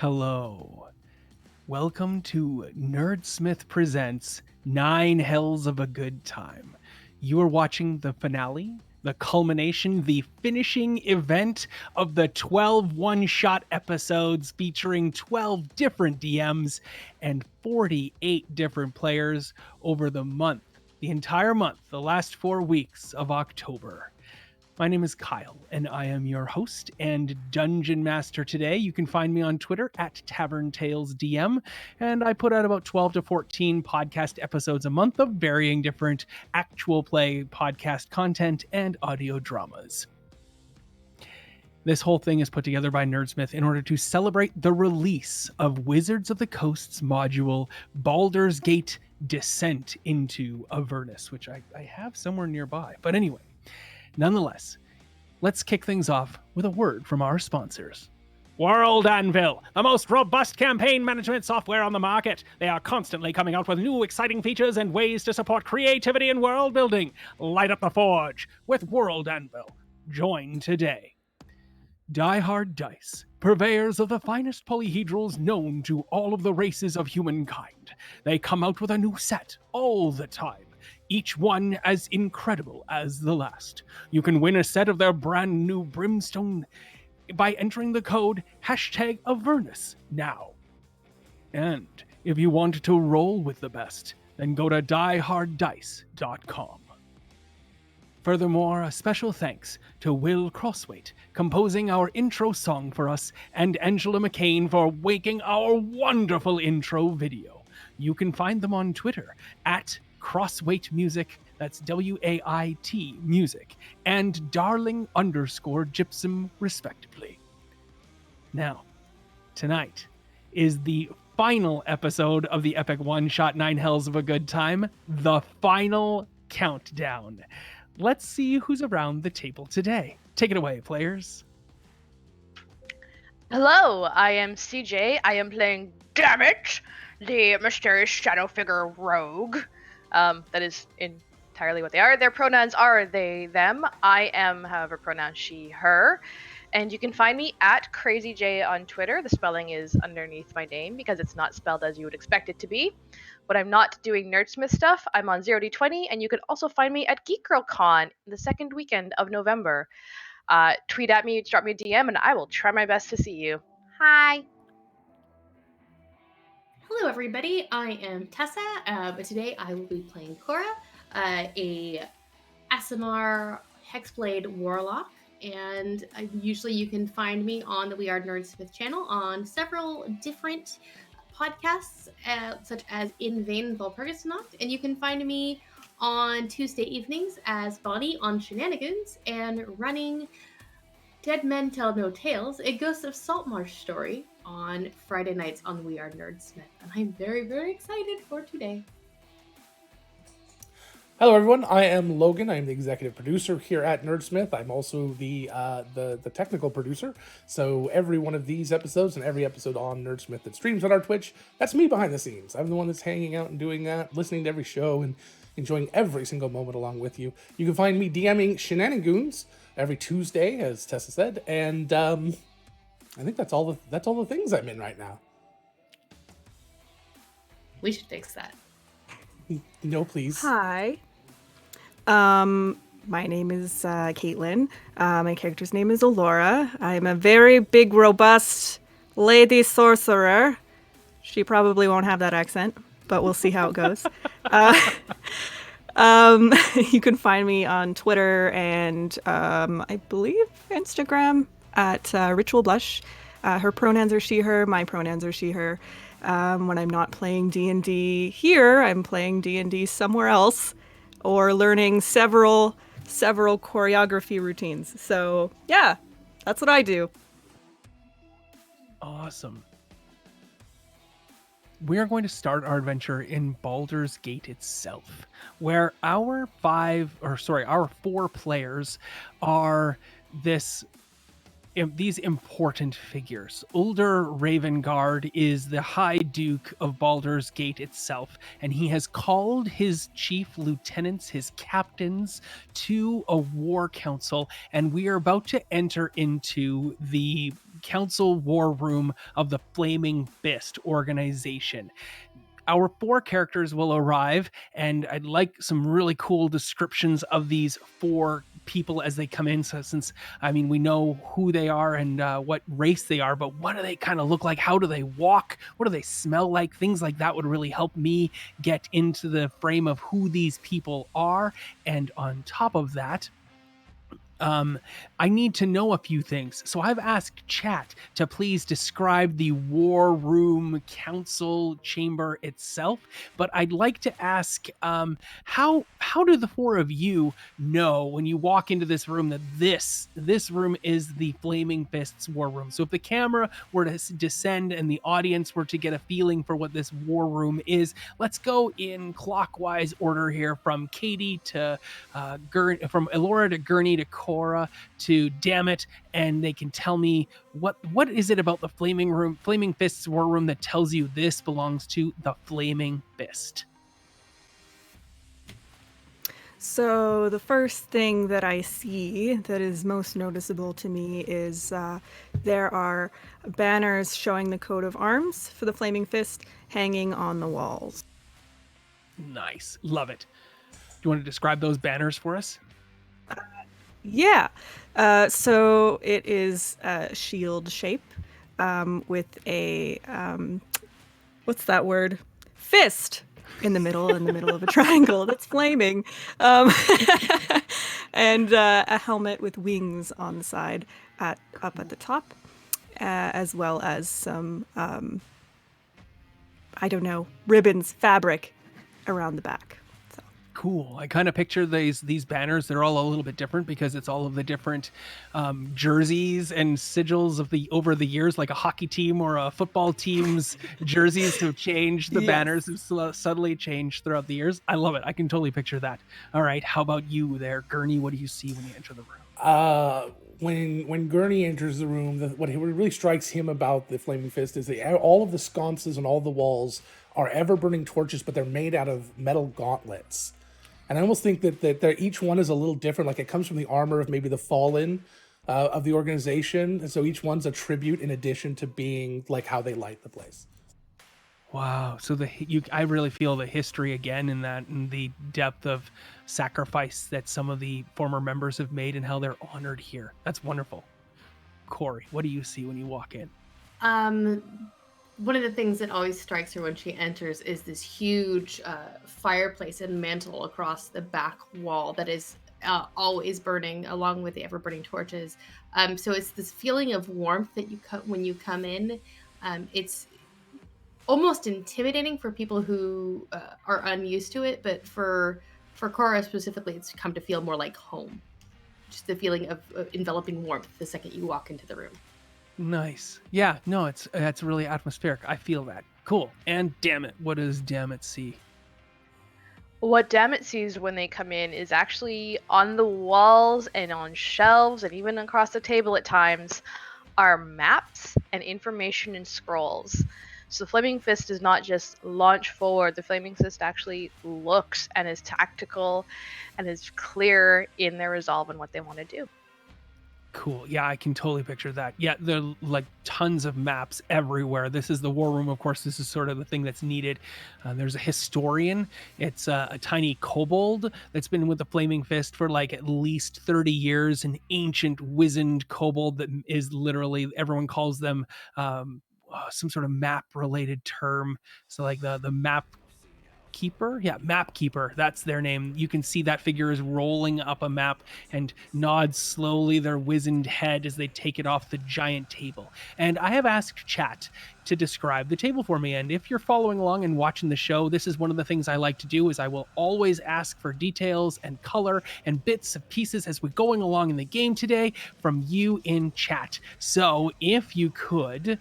Hello. Welcome to Nerdsmith Presents 9 Hells of a Good Time. You are watching the finale, the culmination, the finishing event of the 12 one-shot episodes featuring 12 different DMs and 48 different players over the entire month, the last 4 weeks of October. My name is Kyle, and I am your host and dungeon master today. You can find me on Twitter at TavernTalesDM, and I put out about 12 to 14 podcast episodes a month of varying different actual play podcast content and audio dramas. This whole thing is put together by Nerdsmith in order to celebrate the release of Wizards of the Coast's module Baldur's Gate Descent into Avernus, which I have somewhere nearby. But anyway, nonetheless, let's kick things off with a word from our sponsors. World Anvil, the most robust campaign management software on the market. They are constantly coming out with new exciting features and ways to support creativity and world building. Light up the forge with World Anvil. Join today. Die Hard Dice, purveyors of the finest polyhedrals known to all of the races of humankind. They come out with a new set all the time, each one as incredible as the last. You can win a set of their brand new Brimstone by entering the code #Avernus now. And if you want to roll with the best, then go to dieharddice.com. Furthermore, a special thanks to Will Crosswaite, composing our intro song for us, and Angela McCain for making our wonderful intro video. You can find them on Twitter at Crossweight Music, that's WAIT Music, and darling_gypsum, respectively. Now, tonight is the final episode of the epic one-shot 9 Hells of a Good Time, the final countdown. Let's see who's around the table today. Take it away, players. Hello, I am CJ. I am playing Dammit, the mysterious shadow figure rogue. That is entirely what they are. Their pronouns are they, them. I am, however, pronoun she, her. And you can find me at CrazyJ on Twitter. The spelling is underneath my name because it's not spelled as you would expect it to be. When I'm not doing Nerdsmith stuff, I'm on 0D20, and you can also find me at Geek Girl Con the second weekend of November. Tweet at me, drop me a DM, and I will try my best to see you. Hi! Hello everybody, I am Tessa, but today I will be playing Cora, a Aasimar Hexblade Warlock, and usually you can find me on the We Are Nerdsmith channel on several different podcasts, such as In Vain Valpurgisnacht, and you can find me on Tuesday evenings as Bonnie on Shenanigans, and running Dead Men Tell No Tales, a Ghost of Saltmarsh story on Friday nights on We Are Nerdsmith, and I'm very, very excited for today. Hello everyone, I am Logan. I am the executive producer here at Nerdsmith. I'm also the technical producer. So every one of these episodes and every episode on Nerdsmith that streams on our Twitch, that's me behind the scenes. I'm the one that's hanging out and doing that, listening to every show and enjoying every single moment along with you. You can find me DMing Shenanigans every Tuesday, as Tessa said, and I think that's all the things I'm in right now. We should fix that. No, please. Hi. My name is Caitlin. My character's name is Alora. I'm a very big, robust lady sorcerer. She probably won't have that accent, but we'll see how it goes. You can find me on Twitter and I believe Instagram at Ritual Blush. Her pronouns are she, her. My pronouns are she, her. When I'm not playing D&D here, I'm playing D&D somewhere else or learning several choreography routines. So, yeah, that's what I do. Awesome. We are going to start our adventure in Baldur's Gate itself, where our four players are these important figures. Ulder Ravengard is the High Duke of Baldur's Gate itself, and he has called his chief lieutenants, his captains, to a war council, and we are about to enter into the council war room of the Flaming Fist organization. Our 4 characters will arrive, and I'd like some really cool descriptions of these 4 people as they come in. So, since I mean, we know who they are and what race they are, but what do they kind of look like? How do they walk? What do they smell like? Things like that would really help me get into the frame of who these people are. And on top of that, I need to know a few things. So I've asked chat to please describe the war room council chamber itself, but I'd like to ask how do the 4 of you know when you walk into this room that this room is the Flaming Fists war room? So if the camera were to descend and the audience were to get a feeling for what this war room is, let's go in clockwise order here from Katie to from Elora to Gurney to Cora to Dammit, and they can tell me what is it about the Flaming Fist's war room that tells you this belongs to the Flaming Fist. So the first thing that I see that is most noticeable to me is there are banners showing the coat of arms for the Flaming Fist hanging on the walls. Nice, love it. Do you want to describe those banners for us? Yeah. So it is a shield shape with a, what's that word? Fist in the middle of a triangle that's flaming. And a helmet with wings on the side up at the top, as well as some, I don't know, ribbons, fabric around the back. Cool. I kind of picture these banners. They're all a little bit different because it's all of the different jerseys and sigils of over the years, like a hockey team or a football team's jerseys have changed. The banners have subtly changed throughout the years. I love it. I can totally picture that. All right. How about you there, Gurney? What do you see when you enter the room? When Gurney enters the room, what really strikes him about the Flaming Fist is that all of the sconces and all the walls are ever-burning torches, but they're made out of metal gauntlets. And I almost think that each one is a little different. Like it comes from the armor of maybe the fallen of the organization. And so each one's a tribute in addition to being like how they light the place. Wow. So I really feel the history again in that, and the depth of sacrifice that some of the former members have made and how they're honored here. That's wonderful. Corey, what do you see when you walk in? One of the things that always strikes her when she enters is this huge fireplace and mantle across the back wall that is always burning, along with the ever-burning torches. So it's this feeling of warmth that when you come in. It's almost intimidating for people who are unused to it, but for Cora specifically, it's come to feel more like home. Just the feeling of enveloping warmth the second you walk into the room. Nice. Yeah, no, it's really atmospheric. I feel that. Cool. And Dammit, what does Dammit see? What Dammit sees when they come in is actually on the walls and on shelves and even across the table at times are maps and information and scrolls. So the Flaming Fist does not just launch forward. The Flaming Fist actually looks and is tactical and is clear in their resolve and what they want to do. Cool. Yeah, I can totally picture that. Yeah, there are like tons of maps everywhere. This is the war room. Of course, this is sort of the thing that's needed. There's a historian. It's a tiny kobold that's been with the Flaming Fist for like at least 30 years. An ancient, wizened kobold that is literally, everyone calls them some sort of map-related term. So like the map keeper, map keeper, that's their name. You can see that figure is rolling up a map and nods slowly their wizened head as they take it off the giant table. And I have asked chat to describe the table for me, and if you're following along and watching the show, this is one of the things I like to do is I will always ask for details and color and bits of pieces as we're going along in the game today from you in chat. So if you could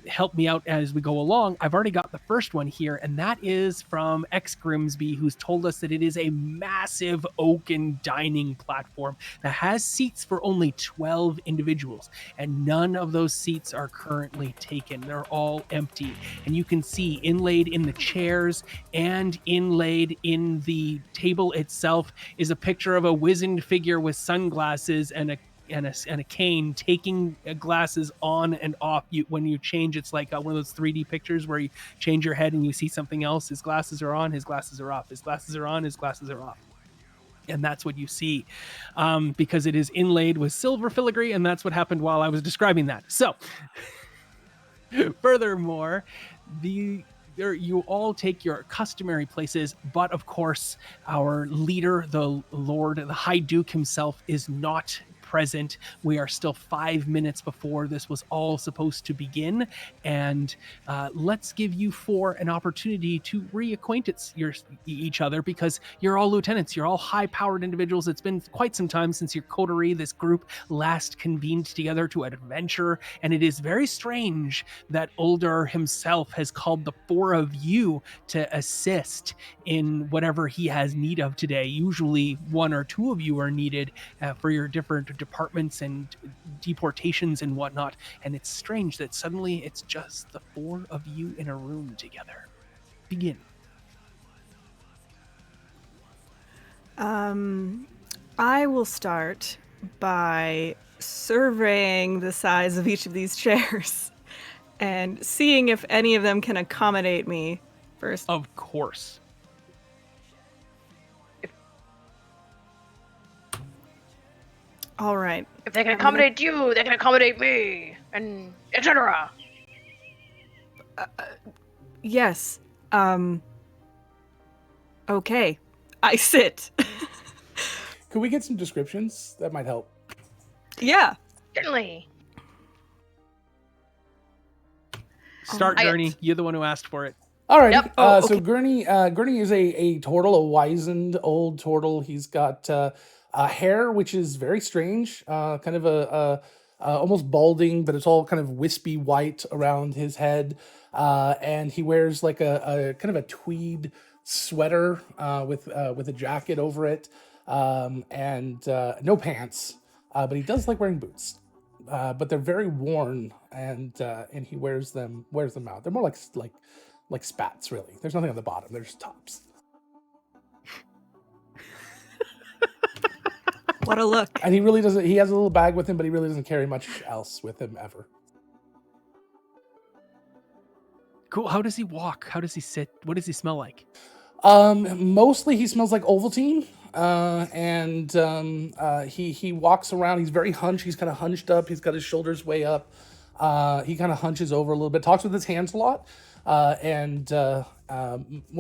help me out as we go along, I've already got the first one here, and that is from X Grimsby, who's told us that it is a massive oaken dining platform that has seats for only 12 individuals, and none of those seats are currently taken. They're all empty, and you can see inlaid in the chairs and inlaid in the table itself is a picture of a wizened figure with sunglasses and a cane, taking glasses on and off. When you change, it's like one of those 3D pictures where you change your head and you see something else. His glasses are on, his glasses are off. His glasses are on, his glasses are off. And that's what you see, because it is inlaid with silver filigree, and that's what happened while I was describing that. So, furthermore, you all take your customary places, but of course, our leader, the Lord, the High Duke himself, is not present. We are still 5 minutes before this was all supposed to begin, and let's give you four an opportunity to reacquaint each other, because you're all lieutenants, you're all high-powered individuals. It's been quite some time since your coterie, this group, last convened together to adventure, and it is very strange that Uldar himself has called the four of you to assist in whatever he has need of today. Usually one or two of you are needed for your different departments and deportations and whatnot, and it's strange that suddenly it's just the four of you in a room together. Begin. I will start by surveying the size of each of these chairs and seeing if any of them can accommodate me first. Of course. All right. If they can accommodate you, they can accommodate me, and etc. Yes. Okay. I sit. Could we get some descriptions? That might help. Yeah. Certainly. Start, I- Gurney. You're the one who asked for it. All right. Yep. So Gurney is a turtle, a wizened old turtle. He's got hair, which is very strange, kind of a almost balding, but it's all kind of wispy white around his head. And he wears like a kind of a tweed sweater with a jacket over it, and no pants. But he does like wearing boots. But they're very worn, and he wears them out. They're more like spats, really. There's nothing on the bottom. They're just tops. What a look. And he really doesn't. He has a little bag with him, but he really doesn't carry much else with him ever. Cool. How does he walk? How does he sit? What does he smell like? Mostly he smells like Ovaltine. He walks around. He's very hunched. He's kind of hunched up. He's got his shoulders way up. He kind of hunches over a little bit. Talks with his hands a lot. When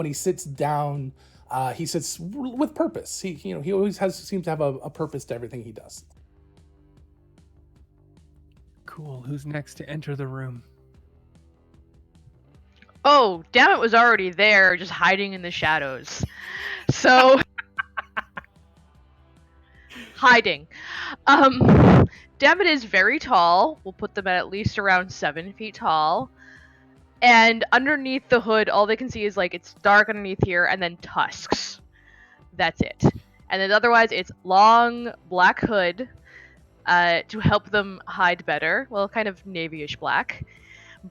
he sits down, he sits with purpose. He always seems to have a purpose to everything he does. Cool. Who's next to enter the room? Oh, Dammit was already there, just hiding in the shadows. So hiding. Dammit is very tall. We'll put them at least around 7 feet tall. And underneath the hood, all they can see is like it's dark underneath here, and then tusks. That's it. And then otherwise, it's long black hood to help them hide better. Well, kind of navy-ish black.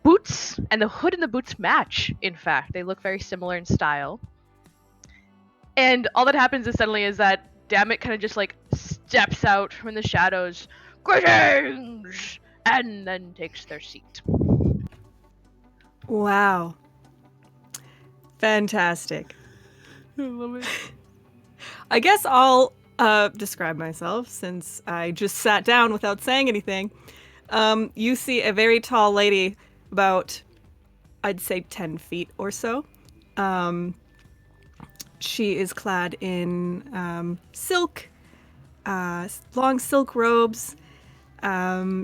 Boots, and the hood and the boots match, in fact. They look very similar in style. And all that happens is suddenly is that Dammit kind of just like steps out from the shadows. Greetings! And then takes their seat. Wow. Fantastic. I love it. I guess I'll describe myself since I just sat down without saying anything. You see a very tall lady, about, I'd say 10 feet or so. She is clad in silk, long silk robes.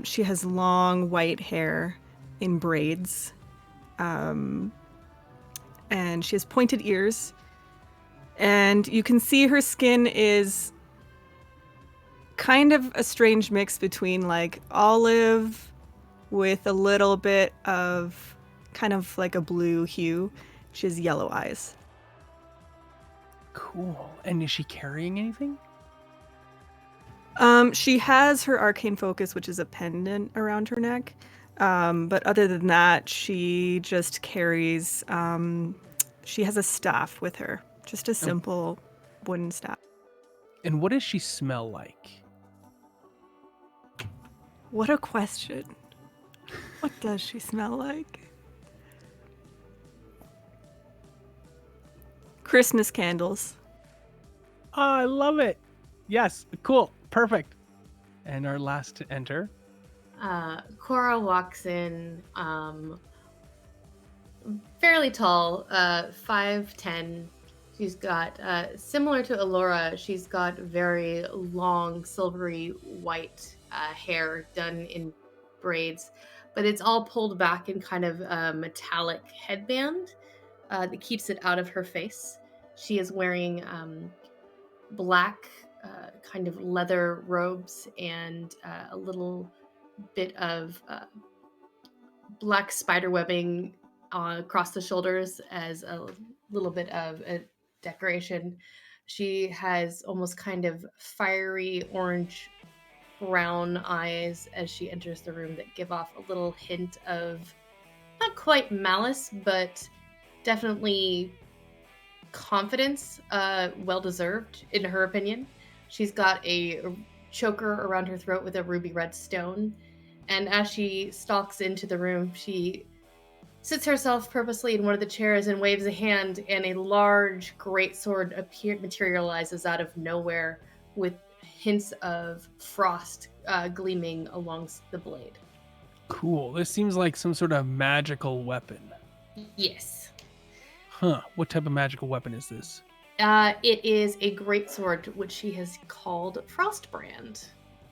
She has long white hair in braids. And she has pointed ears. And you can see her skin is kind of a strange mix between like olive with a little bit of kind of like a blue hue. She has yellow eyes. Cool. And is she carrying anything? She has her arcane focus, which is a pendant around her neck. But other than that, she just carries, she has a staff with her. Just a simple wooden staff. And what does she smell like? What a question. What does she smell like? Christmas candles. Oh, I love it. Yes, cool, perfect. And our last to enter. Cora walks in, fairly tall, 5'10". She's got, similar to Alora, she's got very long, silvery white hair done in braids, but it's all pulled back in kind of a metallic headband that keeps it out of her face. She is wearing black kind of leather robes and a little bit of black spider webbing across the shoulders as a little bit of a decoration. She has almost kind of fiery orange brown eyes as she enters the room that give off a little hint of not quite malice, but definitely confidence, well deserved in her opinion. She's got a choker around her throat with a ruby red stone, and as she stalks into the room, she sits herself purposely in one of the chairs and waves a hand, and a large greatsword materializes out of nowhere with hints of frost gleaming along the blade. Cool. This seems like some sort of magical weapon. Yes. Huh. What type of magical weapon is this? It is a greatsword, which she has called Frostbrand.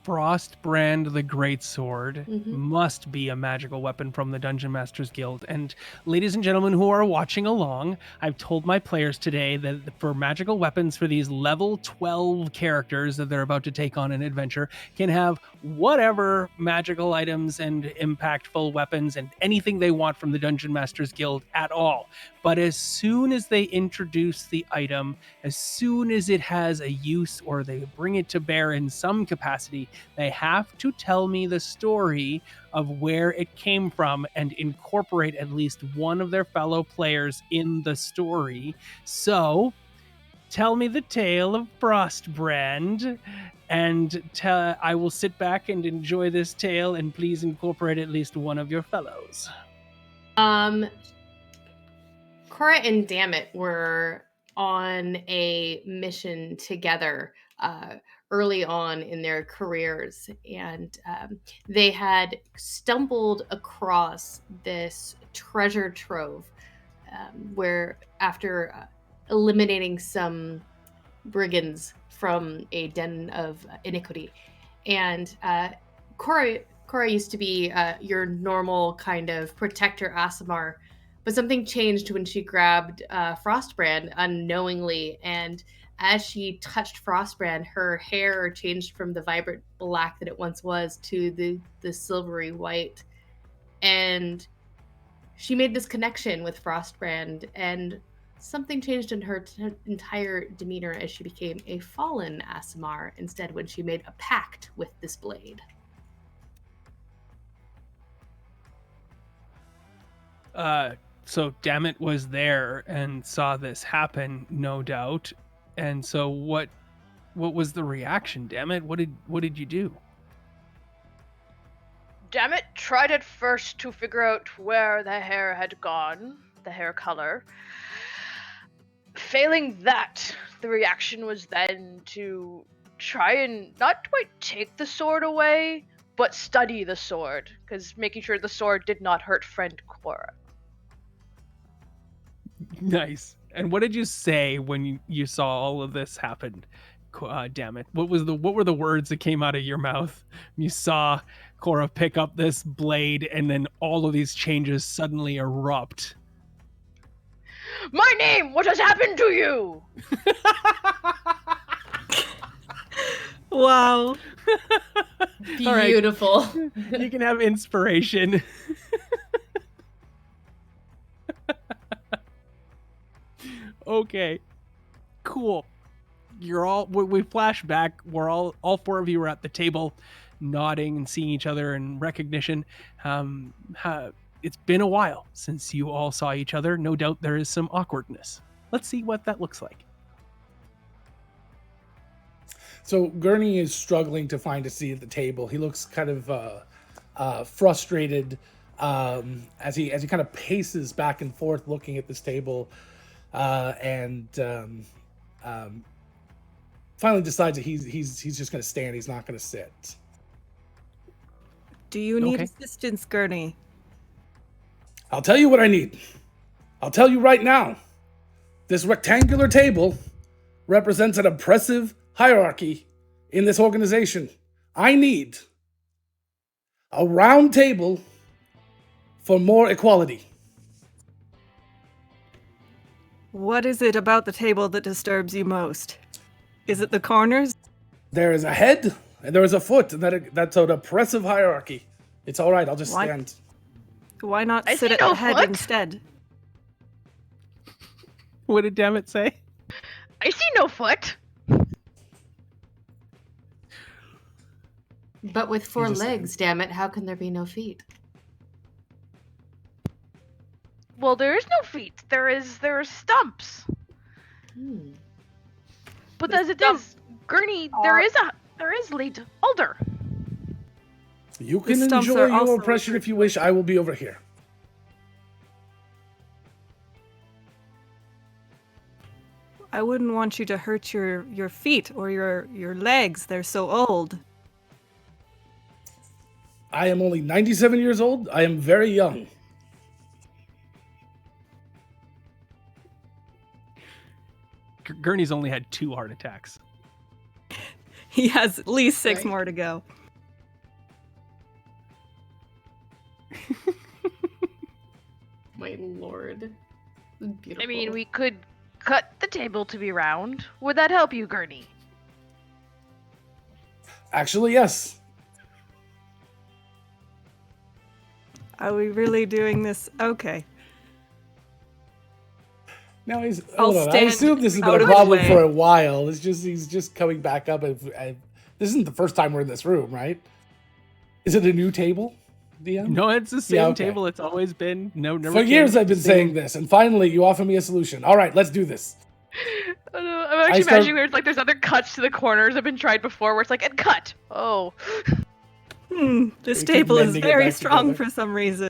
Frostbrand the Greatsword Mhm. must be a magical weapon from the Dungeon Masters Guild. And ladies and gentlemen who are watching along, I've told my players today that for magical weapons for these level 12 characters that they're about to take on an adventure can have whatever magical items and impactful weapons and anything they want from the Dungeon Masters Guild at all. But as soon as they introduce the item, as soon as it has a use or they bring it to bear in some capacity, they have to tell me the story of where it came from and incorporate at least one of their fellow players in the story. So, tell me the tale of Frostbrand, and I will sit back and enjoy this tale, and please incorporate at least one of your fellows. Cora and Dammit were on a mission together early on in their careers, and they had stumbled across this treasure trove where, after eliminating some brigands from a den of iniquity, and Cora used to be your normal kind of protector Asimar, but something changed when she grabbed Frostbrand unknowingly, and as she touched Frostbrand, her hair changed from the vibrant black that it once was to the silvery white, and she made this connection with Frostbrand, and something changed in her entire demeanor as she became a fallen Asimar instead when she made a pact with this blade. So Dammit was there and saw this happen, no doubt. And so what was the reaction, Dammit? What did you do? Dammit tried at first to figure out where the hair had gone, the hair color. Failing that, the reaction was then to try and not quite take the sword away, but study the sword, because making sure the sword did not hurt friend Cora. Nice. And what did you say when you saw all of this happen? Damn it! What were the words that came out of your mouth when you saw Cora pick up this blade and then all of these changes suddenly erupt? My name! What has happened to you? Wow. Beautiful. Right. You can have inspiration. Okay. Cool. We flash back. We're all four of you are at the table, nodding and seeing each other in recognition. It's been a while since you all saw each other. No doubt there is some awkwardness. Let's see what that looks like. So Gurney is struggling to find a seat at the table. He looks kind of frustrated as he kind of paces back and forth, looking at this table, and finally decides that he's just going to stand. He's not going to sit. Do you need Okay. assistance, Gurney? I'll tell you what I need. I'll tell you right now. This rectangular table represents an oppressive hierarchy in this organization. I need a round table for more equality. What is it about the table that disturbs you most? Is it the corners? There is a head and there is a foot, and that's an oppressive hierarchy. It's all right. I'll just Why- stand. Why not I sit see at no the head foot. instead? What did Dammit say? I see no foot. But with 4 just legs, damn it, how can there be no feet? Well, there is no feet. There are stumps. Hmm. But The as it stump- is, Gurney, there is late Alder. You can stumps enjoy are your also oppression a if you wish. I will be over here. I wouldn't want you to hurt your feet or your legs. They're so old. I am only 97 years old. I am very young. Gurney's only had 2 heart attacks. He has at least 6 Right. more to go. My lord. Beautiful. I mean, we could cut the table to be round. Would that help you, Gurney? Actually, yes. Are we really doing this? Okay. Now he's. I'll Hold on. I stand assume this has been out a of his problem way. for a while. It's just he's just coming back up. This isn't the first time we're in this room, right? Is it a new table, DM? No, it's the same Yeah, okay. table it's always been. No, never For years changed. I've been Same- saying this, and finally you offer me a solution. All right, let's do this. I'm actually start- imagining there's other cuts to the corners have been tried before where it's like, and cut. Oh. This We keep table is mending it very back strong together. for some reason.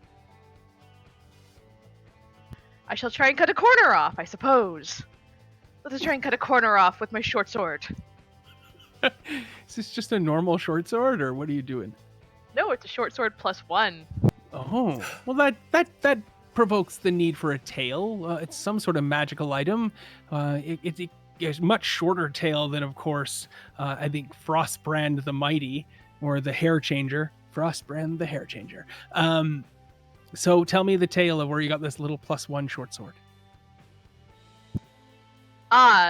I shall try and cut a corner off, I suppose. Let us try and cut a corner off with my short sword. Is this just a normal short sword, or what are you doing? No, it's a short sword +1. Oh, well, that provokes the need for a tail. It's some sort of magical item. It is much shorter tail than, of course, I think Frostbrand the Mighty or the Hair Changer. Frostbrand the Hair Changer. So tell me the tale of where you got this little +1 short sword.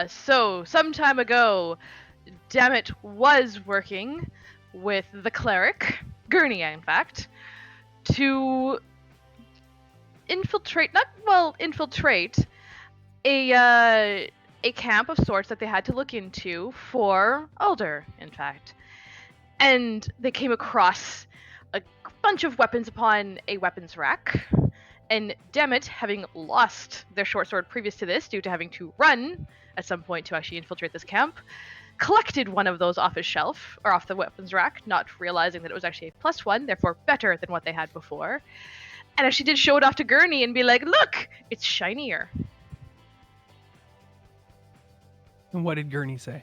So some time ago, Dammit was working with the cleric, Gurney, in fact, to infiltrate a camp of sorts that they had to look into for Alder, in fact. And they came across a bunch of weapons upon a weapons rack. And Dammit, having lost their short sword previous to this due to having to run at some point to actually infiltrate this camp, collected one of those off his shelf, or off the weapons rack, not realizing that it was actually a +1, therefore better than what they had before. And actually did show it off to Gurney and be like, look, it's shinier. And what did Gurney say?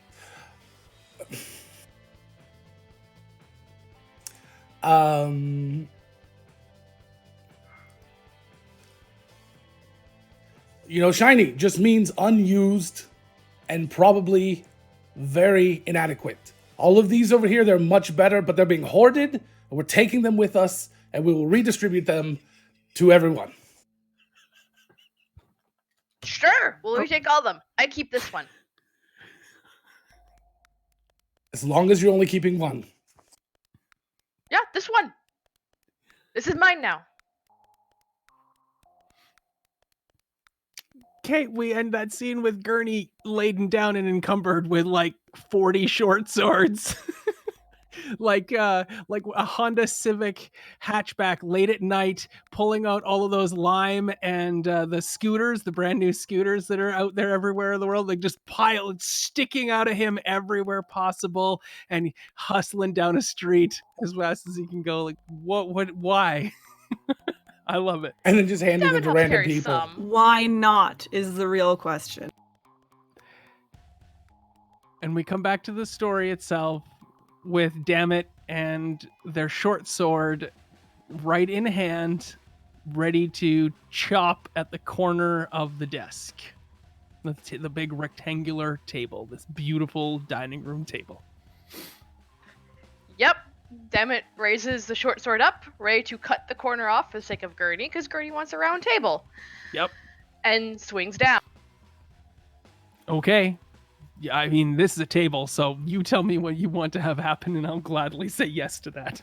Shiny just means unused and probably very inadequate. All of these over here, they're much better, but they're being hoarded, and we're taking them with us, and we will redistribute them to everyone. Sure, well, we take all of them. I keep this one. As long as you're only keeping one. Yeah, this one. This is mine now. Okay, we end that scene with Gurney laden down and encumbered with like 40 short swords. like a Honda Civic hatchback late at night, pulling out all of those Lime and the scooters, the brand new scooters that are out there everywhere in the world, like just sticking out of him everywhere possible, and hustling down a street as fast as he can go. Like why? I love it. And then just handing them Dammit to helps random carry people. some. Why not is the real question. And we come back to the story itself with Dammit and their short sword right in hand, ready to chop at the corner of the desk. The big rectangular table, this beautiful dining room table. Yep. Dammit raises the short sword up, ready to cut the corner off for the sake of Gurney, because Gurney wants a round table. Yep. And swings down. Okay. Yeah, I mean, this is a table, so you tell me what you want to have happen, and I'll gladly say yes to that.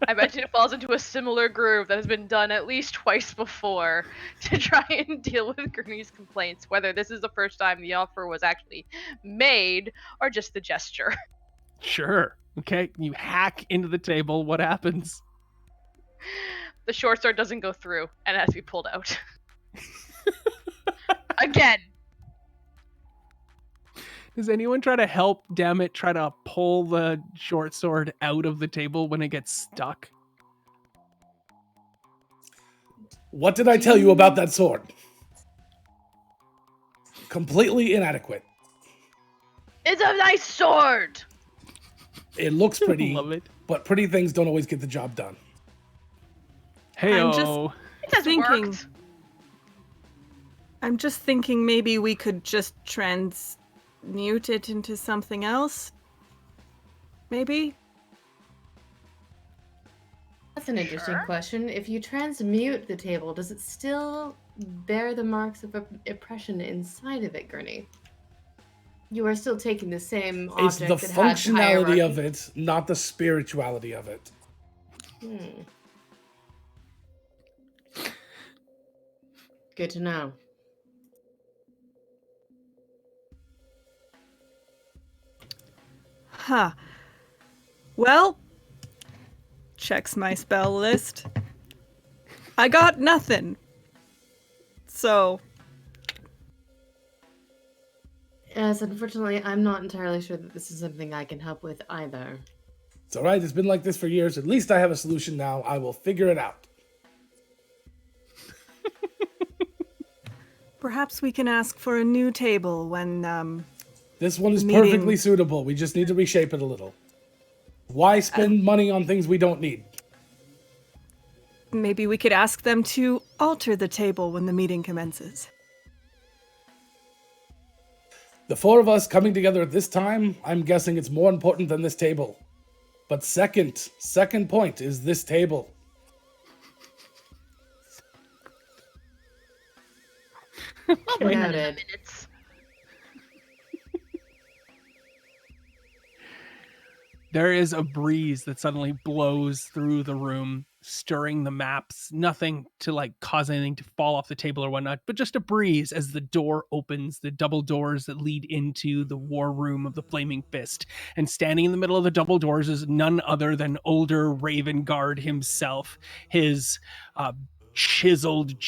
I imagine it falls into a similar groove that has been done at least twice before to try and deal with Gurney's complaints, whether this is the first time the offer was actually made or just the gesture. Sure. Okay, you hack into the table. What happens? The short sword doesn't go through and has to be pulled out. Again. Does anyone try to help Dammit try to pull the short sword out of the table when it gets stuck? What did I tell you about that sword? Completely inadequate. It's a nice sword! It looks pretty, Love it. but pretty things don't always get the job done. Heyo. It has Thinking. worked. I'm just thinking maybe we could just transmute it into something else. Maybe? That's an interesting Sure. question. If you transmute the table, does it still bear the marks of oppression inside of it, Gurney? You are still taking the same It's object the that had functionality of hierarchy. it, not the spirituality of it. Good to know. Huh. Well, checks my spell list. I got nothing. So, Yes, unfortunately, I'm not entirely sure that this is something I can help with either. It's all right. It's been like this for years. At least I have a solution now. I will figure it out. perhaps we can ask for a new table when, This one is Meeting. perfectly suitable. We just need to reshape it a little. Why spend money on things we don't need? maybe we could ask them to alter the table when the meeting commences. The four of us coming together at this time, I'm guessing it's more important than this table. But second point is this table. Noted. Minutes. There is a breeze that suddenly blows through the room, stirring the maps. Nothing to like cause anything to fall off the table or whatnot, but just a breeze as the door opens, the double doors that lead into the war room of the Flaming Fist. And standing in the middle of the double doors is none other than older Raven Guard himself. His chiseled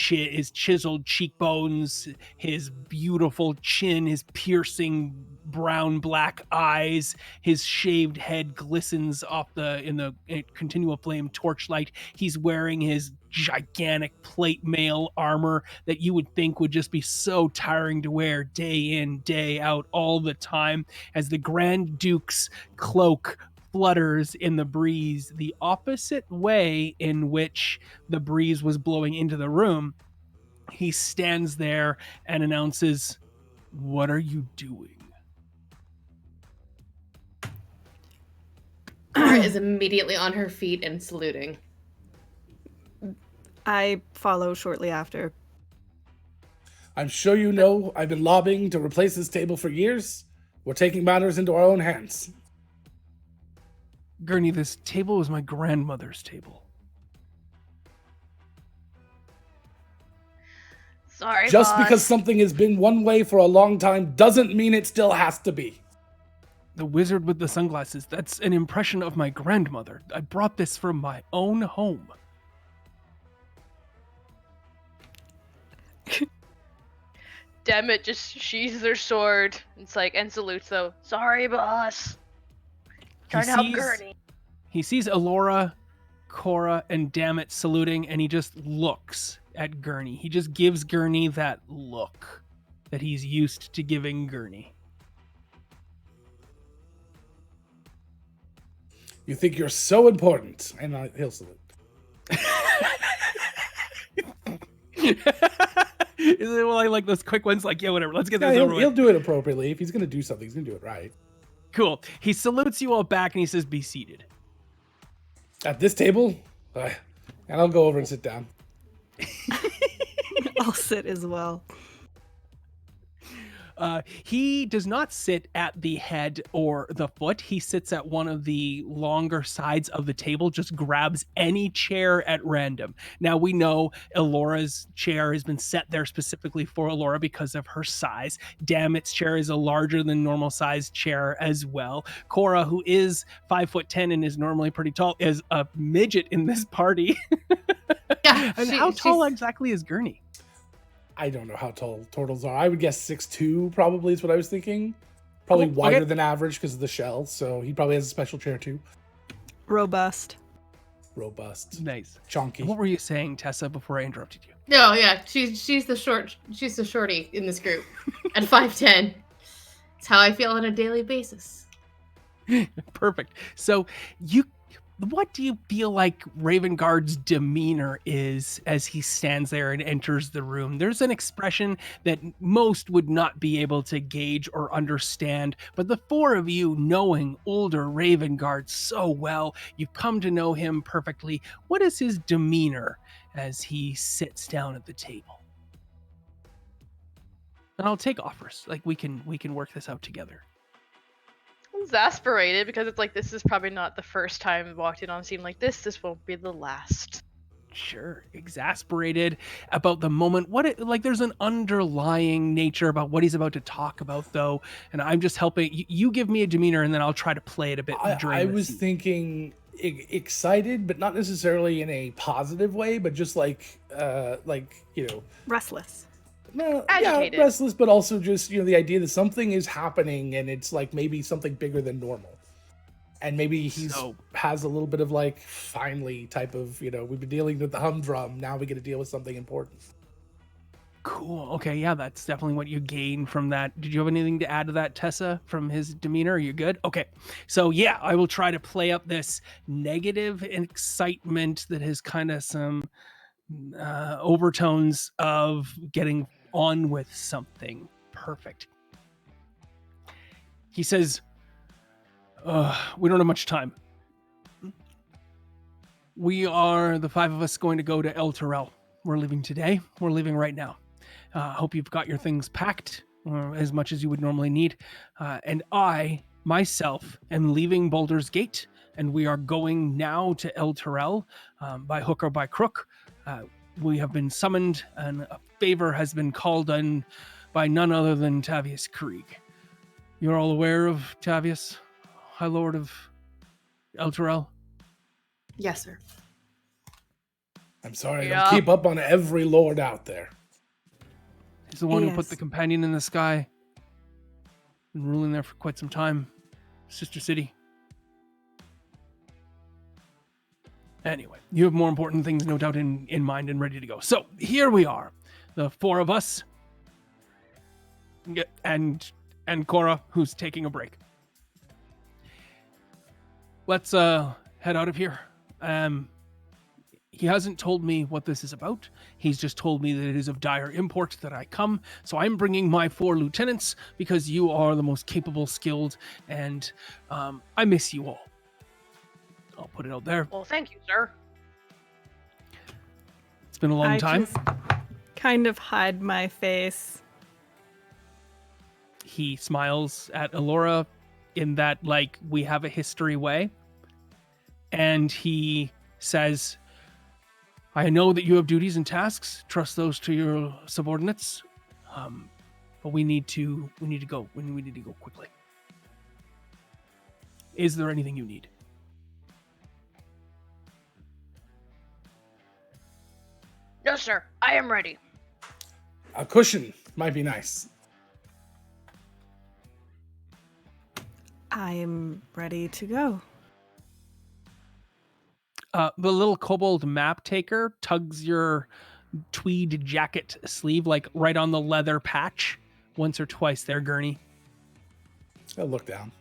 cheekbones, his beautiful chin, his piercing brown black eyes, his shaved head glistens off in the continual flame torchlight. He's wearing his gigantic plate mail armor that you would think would just be so tiring to wear day in, day out, all the time, as the Grand Duke's cloak flutters in the breeze the opposite way in which the breeze was blowing into the room. He stands there and announces, "What are you doing?" Cora is immediately on her feet and saluting. I follow shortly after. I'm sure you know I've been lobbying to replace this table for years. We're taking matters into our own hands. Gurney, this table was my grandmother's table. Sorry, Just boss. because something has been one way for a long time doesn't mean it still has to be. The wizard with the sunglasses. That's an impression of my grandmother. I brought this from my own home. Dammit just sheathes their sword. It's like, and salutes though. Sorry, boss. Trying to help Gurney. He sees Alora, Cora, and Dammit saluting, and he just looks at Gurney. He just gives Gurney that look that he's used to giving Gurney. You think you're so important, and he'll salute. Is it well, I like those quick ones? Like, yeah, whatever. Let's get this over with. He'll do it appropriately. If he's going to do something, he's going to do it right. Cool. He salutes you all back, and he says, "Be seated." At this table, and I'll go over and sit down. I'll sit as well. He does not sit at the head or the foot. He sits at one of the longer sides of the table, just grabs any chair at random. Now, we know Elora's chair has been set there specifically for Elora because of her size. Dammit's chair is a larger than normal sized chair as well. Cora, who is 5'10" and is normally pretty tall, is a midget in this party. Yeah, and how tall exactly is Gurney? I don't know how tall turtles are. I would guess 6'2", probably is what I was thinking. Probably wider than average because of the shell, so he probably has a special chair too. Robust. Nice. Chonky. What were you saying, Tessa, before I interrupted you? No, yeah, she's the shorty in this group at 5'10". It's how I feel on a daily basis. Perfect. So what do you feel like Ravengard's demeanor is as he stands there and enters the room? There's an expression that most would not be able to gauge or understand, but the four of you, knowing older Ravengard so well, you've come to know him perfectly. What is his demeanor as he sits down at the table? And I'll take offers. Like we can work this out together. Exasperated because it's like, this is probably not the first time we walked in on a scene like this. This won't be the last. Sure. Exasperated about the moment. There's an underlying nature about what he's about to talk about, though. And I'm just helping. You give me a demeanor, and then I'll try to play it a bit during I the was scene. Thinking excited, but not necessarily in a positive way, but just Restless. Agitated. Yeah, restless, but also just, the idea that something is happening and it's like maybe something bigger than normal. And maybe has a little bit of like, finally type of, we've been dealing with the humdrum. Now we get to deal with something important. Cool. Okay. Yeah, that's definitely what you gain from that. Did you have anything to add to that, Tessa, from his demeanor? Are you good? Okay. So yeah, I will try to play up this negative excitement that has kind of some overtones of getting on with something. Perfect. He says, we don't have much time. We are, the five of us, going to go to El Terrell. We're leaving today. We're leaving right now. Hope you've got your things packed, as much as you would normally need. And I, myself, am leaving Baldur's Gate, and we are going now to El Terrell, by hook or by crook. We have been summoned, and a favor has been called on by none other than Tavius Krieg. You're all aware of Tavius, High Lord of El Terrell? Yes, sir. I'm sorry, I don't keep up on every lord out there. He's the one who put Yes. the companion in the sky. Been ruling there for quite some time. Sister City. Anyway, you have more important things, no doubt, in mind and ready to go. So here we are, the four of us, and Cora, who's taking a break. Let's head out of here. He hasn't told me what this is about. He's just told me that it is of dire import that I come. So I'm bringing my 4 lieutenants because you are the most capable, skilled, and I miss you all. I'll put it out there. Well, thank you, sir. It's been a long time. Just kind of hide my face. He smiles at Alora in that, like, we have a history way. And he says, I know that you have duties and tasks. Trust those to your subordinates. But we need to go. We need to go quickly. Is there anything you need? No, sir. I am ready. A cushion might be nice. I'm ready to go. The little kobold map taker tugs your tweed jacket sleeve, like right on the leather patch, once or twice there, Gurney. I'll look down.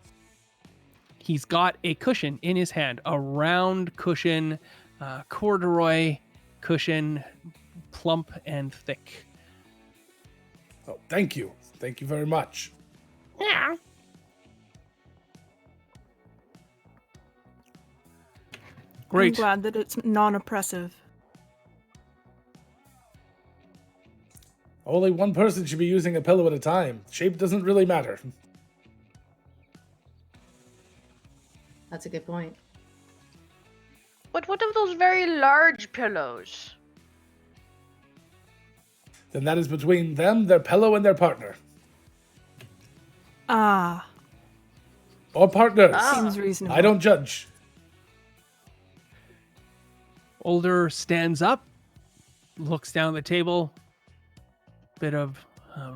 He's got a cushion in his hand, a round cushion, corduroy cushion, plump and thick. Oh, thank you. Thank you very much. Yeah. Great. I'm glad that it's non-oppressive. Only one person should be using a pillow at a time. Shape doesn't really matter. That's a good point. But what of those very large pillows? Then that is between them, their pillow, and their partner. Ah, Or partners. seems reasonable. I don't judge. Older stands up, looks down at the table, bit of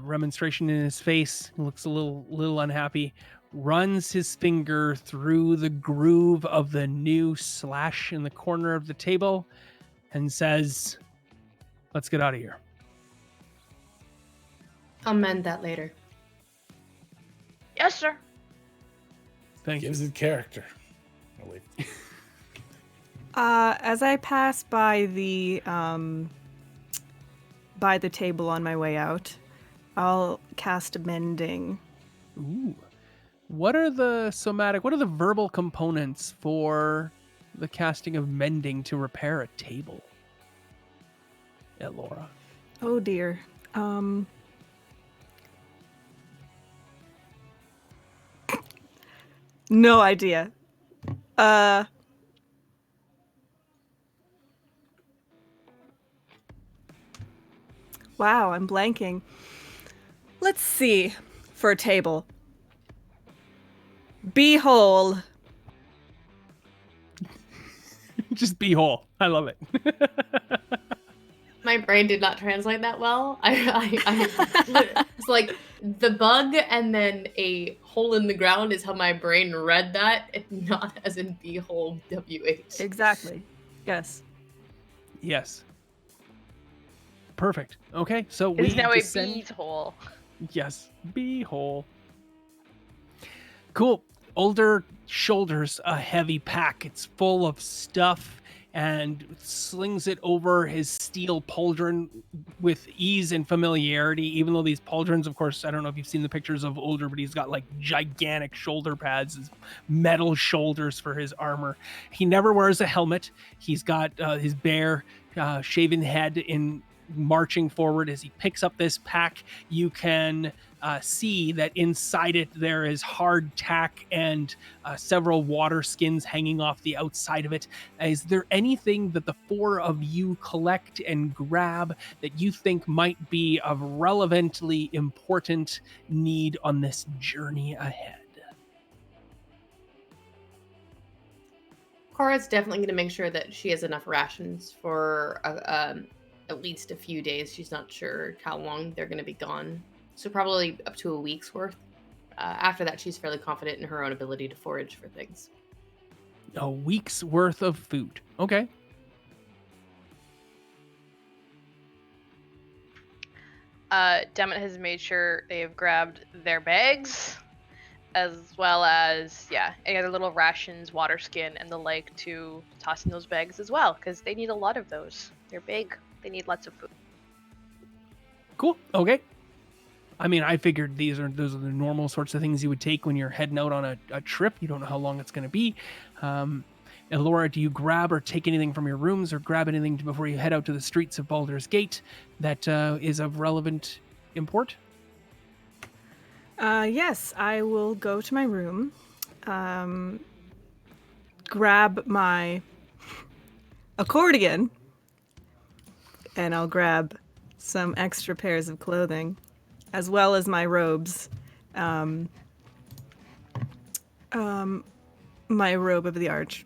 remonstration in his face, looks a little unhappy, runs his finger through the groove of the new slash in the corner of the table, and says, "Let's get out of here." I'll mend that later. Yes, sir. Thank you. Gives it character. I'll leave. As I pass by the table on my way out, I'll cast mending. Ooh. What are the verbal components for the casting of mending to repair a table? Elora. Oh dear. No idea. Wow, I'm blanking. Let's see. For a table. Be whole. Just be whole. I love it. My brain did not translate that well. It's like the bug and then a hole in the ground is how my brain read that, not as in be whole WH. Exactly. Yes. Yes. Perfect. Okay, so we It's now a descend- bee's hole. Yes, be whole. Cool. Older shoulders a heavy pack. It's full of stuff and slings it over his steel pauldron with ease and familiarity, even though these pauldrons, of course, I don't know if you've seen the pictures of Older, but he's got like gigantic shoulder pads, his metal shoulders for his armor. He never wears a helmet. He's got his bare shaven head in marching forward. As he picks up this pack, you can see that inside it there is hard tack and several water skins hanging off the outside of it. Is there anything that the four of you collect and grab that you think might be of relevantly important need on this journey ahead? Cora's definitely going to make sure that she has enough rations for at least a few days. She's not sure how long they're going to be gone. So probably up to a week's worth. After that, she's fairly confident in her own ability to forage for things. A week's worth of food. Okay. Demet has made sure they have grabbed their bags, as well as, any other little rations, water skin, and the like to toss in those bags as well, because they need a lot of those. They're big. They need lots of food. Cool. Okay. I mean, I figured those are the normal sorts of things you would take when you're heading out on a trip. You don't know how long it's going to be. Elora, do you grab or take anything from your rooms or grab anything before you head out to the streets of Baldur's Gate that is of relevant import? Yes, I will go to my room, grab my accordion, and I'll grab some extra pairs of clothing, as well as my robes. my robe of the Arch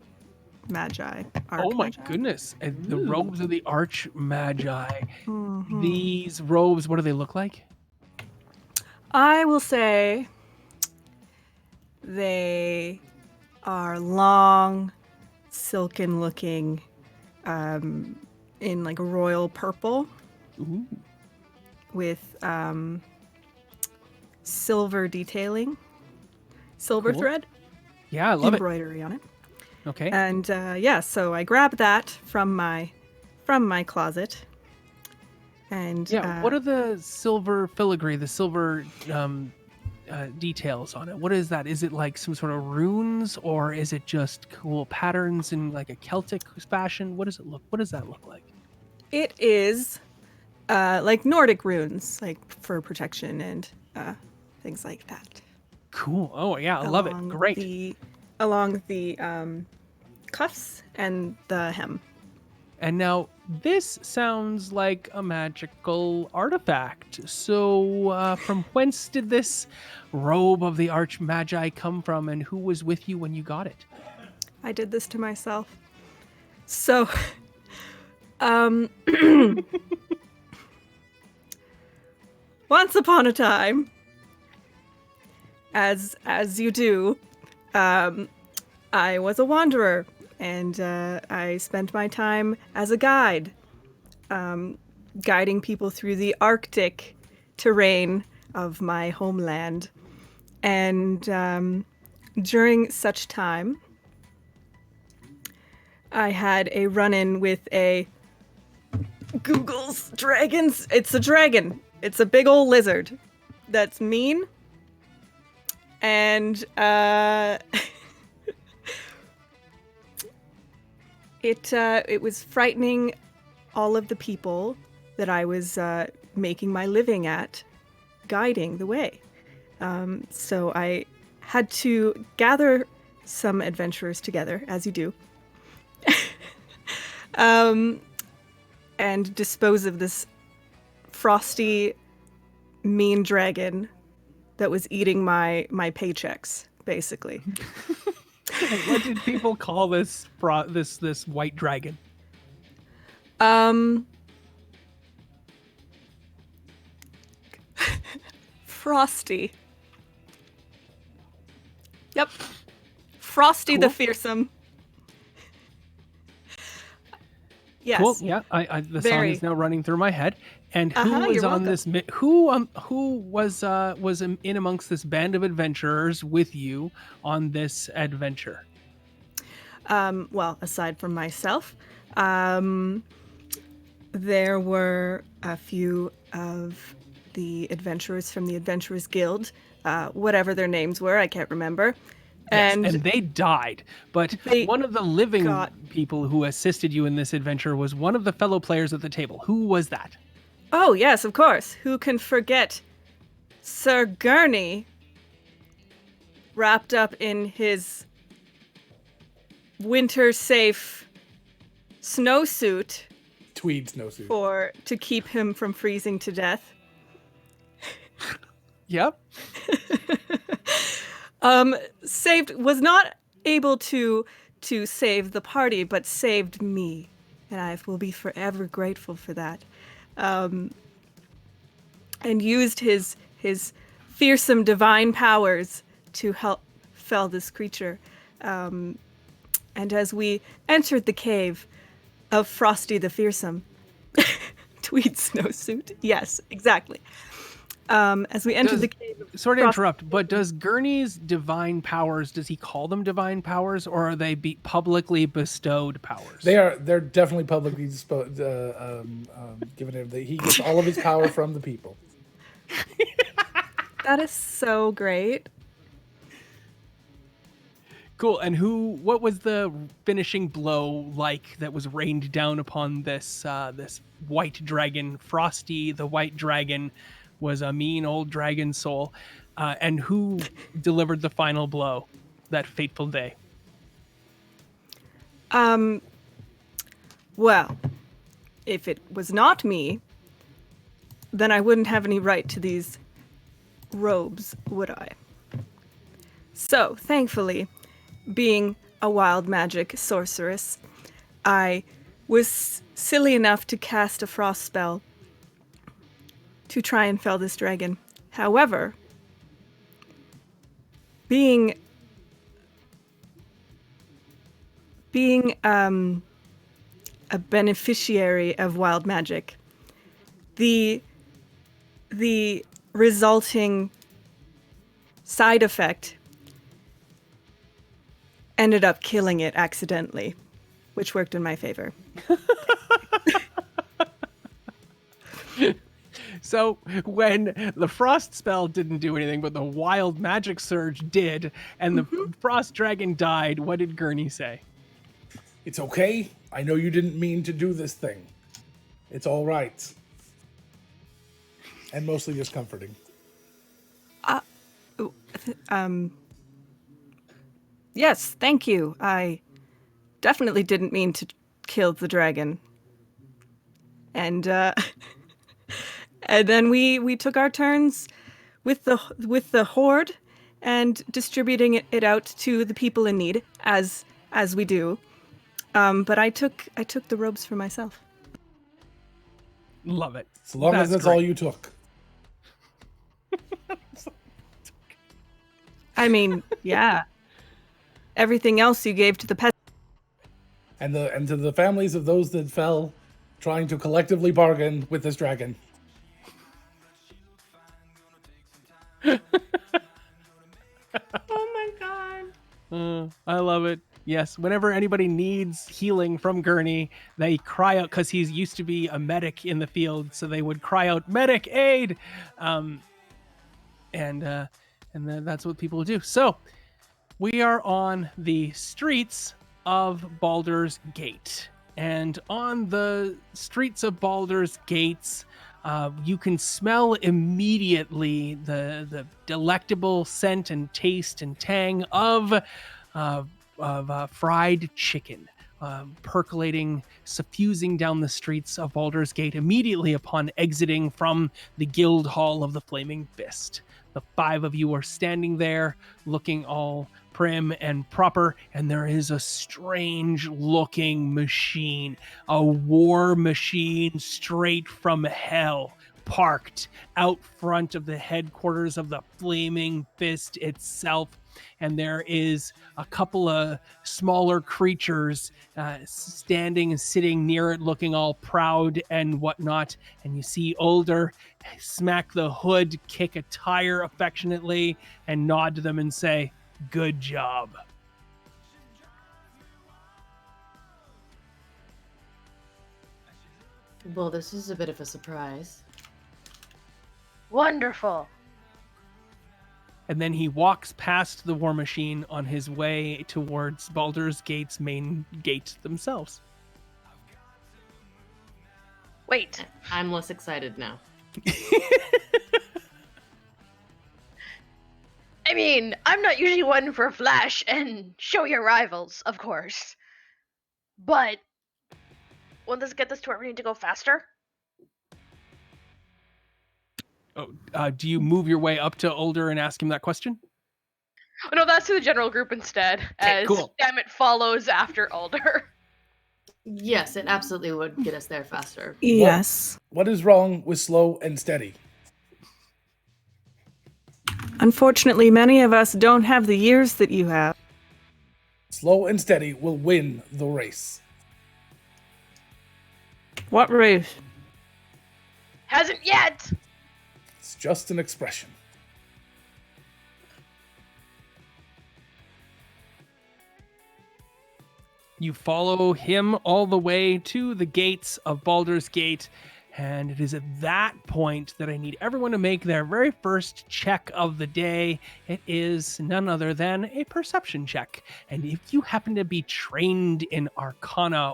Magi. Oh my Archmagi? goodness. And the robes of the Arch Magi. Mhm. These robes, what do they look like? I will say they are long, silken looking, in like a royal purple Ooh. with silver detailing, silver Cool. thread, Yeah, I love it. embroidery on it. Okay. And yeah, so I grabbed that from my closet. And Yeah, what are the silver filigree, the silver details on it? What is that? Is it like some sort of runes, or is it just cool patterns in like a Celtic fashion? What does it look? What does that look like? it is like Nordic runes, like for protection and things like that. Cool. Oh yeah, I love it. Great. Along the cuffs and the hem. And now this sounds like a magical artifact. So, from whence did this robe of the Arch Magi come from, and who was with you when you got it? I did this to myself. So, once upon a time, as you do, I was a wanderer, and I spent my time as a guide, guiding people through the Arctic terrain of my homeland. And during such time, I had a run-in with a Google's dragons. It's a dragon. It's a big old lizard that's mean. And it was frightening all of the people that I was making my living at, guiding the way. So I had to gather some adventurers together, as you do, and dispose of this frosty, mean dragon that was eating my paychecks, basically. What did people call this this white dragon? Frosty. Yep. Frosty the Cool. Fearsome. Yes. Cool. Yeah, the song Very. is now running through my head. And who Uh-huh, was you're on welcome. this? Who was in amongst this band of adventurers with you on this adventure? Well, aside from myself, there were a few of the adventurers from the Adventurers Guild, whatever their names were, I can't remember. Yes, And and they died. But they one of the living got- people who assisted you in this adventure was one of the fellow players at the table. Who was that? oh, yes, of course. Who can forget Sir Gurney wrapped up in his winter-safe snowsuit Tweed snowsuit. to keep him from freezing to death? Yep. Was not able to save the party, but saved me, and I will be forever grateful for that. And used his fearsome divine powers to help fell this creature. And as we entered the cave of Frosty the Fearsome, tweed snowsuit, yes, exactly. As we entered the cave of Sorry to Frost- interrupt, but does Gurney's divine powers, does he call them divine powers, or are they publicly bestowed powers? They're definitely publicly given him. He gets all of his power from the people. That is so great. Cool. And what was the finishing blow like that was rained down upon this this white dragon? Frosty, the white dragon, was a mean old dragon soul. And who delivered the final blow that fateful day? Well, if it was not me, then I wouldn't have any right to these robes, would I? So, thankfully, being a wild magic sorceress, I was silly enough to cast a frost spell to try and fell this dragon. However, being a beneficiary of wild magic, the resulting side effect ended up killing it accidentally, which worked in my favor. So when the frost spell didn't do anything, but the wild magic surge did, and the frost dragon died, what did Gurney say? It's okay. I know you didn't mean to do this thing. It's all right. And mostly just comforting. Yes, thank you. I definitely didn't mean to kill the dragon. And and then we took our turns with the horde and distributing it out to the people in need as we do. But I took the robes for myself. Love it. As long as that's great. all you took. I mean, yeah. Everything else you gave to the peasants. And to the families of those that fell, trying to collectively bargain with this dragon. Oh my god. I love it. Yes, whenever anybody needs healing from Gurney, they cry out, because he's used to be a medic in the field, so they would cry out, "Medic, aid!" And then that's what people do. So we are on the streets of Baldur's Gate, and on the streets of Baldur's Gates, you can smell immediately the delectable scent and taste and tang of fried chicken, percolating, suffusing down the streets of Baldur's Gate immediately upon exiting from the Guild Hall of the Flaming Fist. The five of you are standing there, looking all prim and proper, and there is a strange-looking machine, a war machine straight from hell, parked out front of the headquarters of the Flaming Fist itself. And there is a couple of smaller creatures standing and sitting near it, looking all proud and whatnot. And you see Older smack the hood, kick a tire affectionately, and nod to them and say, "Good job." Well, this is a bit of a surprise. Wonderful. And then he walks past the war machine on his way towards Baldur's Gate's main gate themselves. Wait. I'm less excited now. I mean, I'm not usually one for flash and show your rivals, of course. But won't this get this to where we need to go faster? Oh, do you move your way up to Older and ask him that question? Oh, no, that's to the general group instead, Okay, as cool. Dammit follows after Alder. Yes, it absolutely would get us there faster. Yes. What is wrong with slow and steady? Unfortunately, many of us don't have the years that you have. Slow and steady will win the race. What race? Hasn't yet! It's just an expression. You follow him all the way to the gates of Baldur's Gate, and it is at that point that I need everyone to make their very first check of the day. It is none other than a perception check. And if you happen to be trained in Arcana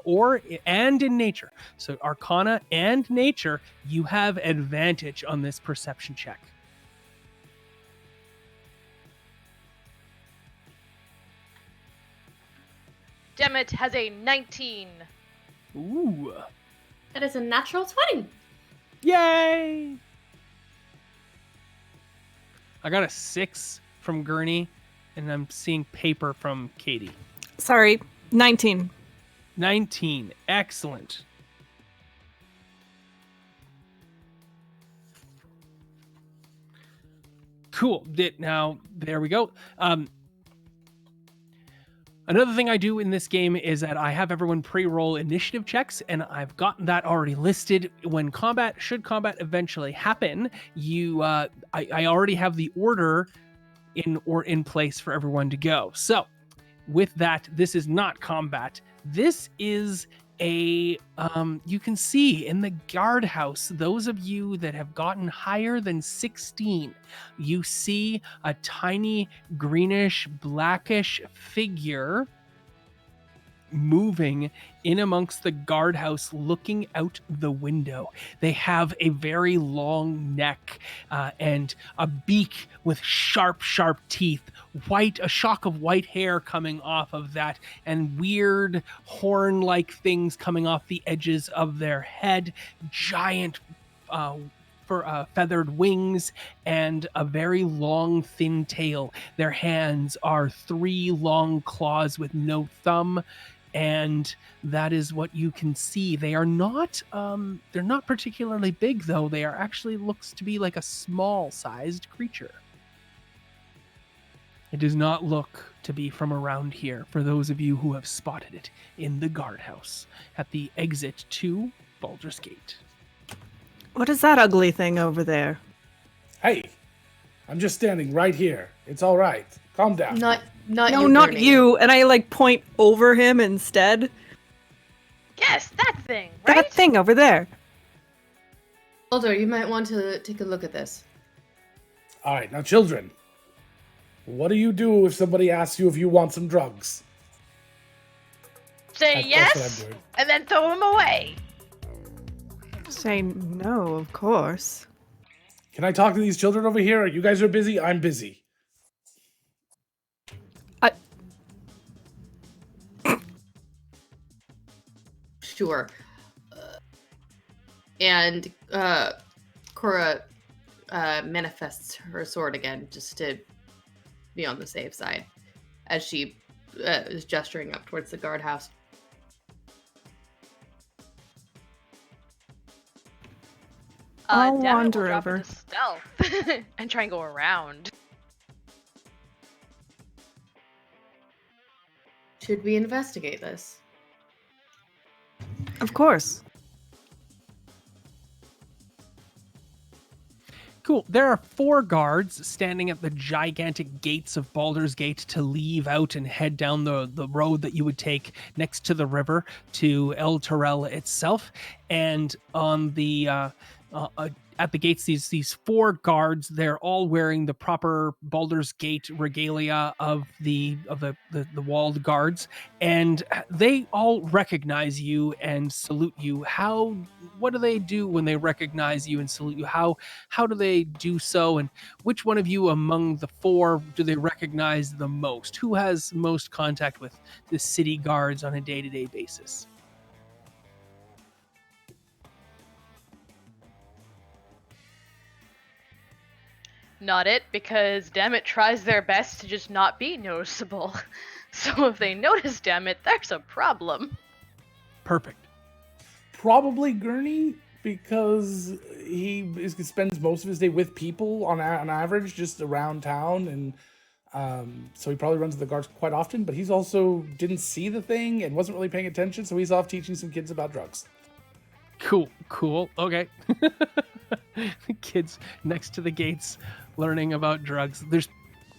and in Nature, so Arcana and Nature, you have advantage on this perception check. Dammit has a 19. Ooh. That is a natural 20. Yay! I got a 6 from Gurney, And I'm seeing paper from Katie. Sorry, 19. 19. Excellent. Cool. Now, there we go. Another thing I do in this game is that I have everyone pre-roll initiative checks, and I've gotten that already listed. When should combat eventually happen, I already have the order in place for everyone to go. So, with that, this is not combat. This is you can see in the guardhouse, those of you that have gotten higher than 16, you see a tiny greenish blackish figure moving in amongst the guardhouse, looking out the window. They have a very long neck and a beak with sharp teeth, a shock of white hair coming off of that, and weird horn-like things coming off the edges of their head, giant feathered wings, and a very long, thin tail. Their hands are 3 long claws with no thumb, and that is what you can see. They are not they're not particularly big, though. They are actually looks to be like a small sized creature. It does not look to be from around here, for those of you who have spotted it in the guardhouse at the exit to Baldur's Gate. What is that ugly thing over there? Hey, I'm just standing right here. It's all right. Calm down. Not No, you, not Gurney. you. And I point over him instead. Yes, that thing, right? That thing over there. Alder, you might want to take a look at this. All right, now, children, what do you do if somebody asks you if you want some drugs? Say That's yes, what I'm doing. and then throw him away. Say no, of course. Can I talk to these children over here? You guys are busy. I'm busy. Sure. And Cora manifests her sword again, just to be on the safe side, as she is gesturing up towards the guardhouse. I'll Dammit will wander drop over. into stealth and try and go around. Should we investigate this? Of course. Cool. There are 4 guards standing at the gigantic gates of Baldur's Gate to leave out and head down the road that you would take next to the river to El Terrell itself. And on the at the gates, these 4 guards, they're all wearing the proper Baldur's Gate regalia of the walled guards, and they all recognize you and salute you. What do they do when they recognize you and salute you? How do they do so, and which one of you among the 4 do they recognize the most? Who has most contact with the city guards on a day-to-day basis? Not it, because Dammit tries their best to just not be noticeable. So if they notice Dammit, there's a problem. Perfect. Probably Gurney, because he spends most of his day with people on average, just around town, and so he probably runs the guards quite often. But he's also didn't see the thing and wasn't really paying attention, so he's off teaching some kids about drugs. Cool. Okay. The kids next to the gates learning about drugs. There's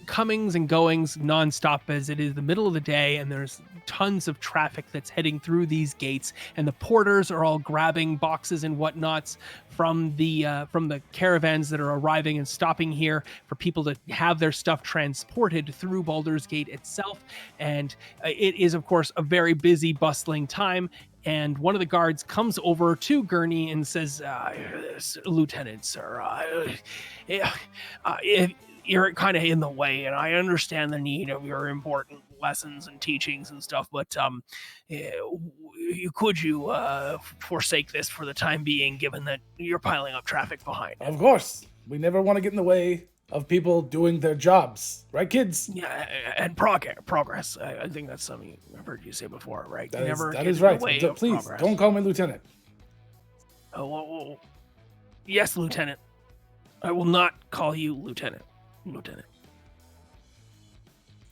comings and goings nonstop, as it is the middle of the day, and there's tons of traffic that's heading through these gates, and the porters are all grabbing boxes and whatnots from the caravans that are arriving and stopping here for people to have their stuff transported through Baldur's Gate itself. And it is, of course, a very busy, bustling time. And one of the guards comes over to Gurney and says, Lieutenant, sir, you're kind of in the way, and I understand the need of your important lessons and teachings and stuff, but could you forsake this for the time being, given that you're piling up traffic behind? Of course, we never want to get in the way. of people doing their jobs, right, kids? Yeah, and progress. I think that's something I've heard you say before, right? That is Never that get is in the right. way of Please progress. don't call me lieutenant. Oh, yes, Lieutenant. I will not call you Lieutenant. Lieutenant.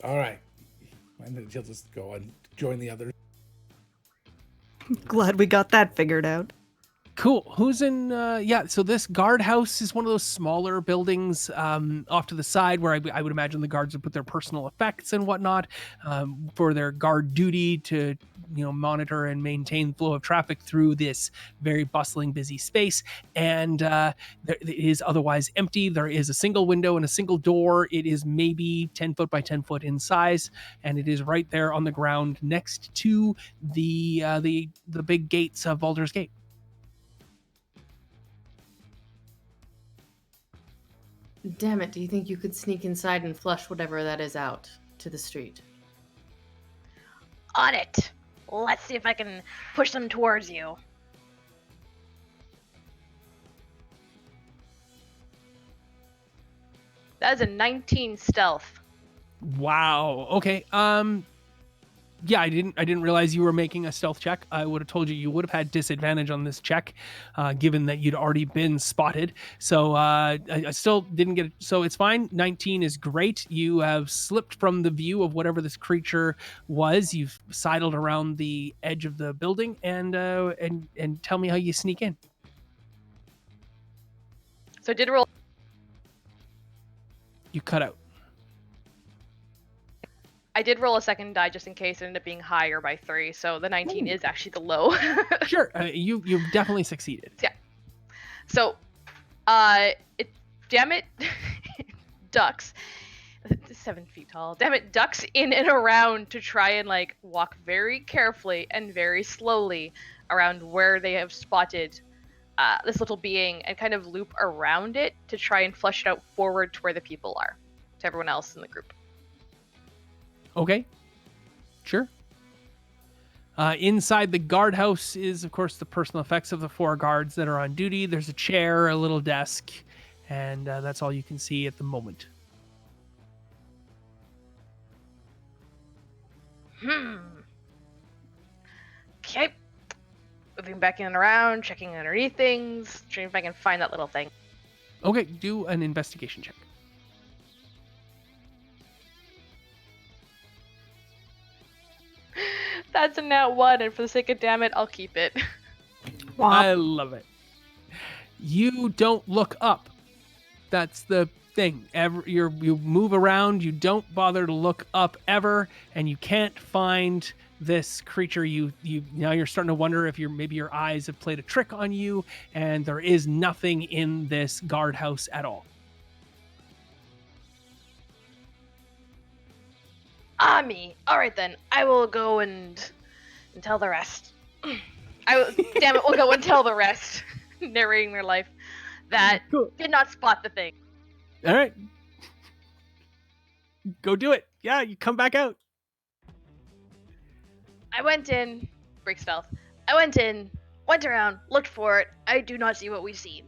All right, and then he'll just go and join the others. Glad we got that figured out. Cool. Who's in? Yeah. So this guardhouse is one of those smaller buildings off to the side where I would imagine the guards would put their personal effects and whatnot for their guard duty to, monitor and maintain flow of traffic through this very bustling, busy space. And it is otherwise empty. There is a single window and a single door. It is maybe 10 foot by 10 foot in size, and it is right there on the ground next to the big gates of Baldur's Gate. Damn it, do you think you could sneak inside and flush whatever that is out to the street? On it. Let's see if I can push them towards you. That is a 19 stealth. Wow. Okay. Yeah, I didn't realize you were making a stealth check. I would have told you would have had disadvantage on this check, given that you'd already been spotted. So I still didn't get it. So it's fine. 19 is great. You have slipped from the view of whatever this creature was. You've sidled around the edge of the building, and tell me how you sneak in. So I did roll. You cut out. I did roll a second die just in case it ended up being higher by 3, so the 19 is actually the low. Sure, you've definitely succeeded. Yeah. So, damn it, ducks. 7 feet tall. Damn it, ducks in and around to try and walk very carefully and very slowly around where they have spotted this little being and kind of loop around it to try and flush it out forward to where the people are, to everyone else in the group. Okay. Sure. Inside the guardhouse is, of course, the personal effects of the 4 guards that are on duty. There's a chair, a little desk, and that's all you can see at the moment. Okay. Moving back in and around, checking underneath things, trying if I can find that little thing. Okay, do an investigation check. That's a nat 1, and for the sake of damn it, I'll keep it. I love it. You don't look up. That's the thing. You move around. You don't bother to look up ever, and you can't find this creature. You now you're starting to wonder if maybe your eyes have played a trick on you, and there is nothing in this guardhouse at all. Me. All right then. I will go and tell the rest. Damn it, we'll go and tell the rest, narrating their life, that Cool. did not spot the thing. All right. Go do it. Yeah, you come back out. I went in, break stealth. I went in, went around, looked for it. I do not see what we've seen.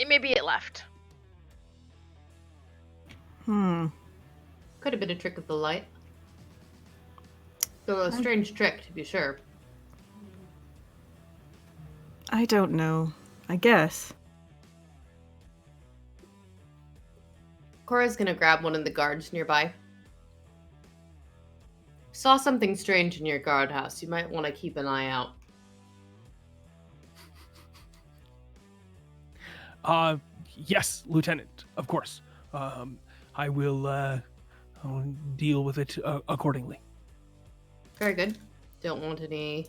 Maybe it left. Could have been a trick of the light. Though a strange trick, to be sure. I don't know. I guess. Cora's gonna grab one of the guards nearby. Saw something strange in your guardhouse. You might want to keep an eye out. Yes, Lieutenant. Of course. I will I'll deal with it accordingly. Very good. Don't want any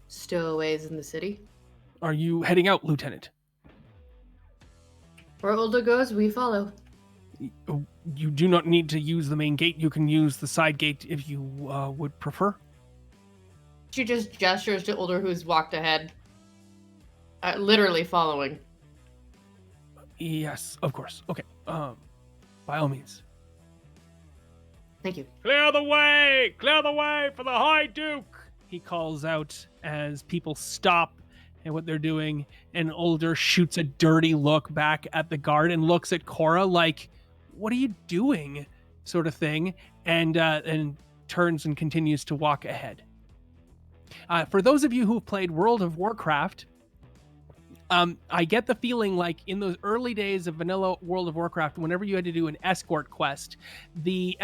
stowaways in the city. Are you heading out, Lieutenant? Where Older goes, we follow. You do not need to use the main gate. You can use the side gate if you would prefer. She just gestures to Older, who's walked ahead. Literally following. Yes, of course. Okay. By all means. Thank you. Clear the way! Clear the way for the High Duke! He calls out as people stop and what they're doing, and Older shoots a dirty look back at the guard and looks at Cora like, what are you doing, sort of thing, and turns and continues to walk ahead. For those of you who've played World of Warcraft, I get the feeling like in those early days of vanilla World of Warcraft, whenever you had to do an escort quest, the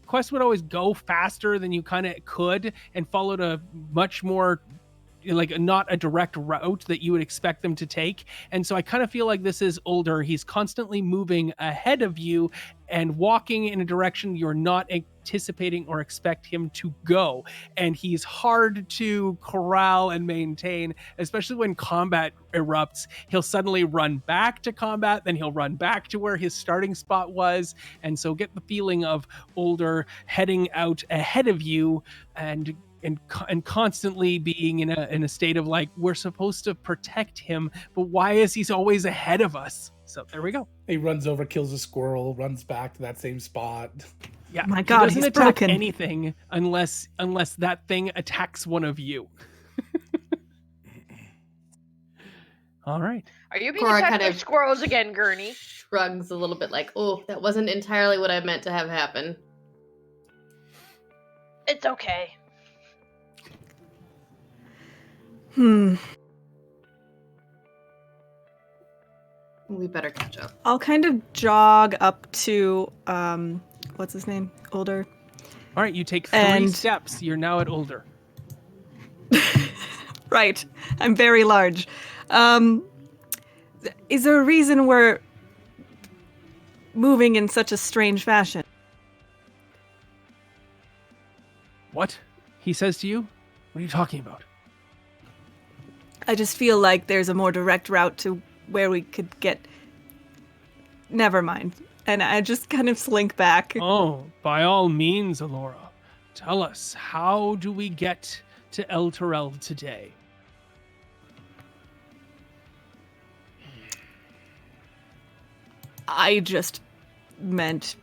quest would always go faster than you kind of could and followed a much more like not a direct route that you would expect them to take. And so I kind of feel like this is older. He's constantly moving ahead of you and walking in a direction you're not anticipating or expect him to go. And he's hard to corral and maintain, especially when combat erupts. He'll suddenly run back to combat, then he'll run back to where his starting spot was. And so get the feeling of older heading out ahead of you and constantly being in a state of like, we're supposed to protect him, but why is he always ahead of us? So there we go. He runs over, kills a squirrel, runs back to that same spot. Yeah, My God, he doesn't he's attack broken. anything unless that thing attacks one of you. All right. Are you being Cora attacked kind by of- squirrels again, Gurney? Shrugs a little bit like, oh, that wasn't entirely what I meant to have happen. It's okay. We better catch up. I'll kind of jog up to what's his name? Older. All right, you take 3 And- steps. You're now at older. Right. I'm very large. Is there a reason we're moving in such a strange fashion? What? He says to you? What are you talking about? I just feel like there's a more direct route to where we could get. Never mind. And I just kind of slink back. Oh, by all means, Alora. Tell us, how do we get to El Terrell today? I just meant.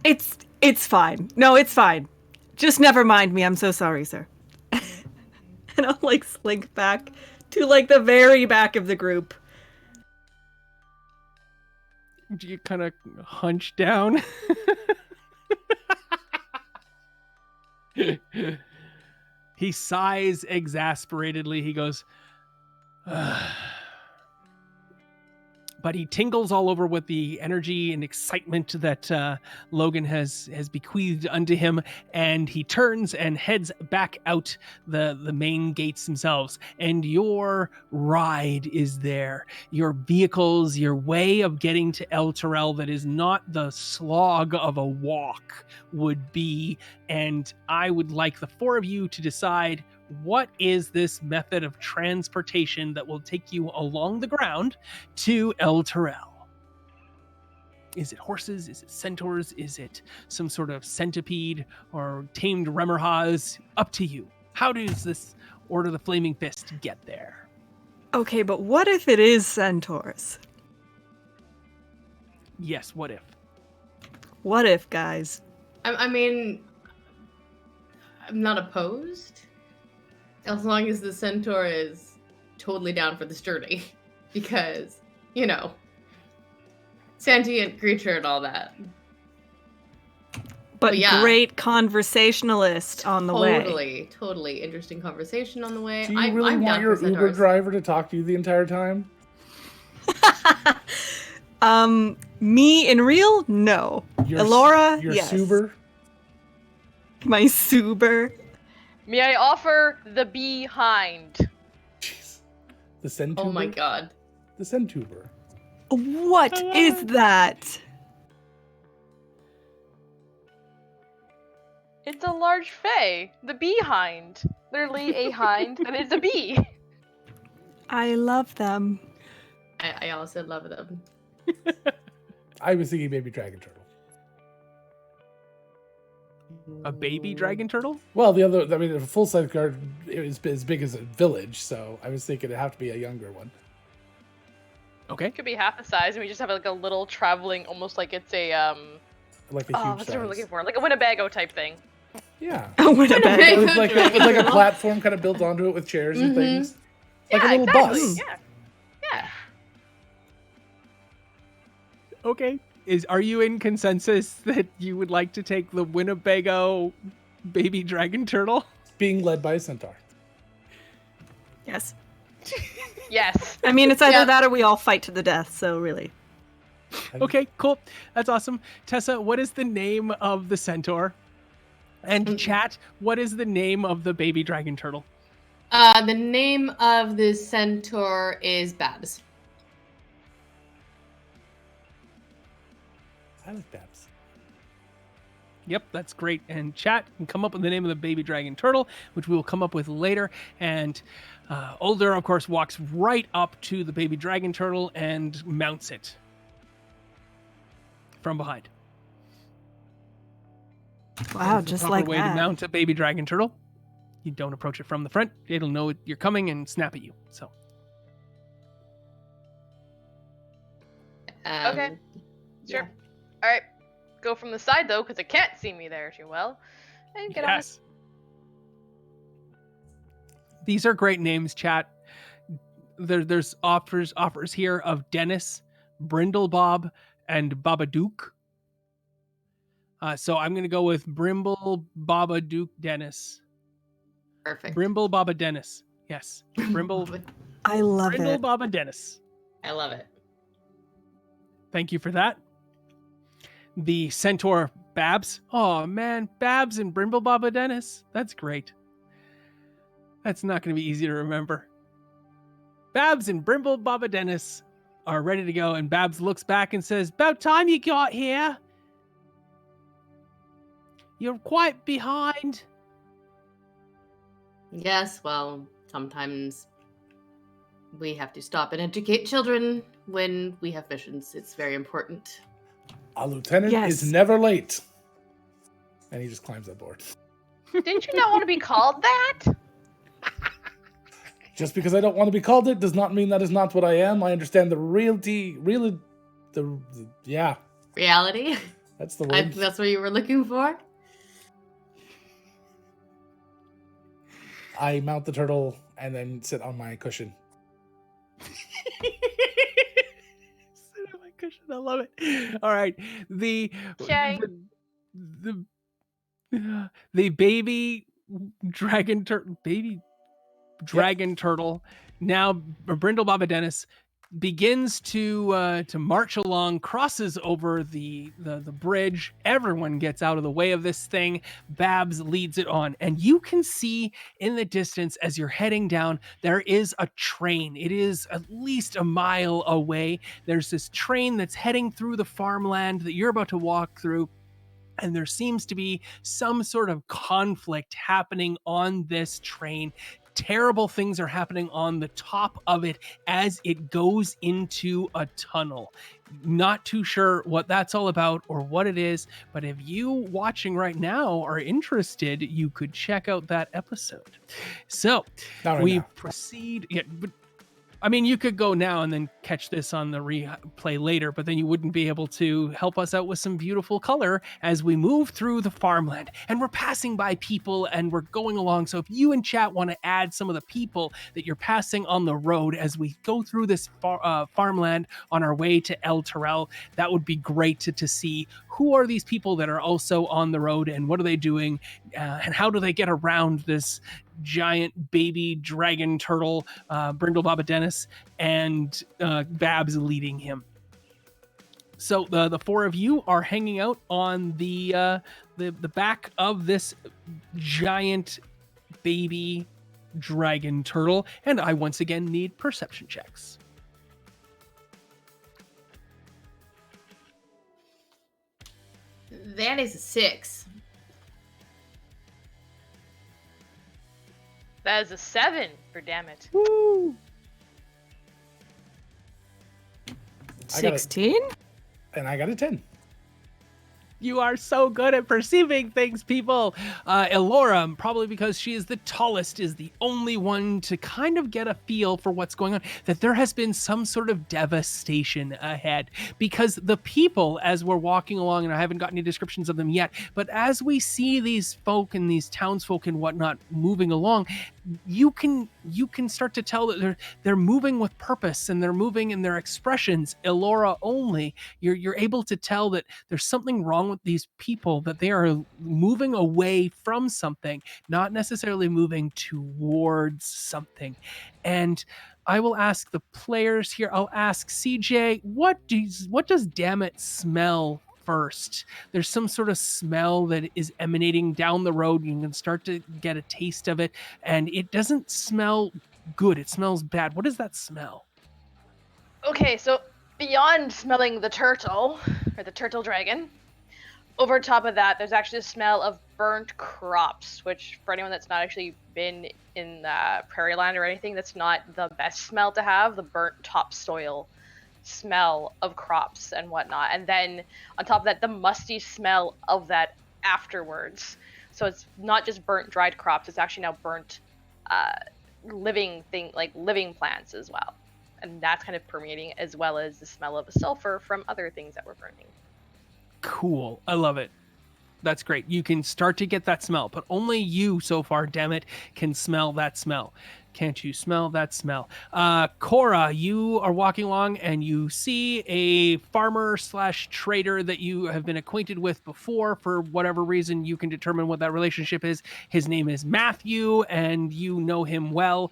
It's fine. No, it's fine. Just never mind me. I'm so sorry, sir. And I'll like slink back to like the very back of the group. Do you kind of hunch down? He sighs exasperatedly. He goes, but he tingles all over with the energy and excitement that Logan has bequeathed unto him, and he turns and heads back out the main gates themselves. And your ride is there. Your vehicles, your way of getting to El Terrell that is not the slog of a walk would be. And I would like the 4 of you to decide, what is this method of transportation that will take you along the ground to El Terrell? Is it horses? Is it centaurs? Is it some sort of centipede or tamed Remerhaz? Up to you. How does this Order the Flaming Fist get there? Okay, but what if it is centaurs? Yes, what if? What if, guys? I mean, I'm not opposed. As long as the centaur is totally down for this journey. Because, you know, sentient creature and all that. But yeah. Great conversationalist on the way. Totally interesting conversation on the way. Do you really I'm want down your for Uber centaurs. driver to talk to you the entire time? Me in real? No. Alora? Your Yes. Suber? My Suber? May I offer the behind? Jeez. The Centuber? Oh my god. The Centuber. What is that? It's a large fae. The behind. Literally a hind that is a bee. I love them. I also love them. I was thinking maybe Dragon Turtle. A baby dragon turtle? Well, a full-size guard is as big as a village, so I was thinking it'd have to be a younger one. Okay. It could be half the size, and we just have like a little traveling, almost like it's a Like a huge what's the word I'm size. looking for? Like a Winnebago type thing. Yeah. Oh, what a bag. With like a platform kind of built onto it with chairs and things. Like yeah, a little exactly. bus. Yeah. Yeah. Okay. Are you in consensus that you would like to take the Winnebago baby dragon turtle? Being led by a centaur. Yes. Yes. I mean, it's either Yep. that or we all fight to the death, so really. Okay, cool. That's awesome. Tessa, what is the name of the centaur? And chat, what is the name of the baby dragon turtle? The name of the centaur is Babs. I like Babs. Yep, that's great. And chat can come up with the name of the baby dragon turtle, which we will come up with later. And Older, of course, walks right up to the baby dragon turtle and mounts it from behind. Wow, That's the just proper like way that. to mount a baby dragon turtle. You don't approach it from the front. It'll know you're coming and snap at you. So Okay. Sure. Yeah. All right. Go from the side though, because it can't see me there too well. And get on it. yes. These are great names, chat. There's offers here of Dennis, Brindlebob, and Babadook. So I'm gonna go with Brimble, Babadook, Dennis. Perfect. Brimble, Baba, Dennis. Yes, Brimble, I love Brindle, it. Baba, Dennis. I love it. Thank you for that. The centaur Babs. Oh man, Babs and Brimble, Baba, Dennis. That's great. That's not going to be easy to remember. Babs and Brimble, Baba, Dennis are ready to go, and Babs looks back and says, "About time you got here. You're quite behind." Yes, well, sometimes we have to stop and educate children when we have missions. It's very important. A lieutenant Yes. is never late. And he just climbs that board. Didn't you not want to be called that? Just because I don't want to be called it does not mean that is not what I am. I understand yeah, Reality? that's the word. That's what you were looking for? I mount the turtle and then sit on my cushion. Sit on my cushion. I love it. All right. The baby dragon turtle, now Brindle Baba Dennis, begins to march along, crosses over the bridge. Everyone gets out of the way of this thing. Babs leads it on, and you can see in the distance as you're heading down, there is a train. It is at least a mile away. There's this train that's heading through the farmland that you're about to walk through. And there seems to be some sort of conflict happening on this train. Terrible things are happening on the top of it as it goes into a tunnel. Not too sure what that's all about or what it is, but if you watching right now are interested, you could check out that episode. So Not right we now. proceed. Yeah, but I mean, you could go now and then catch this on the replay later, but then you wouldn't be able to help us out with some beautiful color as we move through the farmland. And we're passing by people and we're going along. So if you in chat want to add some of the people that you're passing on the road as we go through this farmland on our way to El Terrell, that would be great to see who are these people that are also on the road and what are they doing and how do they get around this giant baby dragon turtle, Brindle Baba Dennis, and Babs leading him. So the four of you are hanging out on the back of this giant baby dragon turtle, and I once again need perception checks. That is a 6. That is a 7, for damn it. Woo! I got 16? And I got a 10. You are so good at perceiving things, people. Elora, probably because she is the tallest, is the only one to kind of get a feel for what's going on, that there has been some sort of devastation ahead. Because the people, as we're walking along, and I haven't got any descriptions of them yet, but as we see these folk and these townsfolk and whatnot moving along, you can start to tell that they're moving with purpose, and they're moving in their expressions. Elora only, you're able to tell that there's something wrong with these people, that they are moving away from something, not necessarily moving towards something. And I will ask the players here. I'll ask CJ, what does damn it smell first? There's some sort of smell that is emanating down the road. You can start to get a taste of it, and it doesn't smell good. It smells bad. What does that smell? Okay, so beyond smelling the turtle, or the turtle dragon, over top of that, there's actually a smell of burnt crops, which for anyone that's not actually been in prairie land or anything, that's not the best smell to have, the burnt topsoil smell of crops and whatnot. And then on top of that, the musty smell of that afterwards. So it's not just burnt dried crops, it's actually now burnt living plants as well. And that's kind of permeating, as well as the smell of sulfur from other things that were burning. Cool. I love it. That's great. You can start to get that smell, but only you so far, damn it, can smell that smell. Can't you smell that smell? Cora, you are walking along and you see a farmer / trader that you have been acquainted with before. For whatever reason, you can determine what that relationship is. His name is Matthew, and you know him well.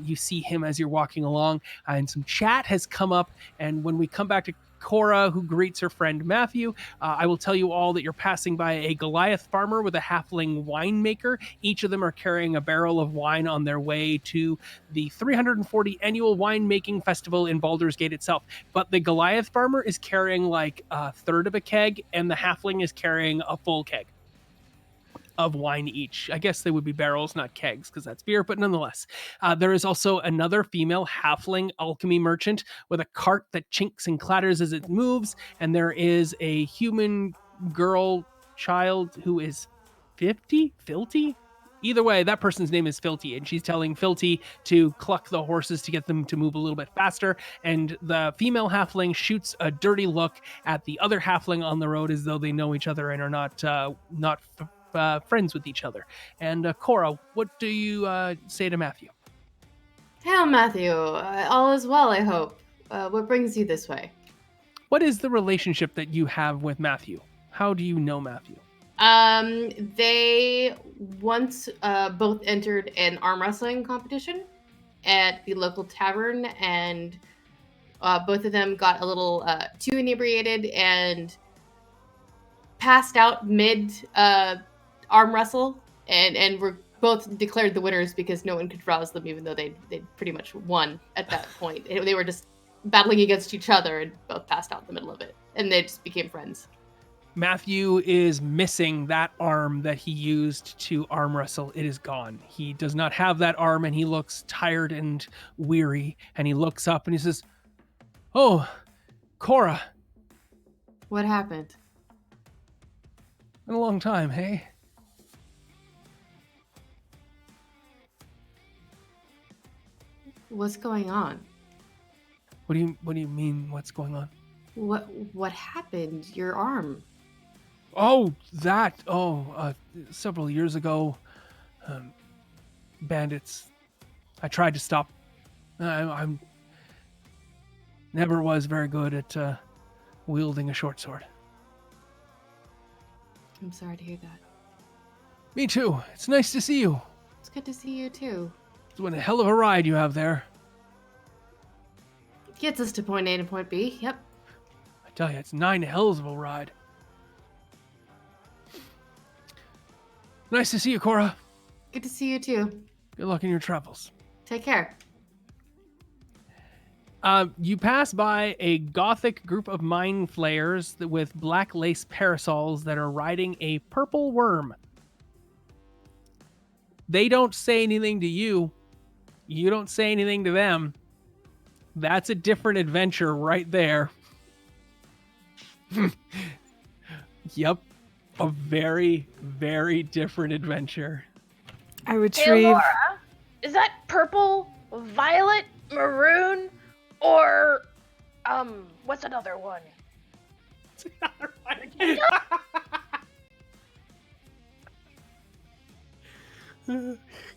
You see him as you're walking along, and some chat has come up. And when we come back to Cora, who greets her friend Matthew, I will tell you all that you're passing by a Goliath farmer with a halfling winemaker. Each of them are carrying a barrel of wine on their way to the 340 annual winemaking festival in Baldur's Gate itself. But the Goliath farmer is carrying like a third of a keg, and the halfling is carrying a full keg of wine each. I guess they would be barrels, not kegs, because that's beer, but nonetheless. There is also another female halfling alchemy merchant with a cart that chinks and clatters as it moves, and there is a human girl child who is Filty? Either way, that person's name is Filty, and she's telling Filty to cluck the horses to get them to move a little bit faster, and the female halfling shoots a dirty look at the other halfling on the road as though they know each other and are not friends with each other. And Cora, what do you say to Matthew? Hail, Matthew. All is well, I hope. What brings you this way? What is the relationship that you have with Matthew? How do you know Matthew? They once both entered an arm wrestling competition at the local tavern, and both of them got a little too inebriated and passed out mid arm wrestle, and were both declared the winners because no one could rouse them, even though they pretty much won at that point. They were just battling against each other and both passed out in the middle of it, and they just became friends. Matthew is missing that arm that he used to arm wrestle. It is gone. He does not have that arm, and he looks tired and weary, and he looks up and he says, "Oh, Cora. What happened? Been a long time, hey?" What's going on? What do you mean, what's going on? What happened? Your arm. Oh, that. Several years ago, bandits. I tried to stop. I'm never was very good at wielding a short sword. I'm sorry to hear that. Me too. It's nice to see you. It's good to see you too. It's been a hell of a ride you have there. Gets us to point A to point B. Yep. I tell you, it's 9 hells of a ride. Nice to see you, Cora. Good to see you too. Good luck in your travels. Take care. You pass by a gothic group of mind flayers with black lace parasols that are riding a purple worm. They don't say anything to you. You don't say anything to them. That's a different adventure right there. Yep. A very, very different adventure. I would Hey, retrieve. Laura, is that purple, violet, maroon, or what's another one?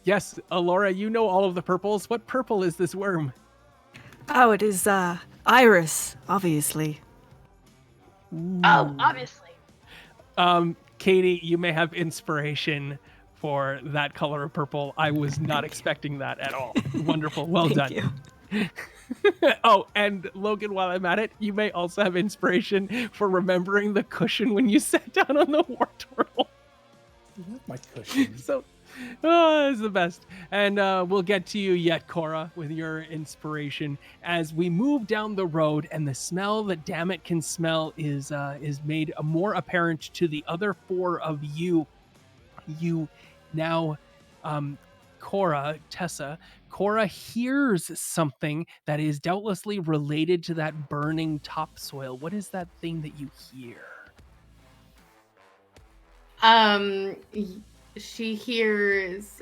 Yes, Alora, you know all of the purples. What purple is this worm? Oh, it is Iris, obviously. Oh, Ooh. obviously. Katie, you may have inspiration for that color of purple. I was not expecting that at all. Wonderful. Well Thank done. you. Oh, and Logan, while I'm at it, you may also have inspiration for remembering the cushion when you sat down on the war turtle. My cushion. So, it's the best. And we'll get to you yet, Cora, with your inspiration as we move down the road, and the smell that Dammit can smell is made more apparent to the other four of you. You now, Cora, Tessa, Cora hears something that is doubtlessly related to that burning topsoil. What is that thing that you hear? She hears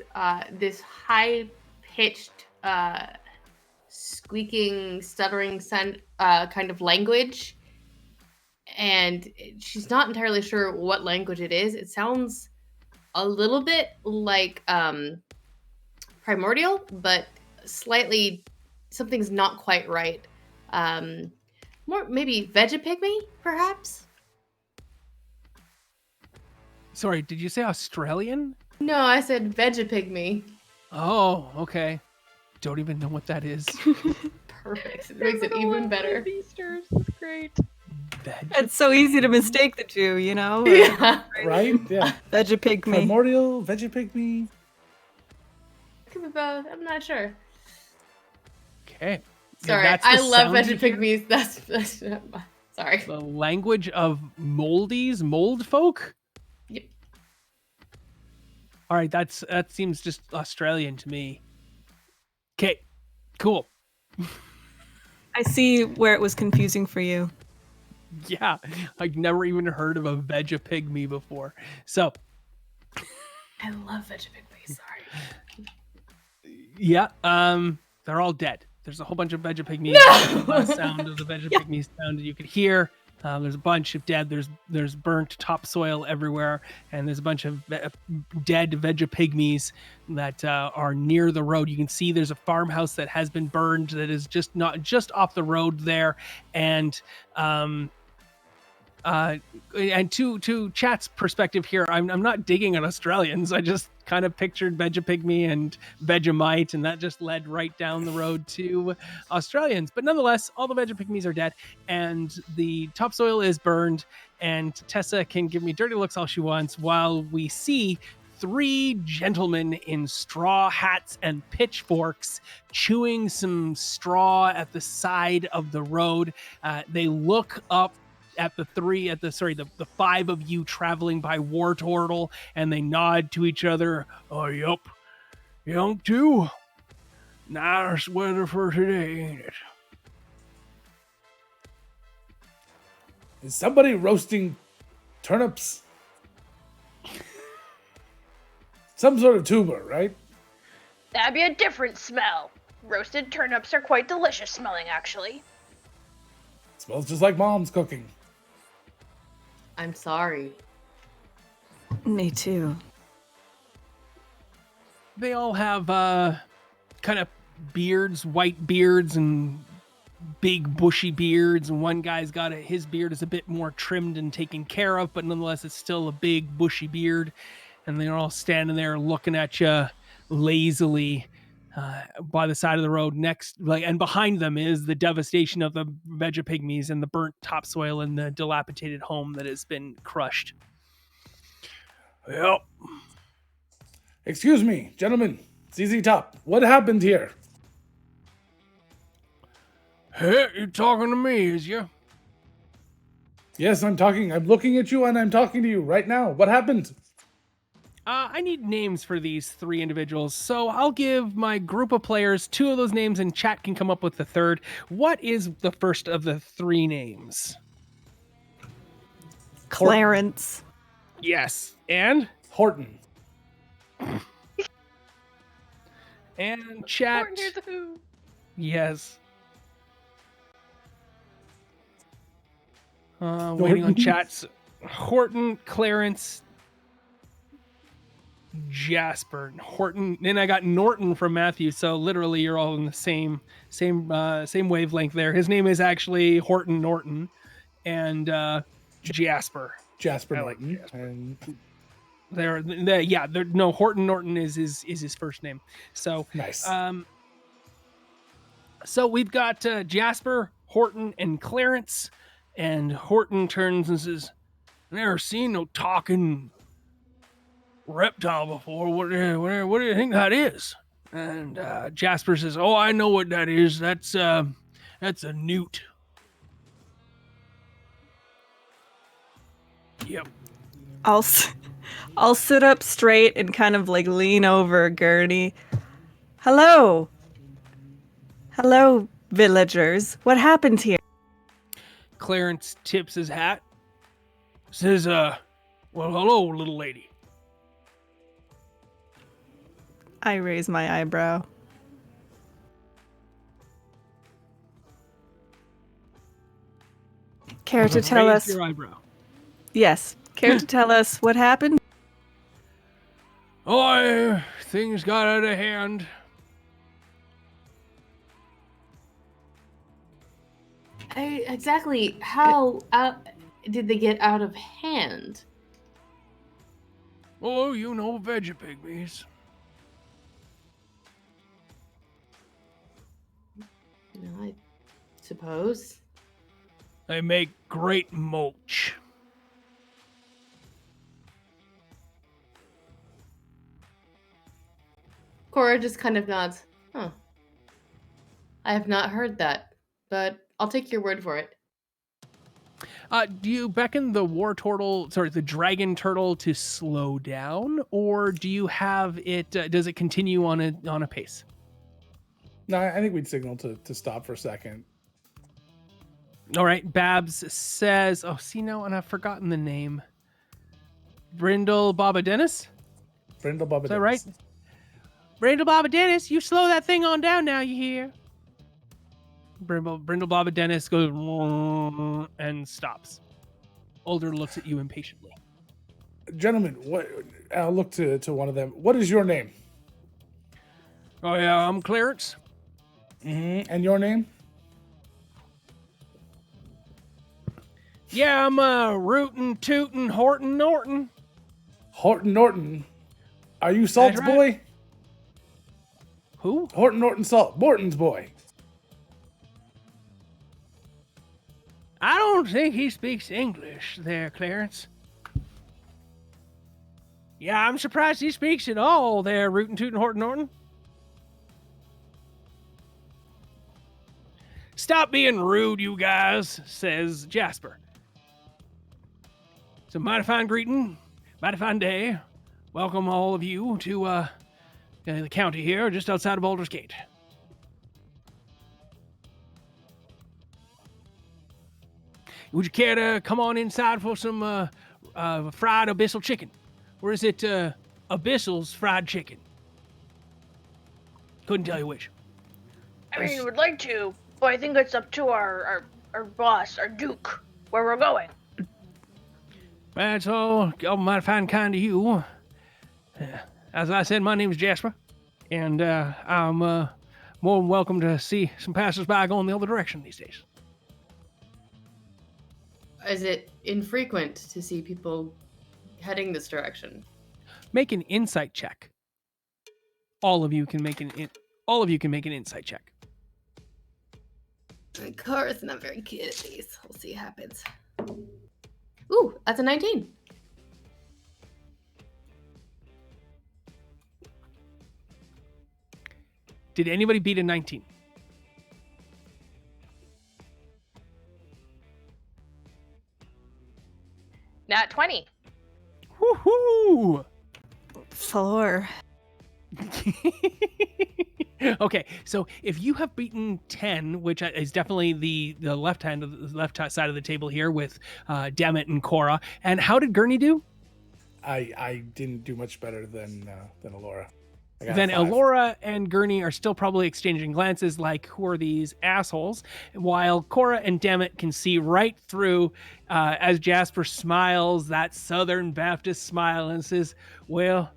this high pitched squeaking, stuttering sound, kind of language, and she's not entirely sure what language it is. It sounds a little bit like primordial, but slightly something's not quite right. More maybe Vegapygmy, perhaps. Sorry, did you say Australian? No, I said Vegapygmy. Oh, okay. Don't even know what that is. Perfect. It makes it even better. Beasters. That's great. It's so easy to mistake the two, you know? Yeah. Right? Yeah. Vegapygmy. Primordial, Vegapygmy. Could be both. I'm not sure. Okay. Sorry, That's the I love sound you hear? Vegapygmies. That's sorry. The language of moldies, mold folk? Yep. All right, that seems just Australian to me. Okay, cool. I see where it was confusing for you. Yeah, I've never even heard of a Vegapygmy before. So, I love Vegapygmies. Sorry. yeah, they're all dead. There's a whole bunch of Vegapygmies. No! The last sound of the Vegapygmy sound you could hear. There's a bunch of dead. There's burnt topsoil everywhere, and there's a bunch of dead Vegapygmies that are near the road. You can see there's a farmhouse that has been burned that is just off the road there, and to chat's perspective here, I'm not digging at Australians. I just kind of pictured Vegapygmy and Vegemite, and that just led right down the road to Australians. But nonetheless, all the Vegapygmies are dead, and the topsoil is burned, and Tessa can give me dirty looks all she wants while we see three gentlemen in straw hats and pitchforks chewing some straw at the side of the road. They look up at the five of you traveling by War Turtle, and they nod to each other. Oh, yup. Young too. Nice weather for today, ain't it? Is somebody roasting turnips? Some sort of tuber, right? That'd be a different smell. Roasted turnips are quite delicious smelling, actually. Smells just like mom's cooking. I'm sorry. Me too. They all have kind of beards, white beards, and big bushy beards. And one guy's got his beard is a bit more trimmed and taken care of, but nonetheless, it's still a big bushy beard. And they're all standing there looking at you lazily by the side of the road. And behind them is the devastation of the Vegapygmies and the burnt topsoil and the dilapidated home that has been crushed. Yep. Excuse me, gentlemen. ZZ Top. What happened here? Hey, you talking to me, is you? Yes, I'm talking. I'm looking at you and I'm talking to you right now. What happened? I need names for these three individuals, so I'll give my group of players two of those names, and chat can come up with the third. What is the first of the three names? Clarence. Yes, and Horton. and chat. Horton, here's a who. Yes. Waiting on chats. Horton, Clarence, Jasper, Horton, and I got Norton from Matthew. So literally, you're all in the same wavelength there. His name is actually Horton Norton, and Jasper. Jasper I like Norton. Jasper. And No, Horton Norton is his first name. So nice. So we've got Jasper, Horton, and Clarence. And Horton turns and says, "Never seen no talking reptile before. What do you think that is?" And Jasper says, "Oh, I know what that is. That's a newt." Yep. I'll sit up straight and kind of like lean over Gurney. Hello, villagers. What happened here? Clarence tips his hat. Says, "Well, hello, little lady." I raise my eyebrow. Care to tell Raise us? your eyebrow. Yes. Care to tell us what happened? Oh, things got out of hand. Exactly. How did they get out of hand? Oh, you know, veggie pygmies. I suppose. They make great mulch. Cora just kind of nods. Huh. I have not heard that, but I'll take your word for it. Do you beckon the dragon turtle to slow down, or do you have it? Does it continue on a pace? No, I think we'd signal to stop for a second. All right. Babs says, "Oh, see now, and I've forgotten the name. Brindle Baba Dennis. Brindle Baba. Is that right? Brindle Baba Dennis, you slow that thing on down now. You hear?" Brindle Baba Dennis goes and stops. Older looks at you impatiently. Gentlemen, what? I'll look to one of them. What is your name? "Oh yeah, I'm Clarence." Mm-hmm. And your name? "Yeah, I'm Rootin' Tootin' Horton Norton." Horton Norton. Are you Salt's That's right. boy? Who? Horton Norton Salt. Morton's boy. I don't think he speaks English there, Clarence. "Yeah, I'm surprised he speaks at all there, Rootin' Tootin' Horton Norton." "Stop being rude, you guys," says Jasper. "It's a mighty fine greeting, mighty fine day. Welcome all of you to the county here, just outside of Baldur's Gate." "Would you care to come on inside for some fried abyssal chicken? Or is it Abyssal's fried chicken?" Couldn't tell you which. I mean, would like to, but I think it's up to our boss, our duke, where we're going. That's all mighty fine kind of you. As I said, my name's Jasper, and I'm more than welcome to see some passers-by going the other direction these days. Is it infrequent to see people heading this direction? Make an insight check. All of you can make an insight check. Cora's not very good at these. We'll see what happens. Ooh, that's a 19. Did anybody beat a 19? Nat 20. Woohoo! 4. Okay, so if you have beaten 10, which is definitely the left side of the table here with Dammit and Cora. And how did Gurney do? I didn't do much better than Alora. Then Elora and Gurney are still probably exchanging glances like, who are these assholes? While Cora and Dammit can see right through as Jasper smiles, that Southern Baptist smile, and says, "Well,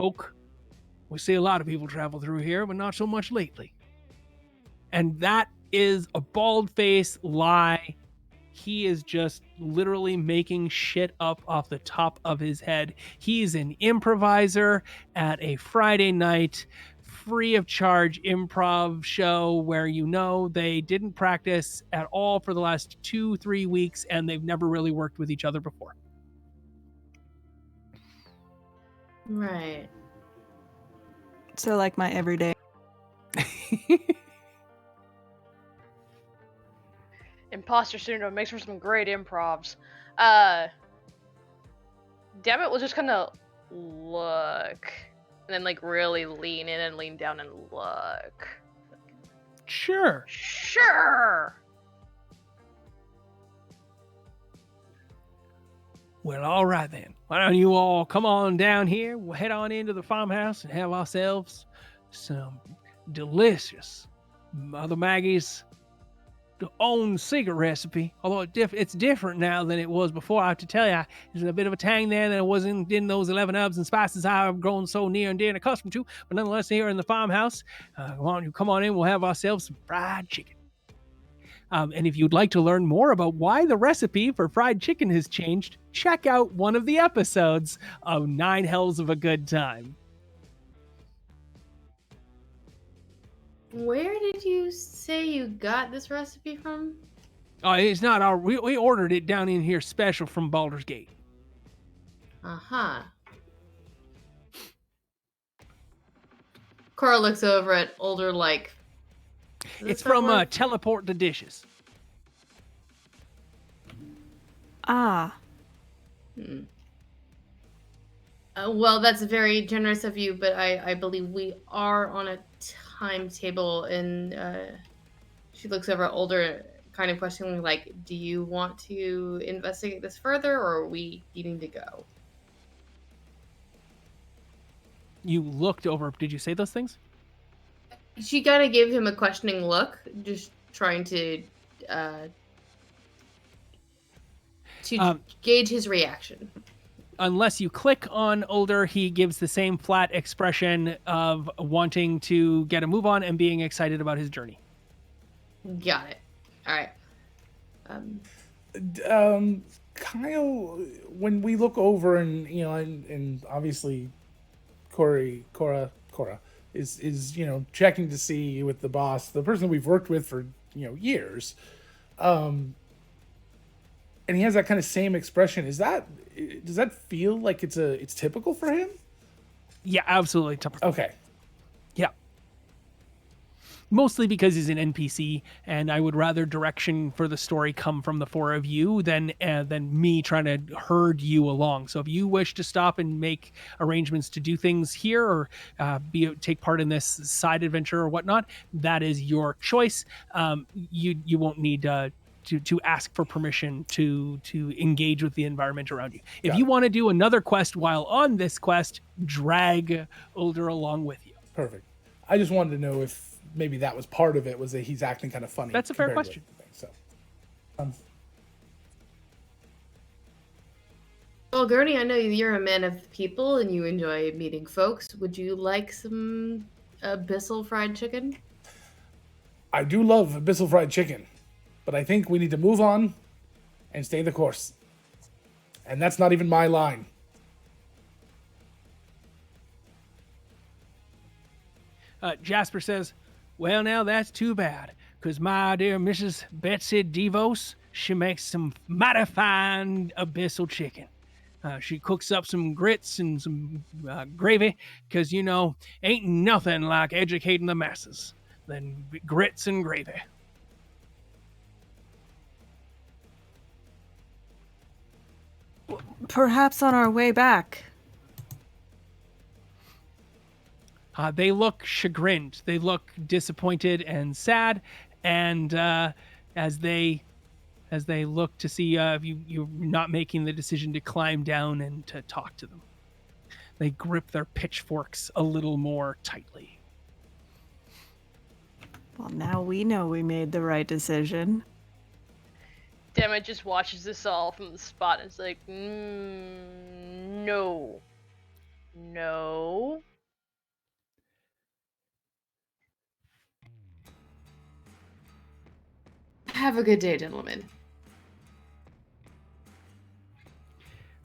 folk. We see a lot of people travel through here, but not so much lately. And that is a bald-faced lie. He is just literally making shit up off the top of his head. He's an improviser at a Friday night free of charge improv show where they didn't practice at all for the last 2-3 weeks and they've never really worked with each other before. Right. So like my everyday. Imposter syndrome makes for some great improvs. Dammit will just kind of look, and then like really lean in and lean down and look. Sure. Sure. Well, all right then. Why don't you all come on down here? We'll head on into the farmhouse and have ourselves some delicious Mother Maggie's own secret recipe. Although it's different now than it was before. I have to tell you, there's a bit of a tang there that wasn't in those 11 herbs and spices I've grown so near and dear and accustomed to. But nonetheless, here in the farmhouse, why don't you come on in? We'll have ourselves some fried chicken. And if you'd like to learn more about why the recipe for fried chicken has changed, check out one of the episodes of 9 Hells of a Good Time. Where did you say you got this recipe from? Oh, it's not we ordered it down in here special from Baldur's Gate. Uh-huh. Cora looks over at Older like... It's from Teleport the Dishes. Ah. Well, that's very generous of you, but I believe we are on a timetable, and she looks over at Older, kind of questioning, like, do you want to investigate this further, or are we needing to go? You looked over. Did you say those things? She kind of gave him a questioning look, just trying to gauge his reaction. Unless you click on Older, he gives the same flat expression of wanting to get a move on and being excited about his journey. Got it. All right. Kyle, when we look over and obviously Cora is checking to see with the boss, the person we've worked with for years, and he has that kind of same expression. Does that feel like it's typical for him? Yeah, absolutely. Okay. Yeah. Mostly because he's an NPC, and I would rather direction for the story come from the four of you than me trying to herd you along. So if you wish to stop and make arrangements to do things here or take part in this side adventure or whatnot, that is your choice. You won't need to ask for permission to engage with the environment around you. If you want to do another quest while on this quest, drag Older along with you. Perfect. I just wanted to know if maybe that was part of it, was that he's acting kind of funny. That's a fair question. Well, Gurney, I know you're a man of people and you enjoy meeting folks. Would you like some abyssal fried chicken? I do love abyssal fried chicken, but I think we need to move on and stay the course. And that's not even my line. Jasper says, well, now that's too bad, because my dear Mrs. Betsy DeVos, she makes some mighty fine abyssal chicken. She cooks up some grits and some gravy, because, ain't nothing like educating the masses than grits and gravy. Perhaps on our way back. They look chagrined. They look disappointed and sad. And as they look to see you're not making the decision to climb down and to talk to them, they grip their pitchforks a little more tightly. Well, now we know we made the right decision. Dammit just watches this all from the spot and is like, no. No. Have a good day, gentlemen.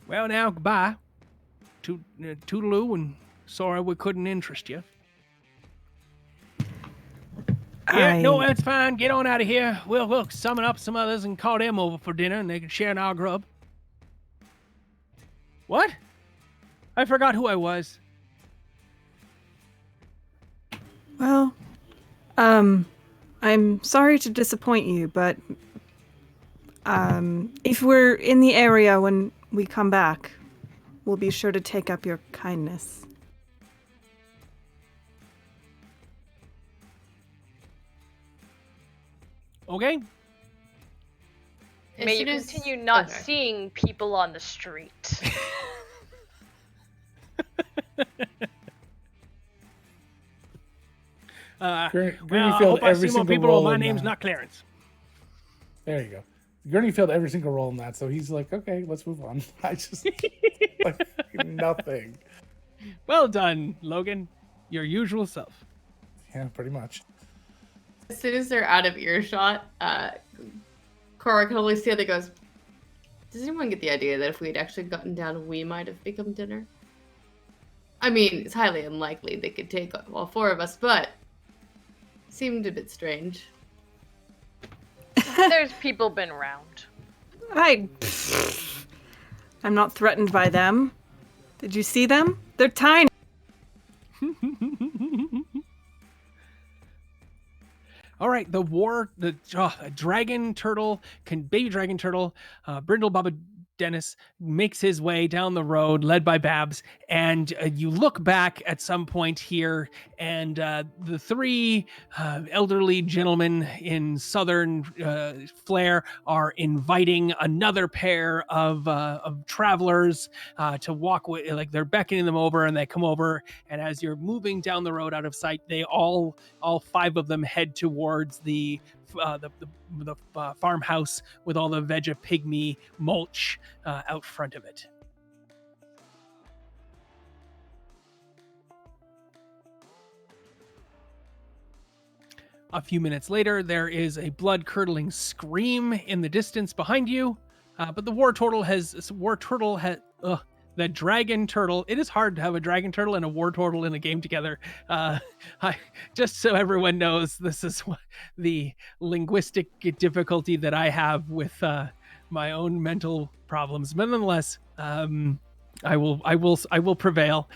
Well, now, goodbye. Toodaloo, and sorry we couldn't interest you. Yeah, no, that's fine. Get on out of here. We'll summon up some others and call them over for dinner, and they can share in our grub. What? I forgot who I was. Well, I'm sorry to disappoint you, but if we're in the area when we come back, we'll be sure to take up your kindness. Okay. May you soon as- continue not Okay. seeing people on the street. Gurney Well, I failed hope I every see more single people. roll My in name's that. not Clarence. There you go. Gurney failed every single roll in that, so he's like, okay, let's move on. I just like nothing. Well done, Logan. Your usual self. Yeah, pretty much. As soon as they're out of earshot, Cora can only see how they goes. Does anyone get the idea that if we had actually gotten down, we might have become dinner? I mean, it's highly unlikely they could take all four of us, but seemed a bit strange. There's people been around. I'm not threatened by them. Did you see them? They're tiny. All right, the dragon turtle, baby dragon turtle, Brindle Baba Dennis makes his way down the road, led by Babs, and you look back at some point here, and the three elderly gentlemen in southern flair are inviting another pair of travelers to walk with, like they're beckoning them over, and they come over, and as you're moving down the road out of sight, they all five of them head towards the farmhouse with all the Veggie Pygmy mulch out front of it. A few minutes later, there is a blood-curdling scream in the distance behind you, but the dragon turtle. It is hard to have a dragon turtle and a war turtle in a game together. Just so everyone knows, this is the linguistic difficulty that I have with my own mental problems. But nonetheless, I will prevail.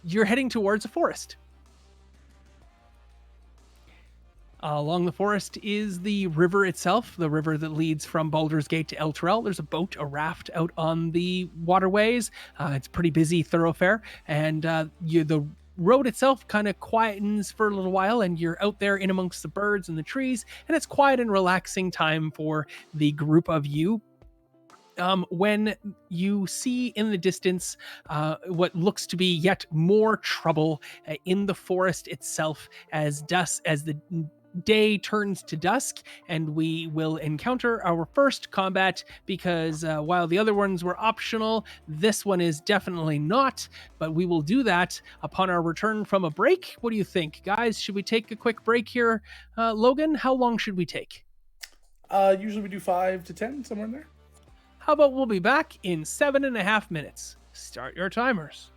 You're heading towards a forest. Along the forest is the river itself, the river that leads from Baldur's Gate to El Terrell. There's a raft out on the waterways. It's a pretty busy thoroughfare, and the road itself kind of quietens for a little while, and you're out there in amongst the birds and the trees, and it's quiet and relaxing time for the group of you. When you see in the distance what looks to be yet more trouble in the forest itself, as the day turns to dusk, and we will encounter our first combat, because while the other ones were optional, this one is definitely not, but we will do that upon our return from a break. What do you think, guys? Should we take a quick break here? Logan, how long should we take? Usually we do 5 to 10, somewhere in there. How about we'll be back in 7.5 minutes? Start your timers.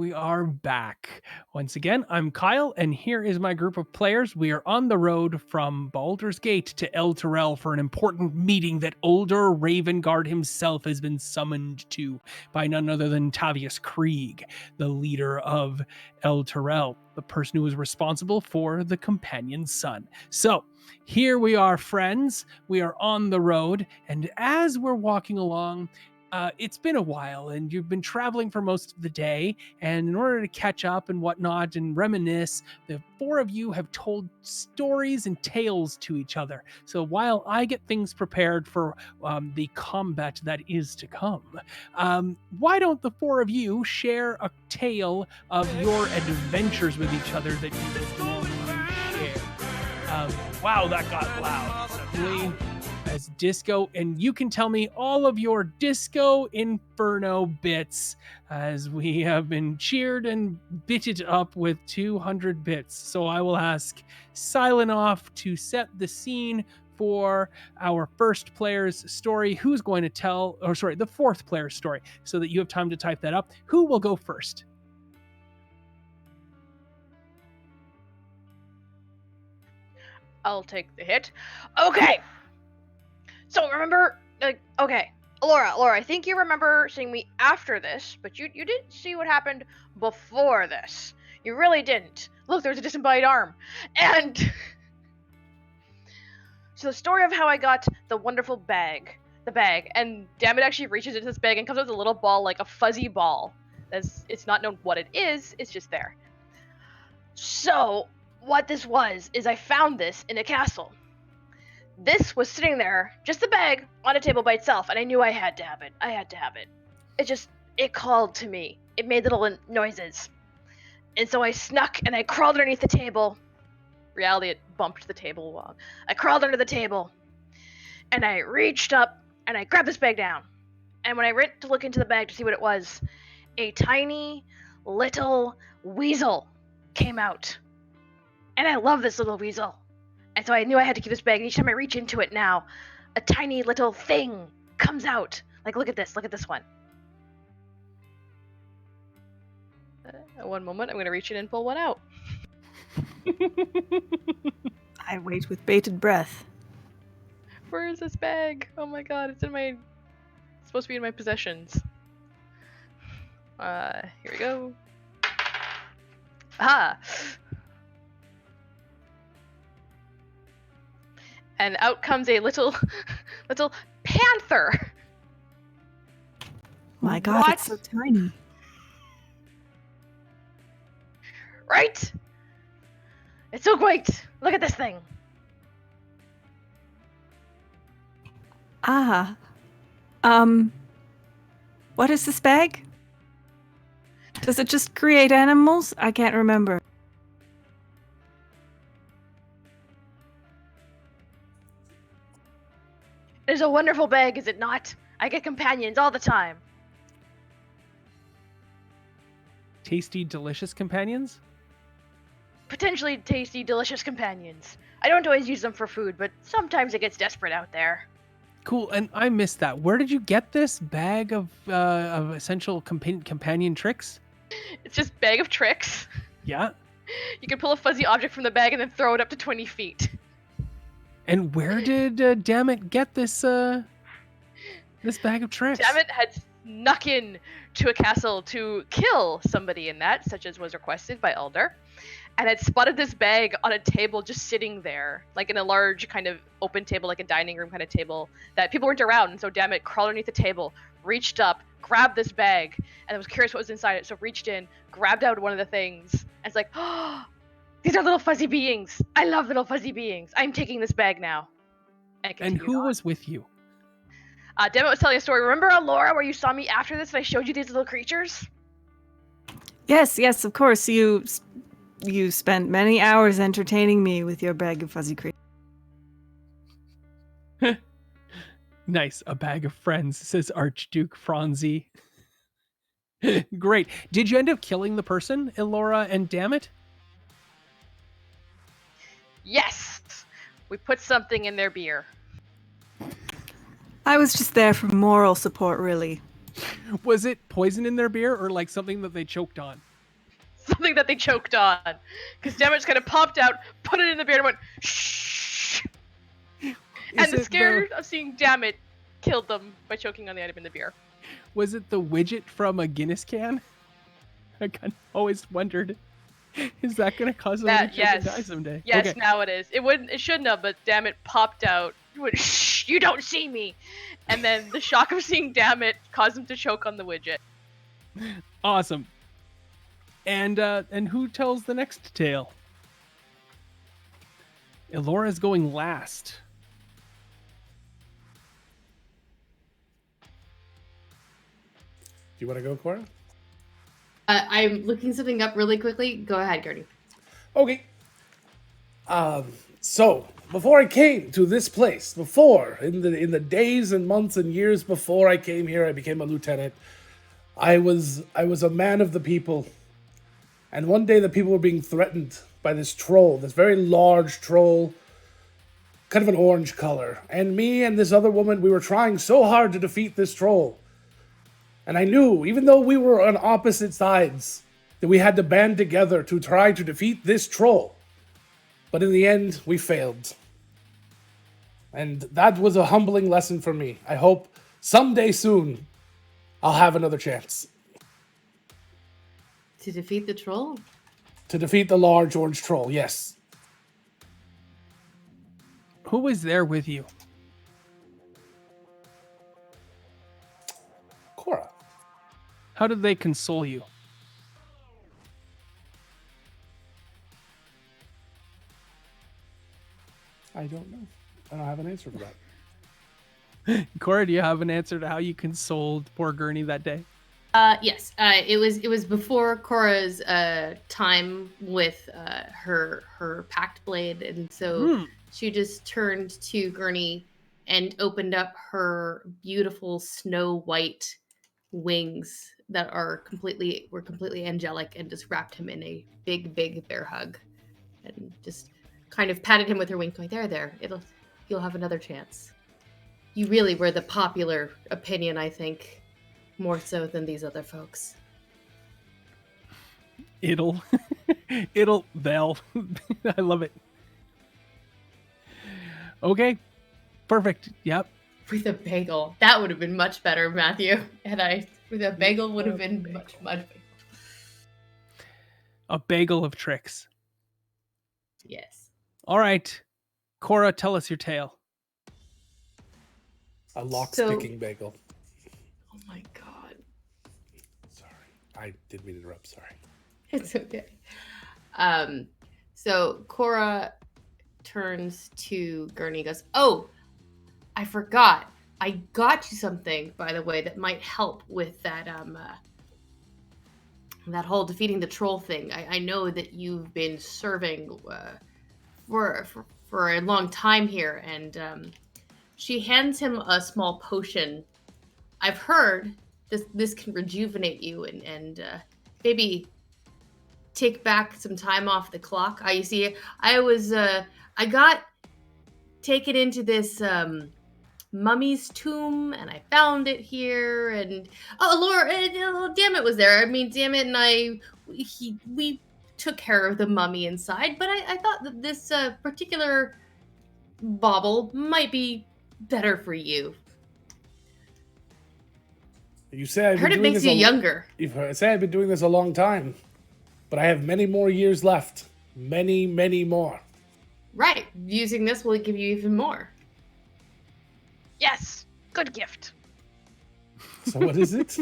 we are back. Once again, I'm Kyle, and here is my group of players. We are on the road from Baldur's Gate to El Terrell for an important meeting that older Ravengard himself has been summoned to by none other than Tavius Krieg, the leader of El Terrell, the person who was responsible for the companion son. So, here we are, friends. We are on the road, and as we're walking along, it's been a while and you've been traveling for most of the day. And in order to catch up and whatnot and reminisce, the four of you have told stories and tales to each other. So while I get things prepared for the combat that is to come, why don't the four of you share a tale of your adventures with each other that you would normally share? Wow, that got loud suddenly. As disco, and you can tell me all of your disco inferno bits as we have been cheered and bitted up with 200 bits. So I will ask Silenoff to set the scene for our first player's story. Who's going to tell, or sorry, the fourth player's story, so that you have time to type that up. Who will go first? I'll take the hit. Okay. So remember, okay, Laura, I think you remember seeing me after this, but you didn't see what happened before this. You really didn't. Look, there's a disembodied arm. And so the story of how I got the wonderful bag, and Dammit actually reaches into this bag and comes out with a little ball, like a fuzzy ball. It's not known what it is, it's just there. So, what this was, is I found this in a castle. This was sitting there, just the bag, on a table by itself, and I knew I had to have it. It called to me. It made little noises. And so I snuck and I crawled underneath the table. Reality, it bumped the table wall. I crawled under the table, and I reached up, and I grabbed this bag down. And when I went to look into the bag to see what it was, a tiny, little weasel came out. And I love this little weasel. And so I knew I had to keep this bag, and each time I reach into it now, a tiny little thing comes out. Like, look at this one. One moment, I'm going to reach in and pull one out. I wait with bated breath. Where is this bag? Oh my god, it's supposed to be in my possessions. Here we go. Ah! And out comes a little panther. My god, What? it's so tiny. Right? It's so great. Look at this thing. Ah. What is this bag? Does it just create animals? I can't remember. It is a wonderful bag, is it not? I get companions all the time. Tasty, delicious companions? Potentially tasty, delicious companions. I don't always use them for food, but sometimes it gets desperate out there. Cool, and I missed that. Where did you get this bag of essential companion tricks? It's just bag of tricks. Yeah. You can pull a fuzzy object from the bag and then throw it up to 20 feet. And where did Dammit get this this bag of tricks? Dammit had snuck in to a castle to kill somebody in that, such as was requested by Alder, and had spotted this bag on a table just sitting there, like in a large kind of open table, like a dining room kind of table that people weren't around. And so Dammit crawled underneath the table, reached up, grabbed this bag, and I was curious what was inside it, so reached in, grabbed out one of the things, and it's like, oh, these are little fuzzy beings. I love little fuzzy beings. I'm taking this bag now. And who was with you? Dammit was telling a story. Remember, Laura, where you saw me after this and I showed you these little creatures? Yes, of course. You spent many hours entertaining me with your bag of fuzzy creatures. Nice. A bag of friends, says Archduke Franzi. Great. Did you end up killing the person, Elora and Dammit? Yes! We put something in their beer. I was just there for moral support, really. Was it poison in their beer or like something that they choked on? something that they choked on. Because Damit's kind of popped out, put it in the beer, and went, shh. And the scare of seeing Damit killed them by choking on the item in the beer. Was it the widget from a Guinness can? I kind of always wondered, is that going to cause someone to choke and die someday? Yes, Okay. now it is. It shouldn't have, but Damit popped out. Went, shh, you don't see me. And then the shock of seeing Damit caused him to choke on the widget. Awesome. And who tells the next tale? Elora's going last. Do you want to go, Cora? I'm looking something up really quickly. Go ahead, Gertie. Okay. So before I came to this place, before in the days and months and years before I came here, I became a lieutenant. I was a man of the people, and one day the people were being threatened by this troll, this very large troll, kind of an orange color. And me and this other woman, we were trying so hard to defeat this troll. And I knew, even though we were on opposite sides, that we had to band together to try to defeat this troll. But in the end, we failed. And that was a humbling lesson for me. I hope someday soon I'll have another chance. To defeat the troll? To defeat the large orange troll, yes. Who was there with you? Cora. How did they console you? I don't know. I don't have an answer for that. Cora, do you have an answer to how you consoled poor Gurney that day? Yes. It was before Cora's time with her pact blade, and so she just turned to Gurney and opened up her beautiful snow white wings that were completely angelic, and just wrapped him in a big bear hug, and just kind of patted him with her wing, going, there, you'll have another chance. You really were the popular opinion, I think, more so than these other folks. They'll. I love it. Okay, perfect. Yep. With a bagel. That would have been much better, Matthew. With a bagel would have been much better. A bagel of tricks. Yes. All right. Cora, tell us your tale. A lock-sticking bagel. Oh my god. Sorry. I didn't mean to interrupt. Sorry. It's okay. So Cora turns to Gurney and goes, oh, I forgot. I got you something, by the way, that might help with that that whole defeating the troll thing. I know that you've been serving for a long time here, and she hands him a small potion. I've heard this can rejuvenate you and maybe take back some time off the clock. I got taken into this mummy's tomb, and I found it here, and Laura, Dammit was there. I mean, Dammit and we took care of the mummy inside, but I thought that this particular bauble might be better for you. You say I've I heard been it doing makes this you younger. I say I've been doing this a long time, but I have many more years left. Many, many more. Right. Using this will give you even more. Yes, good gift. So what is it?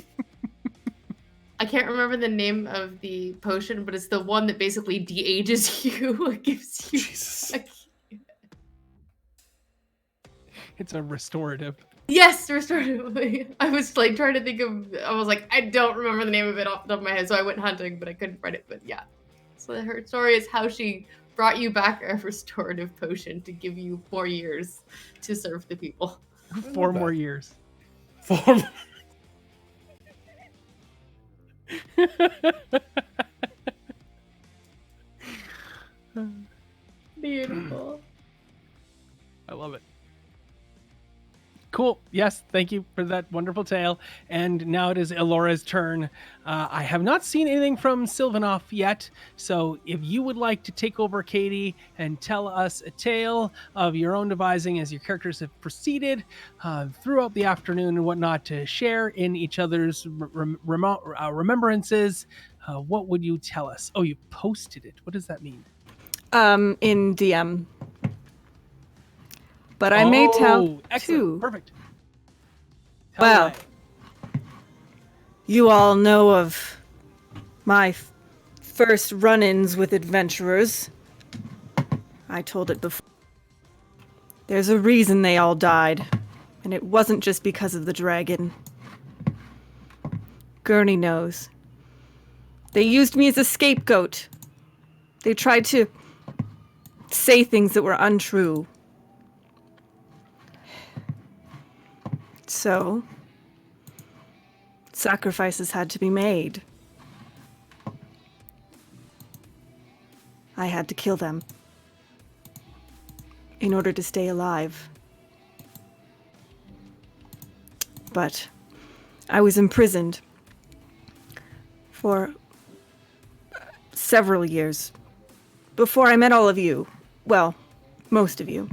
I can't remember the name of the potion, but it's the one that basically de-ages you. It gives you... Jesus. It's a restorative. Yes, restorative. I was like trying to think of... I was like, I don't remember the name of it off the top of my head, so I went hunting, but I couldn't find it. But yeah. So her story is how she brought you back a restorative potion to give you 4 years to serve the people. 4 more years. 4 more. Beautiful. I love it. Cool. Yes, thank you for that wonderful tale. And now it is Elora's turn. I have not seen anything from Sylvanov yet, so if you would like to take over, Katie, and tell us a tale of your own devising as your characters have proceeded throughout the afternoon and whatnot to share in each other's remembrances, what would you tell us? Oh, you posted it. What does that mean? In DM. But I may tell excellent. too. Perfect. Tell Well, away. you all know of my first run-ins with adventurers. I told it before. There's a reason they all died, and it wasn't just because of the dragon. Gurney knows. They used me as a scapegoat. They tried to say things that were untrue. So, sacrifices had to be made. I had to kill them in order to stay alive. But I was imprisoned for several years before I met all of you. Well, most of you.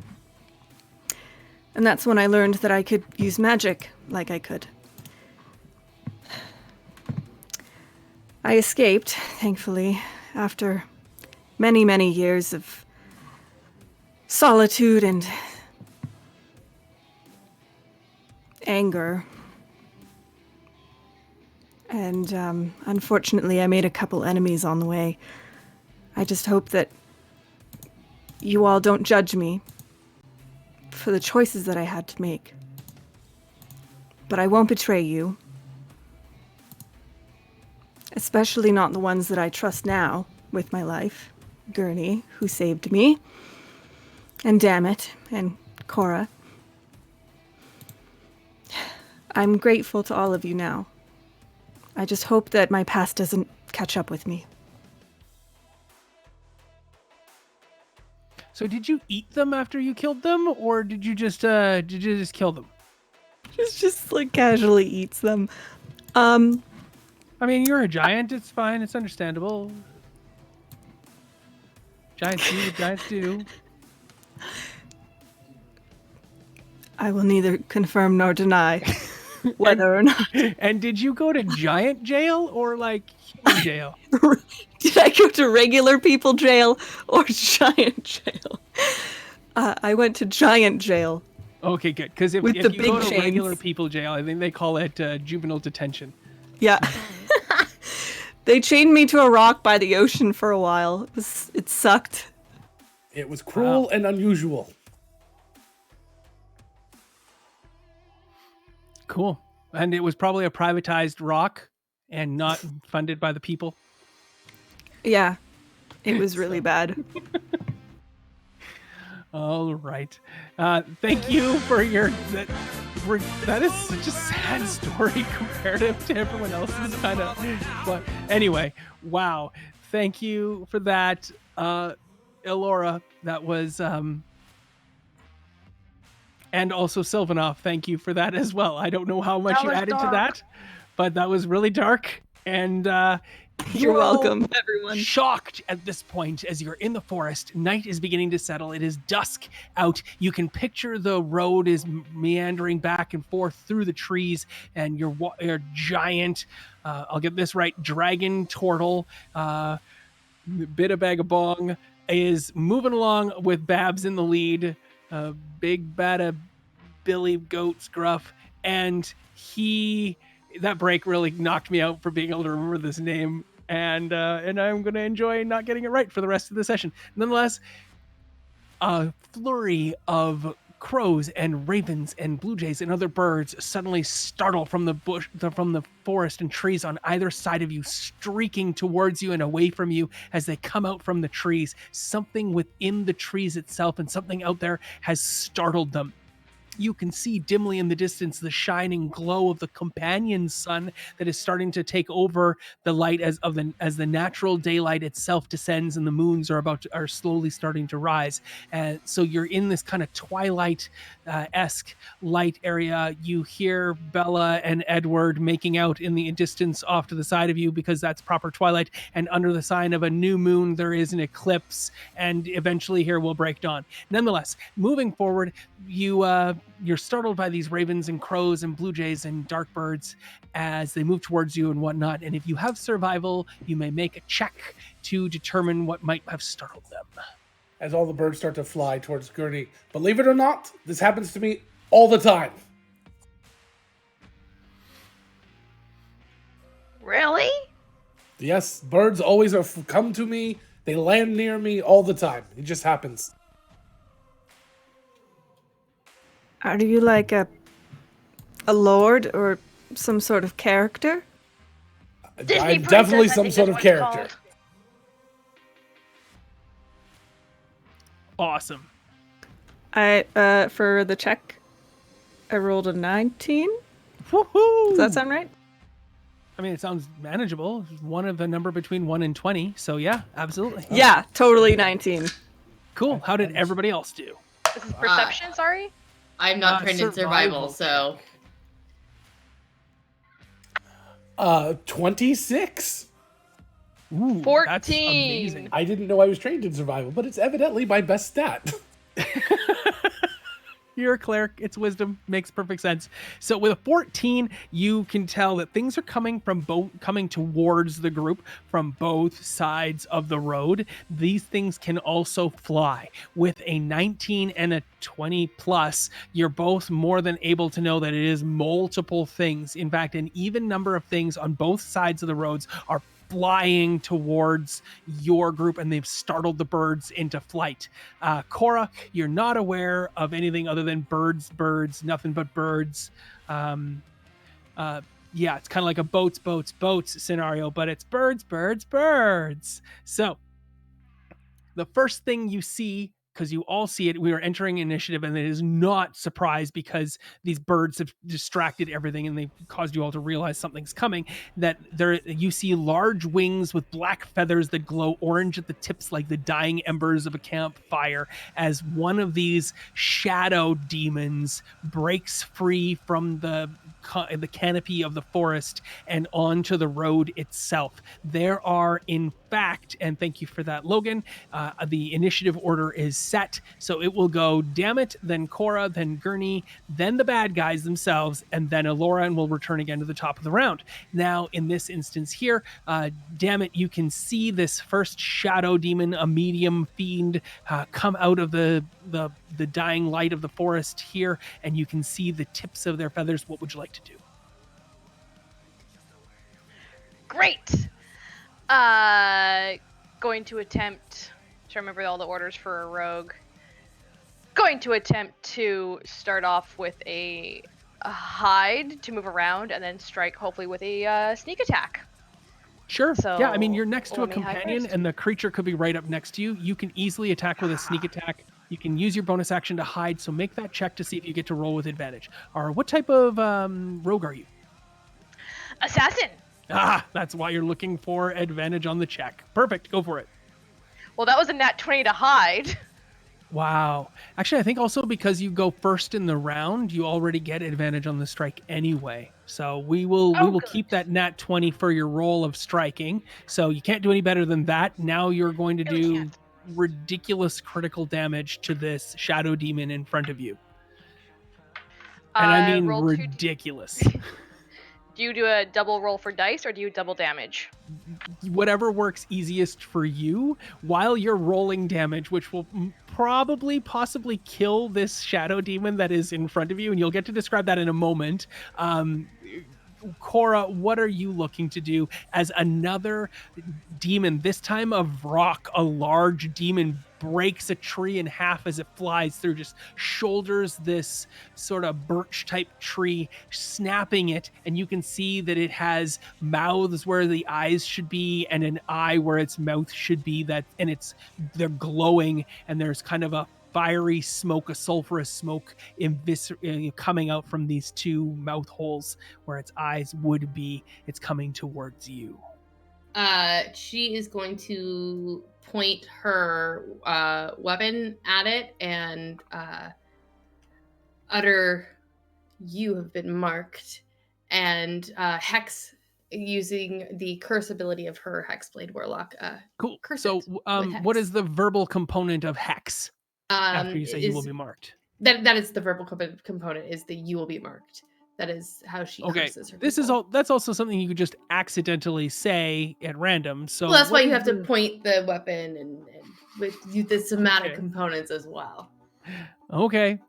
And that's when I learned that I could use magic like I could. I escaped, thankfully, after many, many years of solitude and anger. And unfortunately, I made a couple enemies on the way. I just hope that you all don't judge me for the choices that I had to make. But I won't betray you. Especially not the ones that I trust now with my life. Gurney, who saved me. And Dammit, and Cora. I'm grateful to all of you now. I just hope that my past doesn't catch up with me. So did you eat them after you killed them, or did you just kill them? Just like casually eats them. I mean, you're a giant. It's fine. It's understandable. Giants do what giants do. I will neither confirm nor deny whether or not. And did you go to giant jail or like human jail? Did I go to regular people jail or giant jail? I went to giant jail. Okay, good. Because if With you the go big to chains. regular people jail, I think they call it juvenile detention. Yeah. They chained me to a rock by the ocean for a while. It sucked. It was cruel and unusual. Cool. And it was probably a privatized rock and not funded by the people. Yeah. It was really bad. All right. Thank you for your... That is such a sad story comparative to everyone else's kind of... But anyway, wow. Thank you for that, Elora. That was... And also Sylvanov, thank you for that as well. I don't know how much That you was added to dark. that, but that was really dark. And You're all welcome, everyone. shocked at this point as you're in the forest. Night is beginning to settle. It is dusk out. You can picture the road is meandering back and forth through the trees, and your giant, I'll get this right, dragon turtle, bit of bag of bong, is moving along with Babs in the lead. Big bada Billy Goat Scruff, and that break really knocked me out for being able to remember this name, and I'm going to enjoy not getting it right for the rest of the session. Nonetheless, a flurry of crows and ravens and blue jays and other birds suddenly startle from the forest and trees on either side of you, streaking towards you and away from you as they come out from the trees. Something within the trees itself and something out there has startled them. You can see dimly in the distance the shining glow of the companion sun that is starting to take over the light as the natural daylight itself descends and the moons are slowly starting to rise. And so you're in this kind of twilight esque light area. You hear Bella and Edward making out in the distance off to the side of you because that's proper twilight. And under the sign of a new moon, there is an eclipse, and eventually here will break dawn. Nonetheless, moving forward, you're startled by these ravens and crows and blue jays and dark birds as they move towards you and whatnot. And if you have survival, you may make a check to determine what might have startled them. As all the birds start to fly towards Gurney. Believe it or not, this happens to me all the time. Really? Yes, birds always come to me. They land near me all the time. It just happens. Are you like a lord or some sort of character? Disney I'm princess, definitely I some think sort is of what it's character. called. Awesome. For the check, I rolled a 19. Woohoo! Does that sound right? I mean, it sounds manageable. One of a number between 1 and 20. So yeah, absolutely. Yeah, totally 19. Cool. How did everybody else do? This is perception, sorry? I'm not trained in survival. survival, so 26. Ooh, 14. That's amazing. I didn't know I was trained in survival, but it's evidently my best stat. You're a cleric. It's wisdom. Makes perfect sense. So with a 14, you can tell that things are coming towards the group from both sides of the road. These things can also fly. With a 19 and a 20 plus, you're both more than able to know that it is multiple things. In fact, an even number of things on both sides of the roads are flying towards your group, and they've startled the birds into flight. Cora, you're not aware of anything other than birds, nothing but birds. Yeah, it's kind of like a boats scenario, but it's birds. So the first thing you see, because you all see it, we are entering initiative, and it is not surprise because these birds have distracted everything and they've caused you all to realize something's coming. That you see large wings with black feathers that glow orange at the tips like the dying embers of a campfire as one of these shadow demons breaks free from the canopy of the forest and onto the road itself. There are, in fact, and thank you for that, Logan, the initiative order is set, so it will go Dammit, then Cora, then Gurney, then the bad guys themselves, and then Alora, and we'll return again to the top of the round. Now, in this instance here, Dammit, you can see this first shadow demon, a medium fiend, come out of the dying light of the forest here, and you can see the tips of their feathers. What would you like to do? Great. Going to attempt to remember all the orders for a rogue. Going to attempt to start off with a hide to move around, and then strike hopefully with a sneak attack. Sure. So, yeah, I mean, you're next to a let me hide companion, first. and the creature could be right up next to you. You can easily attack with a sneak attack. You can use your bonus action to hide, so make that check to see if you get to roll with advantage. Or what type of rogue are you? Assassin. That's why you're looking for advantage on the check. Perfect. Go for it. Well, that was a nat 20 to hide. Wow. Actually, I think also because you go first in the round, you already get advantage on the strike anyway. So we will good. keep that nat 20 for your roll of striking. So you can't do any better than that. Now you're going to Really do can't. ridiculous critical damage to this shadow demon in front of you. And I mean roll 2d. ridiculous. Do you do a double roll for dice, or do you double damage? Whatever works easiest for you while you're rolling damage, which will possibly kill this shadow demon that is in front of you, and you'll get to describe that in a moment. Cora, what are you looking to do as another demon, this time of rock, a large demon breaks a tree in half as it flies through, just shoulders this sort of birch type tree, snapping it, and you can see that it has mouths where the eyes should be and an eye where its mouth should be, they're glowing, and there's kind of a fiery smoke, a sulfurous smoke coming out from these two mouth holes where its eyes would be. It's coming towards you. She is going to point her weapon at it and utter, "You have been marked," and hex using the curse ability of her Hexblade Warlock. Cool. Curse So, it with what hex. is the verbal component of hex? After you say you will Is- be marked. That is the verbal component. Is the "you will be marked." That is how she Okay, curses her. this is people. all. That's also something you could just accidentally say at random. So Well, that's why what you is have to the- point the weapon and with the somatic Okay. components as well. Okay.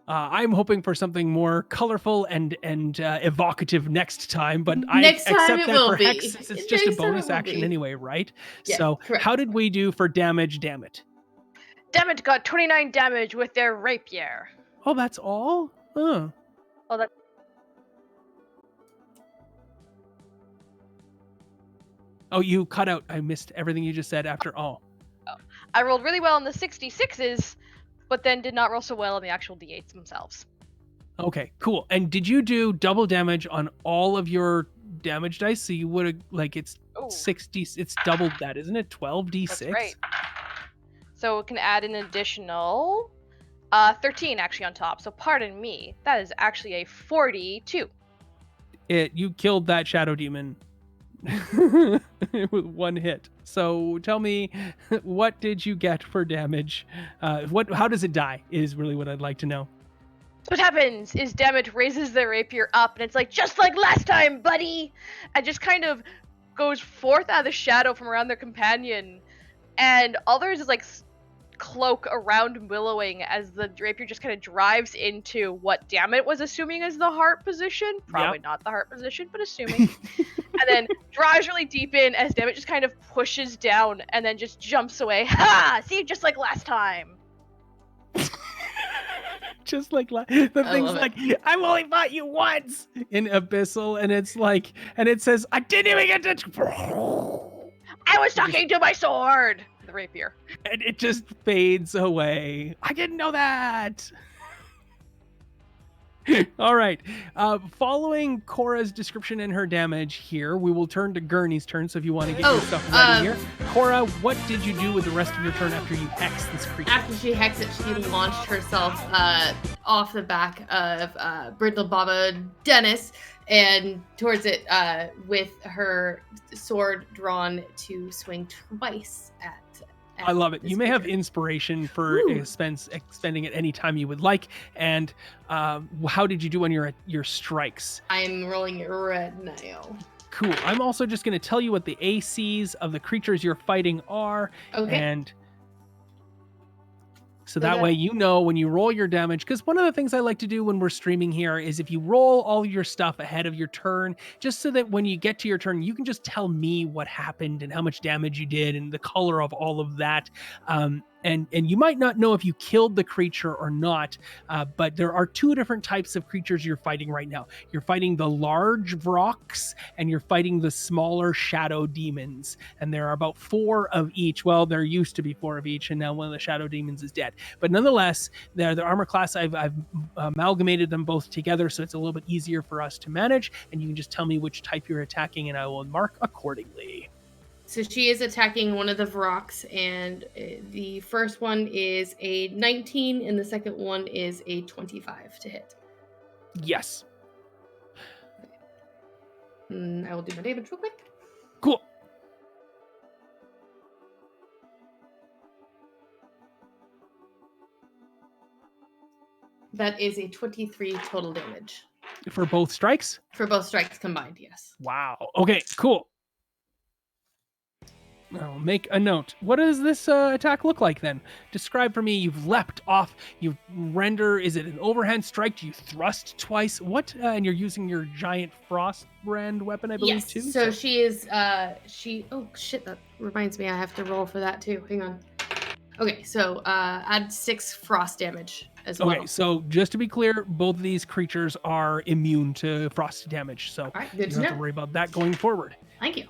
I'm hoping for something more colorful and evocative next time, but Next I time accept it that will for be. hex, since it's just a Next time it bonus will action be. anyway, right? Yeah, So correct. how did we do for damage? Damn it! Dammit got 29 damage with their rapier. Oh, that's all. Huh. Oh, that Oh, you cut out. I missed everything you just said after all. I rolled really well on the 66s, but then did not roll so well on the actual d8s themselves. Okay, cool. And did you do double damage on all of your damage dice? So you would have, like, it's Oh, 60, it's doubled that, isn't it? 12d6? that's right. So it can add an additional 13 actually on top. So pardon me, that is actually a 42. You killed that shadow demon with one hit. So tell me, what did you get for damage? How does it die is really what I'd like to know. What happens is Dammit raises their rapier up, and it's like, just like last time, buddy! And just kind of goes forth out of the shadow from around their companion. And all there is like cloak around Willowing as the rapier just kind of drives into what Dammit was assuming is the heart position. Probably not the heart position, but assuming. And then drives really deep in as Dammit just kind of pushes down and then just jumps away. Ha! See, just like last time. Just like the thing's love like, I've only fought you once in Abyssal, and it's like, and it says, I didn't even get to. I was talking to my sword! The rapier. And it just fades away. I didn't know that. All right. Following Cora's description and her damage here, we will turn to Gurney's turn. So if you want to get your stuff ready here. Cora, what did you do with the rest of your turn after you hexed this creature? After she hexed it, she launched herself off the back of Brindle Baba Dennis and towards it with her sword drawn to swing twice at I love it. You may have creature. inspiration for expending it any time you would like. And how did you do on your strikes? I'm rolling it right now. Cool. I'm also just going to tell you what the ACs of the creatures you're fighting are. Okay. And so that way you know when you roll your damage, because one of the things I like to do when we're streaming here is if you roll all your stuff ahead of your turn, just so that when you get to your turn, you can just tell me what happened and how much damage you did and the color of all of that. And you might not know if you killed the creature or not, but there are two different types of creatures you're fighting right now. You're fighting the large Vrox and you're fighting the smaller shadow demons. And there are about 4 of each. Well, there used to be 4 of each, and now one of the shadow demons is dead. But nonetheless, they're the armor class. I've amalgamated them both together, so it's a little bit easier for us to manage. And you can just tell me which type you're attacking, and I will mark accordingly. So she is attacking one of the Vrox, and the first one is a 19, and the second one is a 25 to hit. Yes. I will do my damage real quick. Cool. That is a 23 total damage. For both strikes? For both strikes combined, yes. Wow. Okay, cool. I'll make a note. What does this attack look like then? Describe for me. You've leapt off. You render. Is it an overhand strike? Do you thrust twice? What? And you're using your giant frost brand weapon, I believe, Yes. too. So she is. Oh shit! That reminds me. I have to roll for that too. Hang on. Okay. So add 6 frost damage as well. Okay. So just to be clear, both of these creatures are immune to frost damage. So All right. you Good don't to have to know. worry about that going forward. Thank you.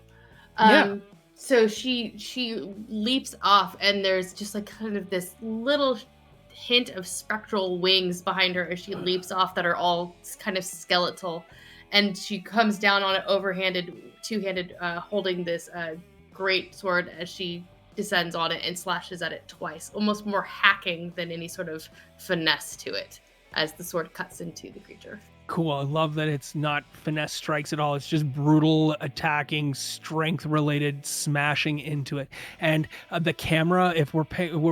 Yeah. So she leaps off, and there's just like kind of this little hint of spectral wings behind her as she leaps off that are all kind of skeletal, and she comes down on it two-handed, holding this great sword as she descends on it and slashes at it twice, almost more hacking than any sort of finesse to it, as the sword cuts into the creature. Cool. I love that it's not finesse strikes at all. It's just brutal attacking, strength related, smashing into it. And the camera, if we're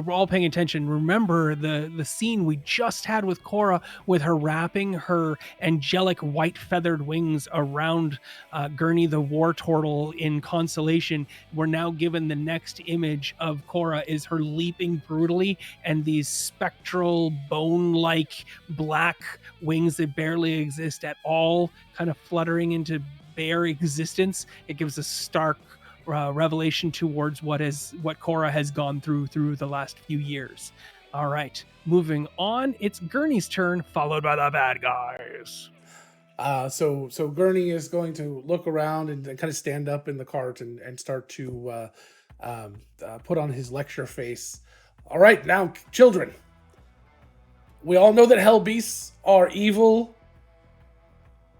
all paying attention, remember the scene we just had with Cora, with her wrapping her angelic white feathered wings around Gurney the war turtle in Constellation. We're now given the next image of Cora is her leaping brutally, and these spectral bone like black wings that barely exist at all kind of fluttering into bare existence. It gives a stark revelation towards what Cora has gone through the last few years. All right, moving on, it's Gurney's turn, followed by the bad guys. So Gurney is going to look around and kind of stand up in the cart and start to put on his lecture face. All right, now, children, we all know that hell beasts are evil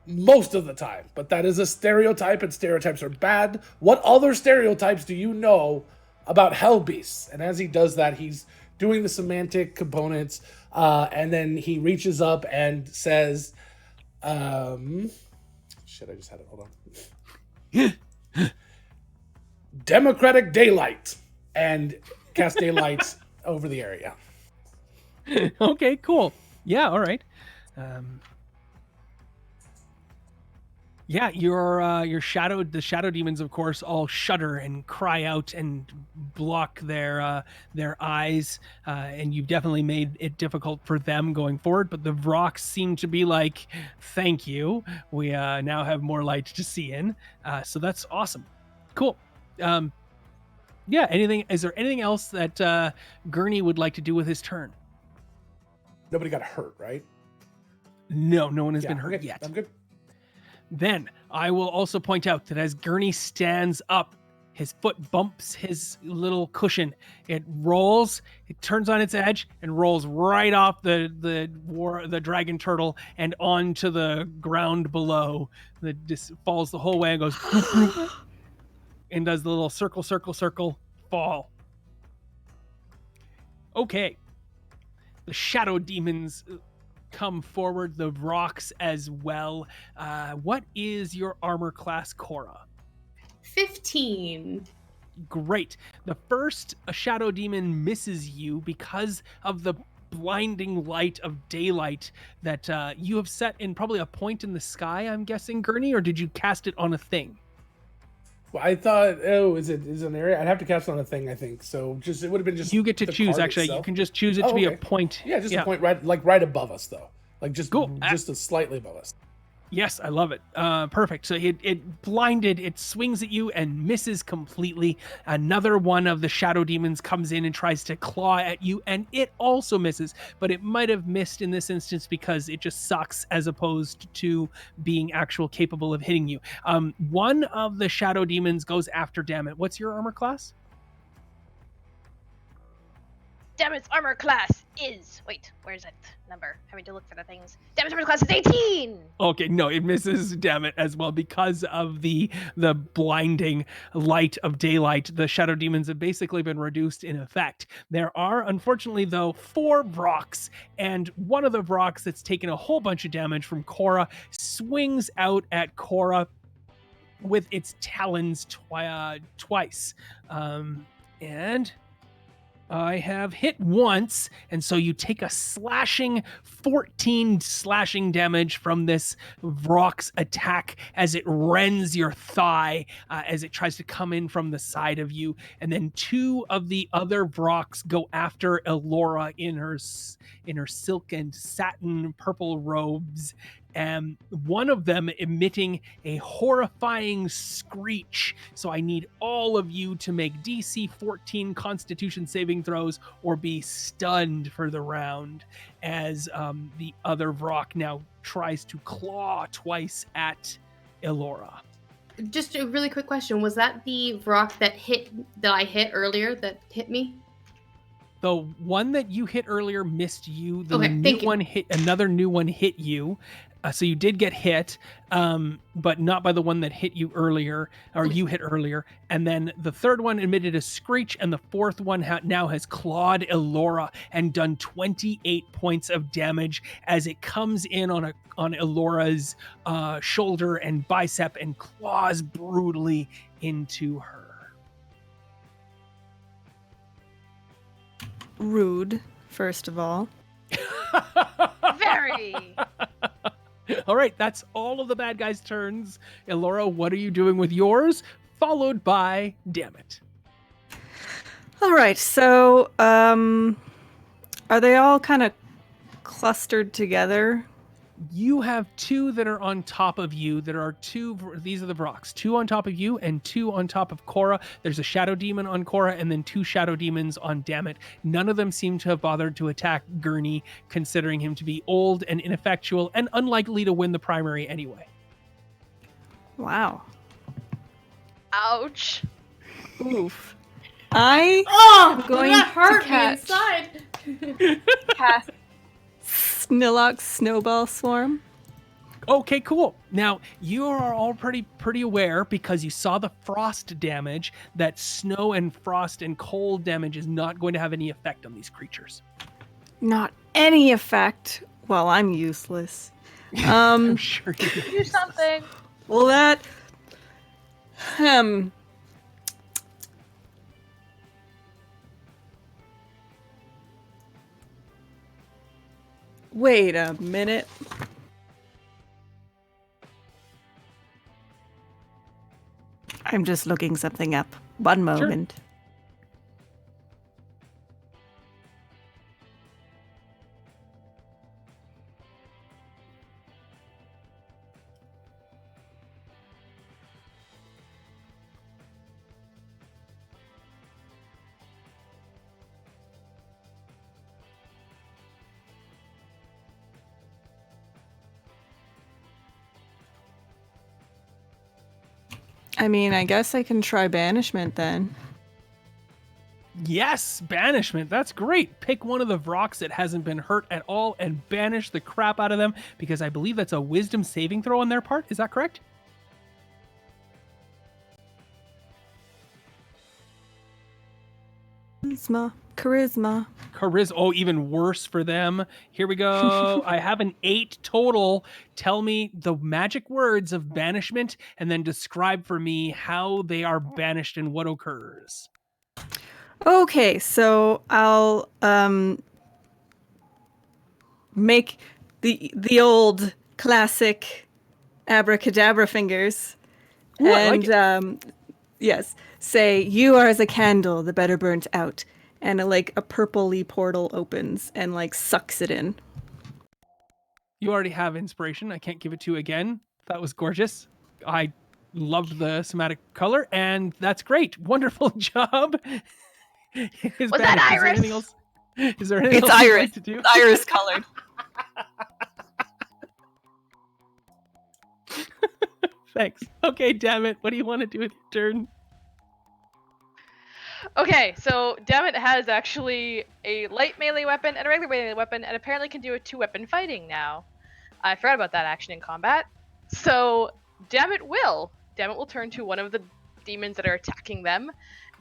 most of the time, but that is a stereotype, and stereotypes are bad. What other stereotypes do you know about hell beasts? And as he does that, he's doing the semantic components, and then he reaches up and says, shit, I just had it. Hold on. Democratic daylight, and cast daylight over the area. Okay, cool. Yeah, all right. Yeah, your the shadow demons, of course, all shudder and cry out and block their eyes, and you've definitely made it difficult for them going forward. But the Vrox seem to be like, "Thank you. We now have more light to see in." So that's awesome. Cool. Yeah. Is there anything else that Gurney would like to do with his turn? Nobody got hurt, right? No one has been hurt okay, yet. I'm good. Then I will also point out that as Gurney stands up, his foot bumps his little cushion. It rolls, it turns on its edge, and rolls right off the dragon turtle and onto the ground below. That just falls the whole way and goes and does the little circle, fall. Okay. The shadow demons come forward, the rocks as well. What is your armor class, Cora? 15. Great. The first shadow demon misses you because of the blinding light of daylight that you have set in probably a point in the sky, I'm guessing, Gurney, or did you cast it on a thing? Well, I thought, is it an area? I'd have to cast on a thing, I think. So it would have been just you get to choose. Actually, itself. You can just choose it to be a point. Yeah, just a point right above us, though. Like just slightly above us. Yes, I love it. Perfect. So it blinded, it swings at you and misses completely. Another one of the shadow demons comes in and tries to claw at you, and it also misses, but it might have missed in this instance because it just sucks as opposed to being actual capable of hitting you. One of the shadow demons goes after Dammit. What's your armor class? Dammit's armor class is... Wait, where's that number? Having to look for the things. Dammit's armor class is 18! Okay, no, it misses Dammit as well because of the blinding light of daylight. The shadow demons have basically been reduced in effect. There are, unfortunately, though, 4 Vrox, and one of the Vrox that's taken a whole bunch of damage from Cora swings out at Cora with its talons twice. And I have hit once, and so you take a 14 slashing damage from this Vrox attack as it rends your thigh as it tries to come in from the side of you. And then 2 of the other Vrox go after Elora in her silk and satin purple robes. And one of them emitting a horrifying screech. So I need all of you to make DC 14 Constitution saving throws or be stunned for the round as the other Vrock now tries to claw twice at Elora. Just a really quick question: was that the rock that I hit earlier that hit me? The one that you hit earlier missed you. The Okay, new thank you. one hit another new one hit you. So you did get hit, but not by the one that hit you earlier, or Okay. you hit earlier. And then the third one emitted a screech, and the fourth one now has clawed Elora and done 28 points of damage as it comes in on Elora's shoulder and bicep and claws brutally into her. Rude, first of all. Very. All right, that's all of the bad guys' turns. Elora, what are you doing with yours? Followed by Dammit. All right, so are they all kind of clustered together? You have two that are on top of you. There are two. These are the Brocs. Two on top of you and two on top of Cora. There's a shadow demon on Cora and then two shadow demons on Dammit. None of them seem to have bothered to attack Gurney, considering him to be old and ineffectual and unlikely to win the primary anyway. Wow. Ouch. Oof. I Oh, going that hurt to me catch- inside. cast Snillock's Snowball Swarm. Okay, cool. Now, you are all pretty aware because you saw the frost damage that snow and frost and cold damage is not going to have any effect on these creatures. Not any effect. Well, I'm useless. I'm sure you Do something. Well, that... Wait a minute. I'm just looking something up. One moment. I mean, I guess I can try banishment then. Yes, banishment. That's great. Pick one of the Vrocs that hasn't been hurt at all and banish the crap out of them, because I believe that's a wisdom saving throw on their part. Is that correct? Charisma. Oh, even worse for them. Here we go. I have an 8 total. Tell me the magic words of banishment and then describe for me how they are banished and what occurs. Okay, so I'll make the old classic abracadabra fingers. Ooh, I and like it. Yes, say you are as a candle, the better burnt out. And a purpley portal opens and sucks it in. You already have inspiration. I can't give it to you again. That was gorgeous. I loved the somatic color, and that's great. Wonderful job. Was that Iris? Is there anything It's else you'd Iris. like to do? It's Iris colored. Thanks. Okay, damn it. What do you want to do with your turn? Okay, so Dammit has actually a light melee weapon and a regular melee weapon, and apparently can do a 2-weapon fighting now. I forgot about that action in combat. So Dammit will turn to one of the demons that are attacking them,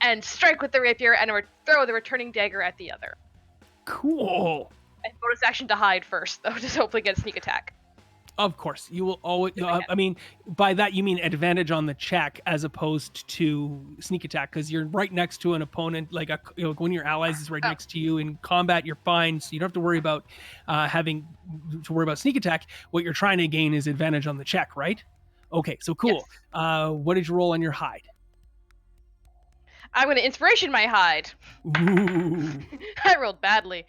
and strike with the rapier and throw the returning dagger at the other. Cool. And bonus action to hide first, though, to hopefully get a sneak attack. Of course, you will always. If I can. I mean, by that you mean advantage on the check as opposed to sneak attack, because you're right next to an opponent. One of your allies is right next to you in combat. You're fine, so you don't have to worry about having to worry about sneak attack. What you're trying to gain is advantage on the check, right? Okay, so cool. Yes. What did you roll on your hide? I'm going to inspiration my hide. Ooh, I rolled badly.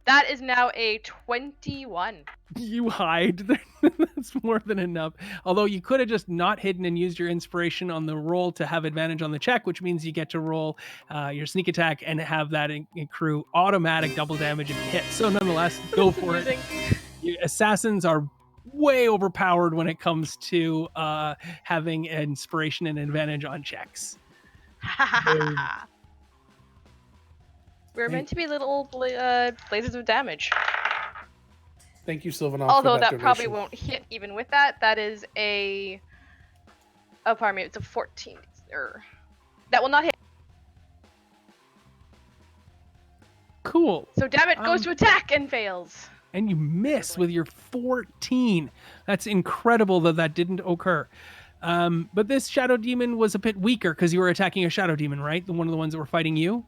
That is now a 21. you hide. That's more than enough. Although you could have just not hidden and used your inspiration on the roll to have advantage on the check, which means you get to roll your sneak attack and have that accrue automatic double damage if you hit. So nonetheless, go for it. Assassins are way overpowered when it comes to having inspiration and advantage on checks. We're meant to be little blazes of damage. Thank you, Sylvanov, Although for that that probably donation. won't hit even with that. That is a... Oh, pardon me, it's a 14. That will not hit. Cool. So damn it, goes to attack and fails. And you miss with your 14. That's incredible that didn't occur. But this shadow demon was a bit weaker because you were attacking a shadow demon, right? One of the ones that were fighting you.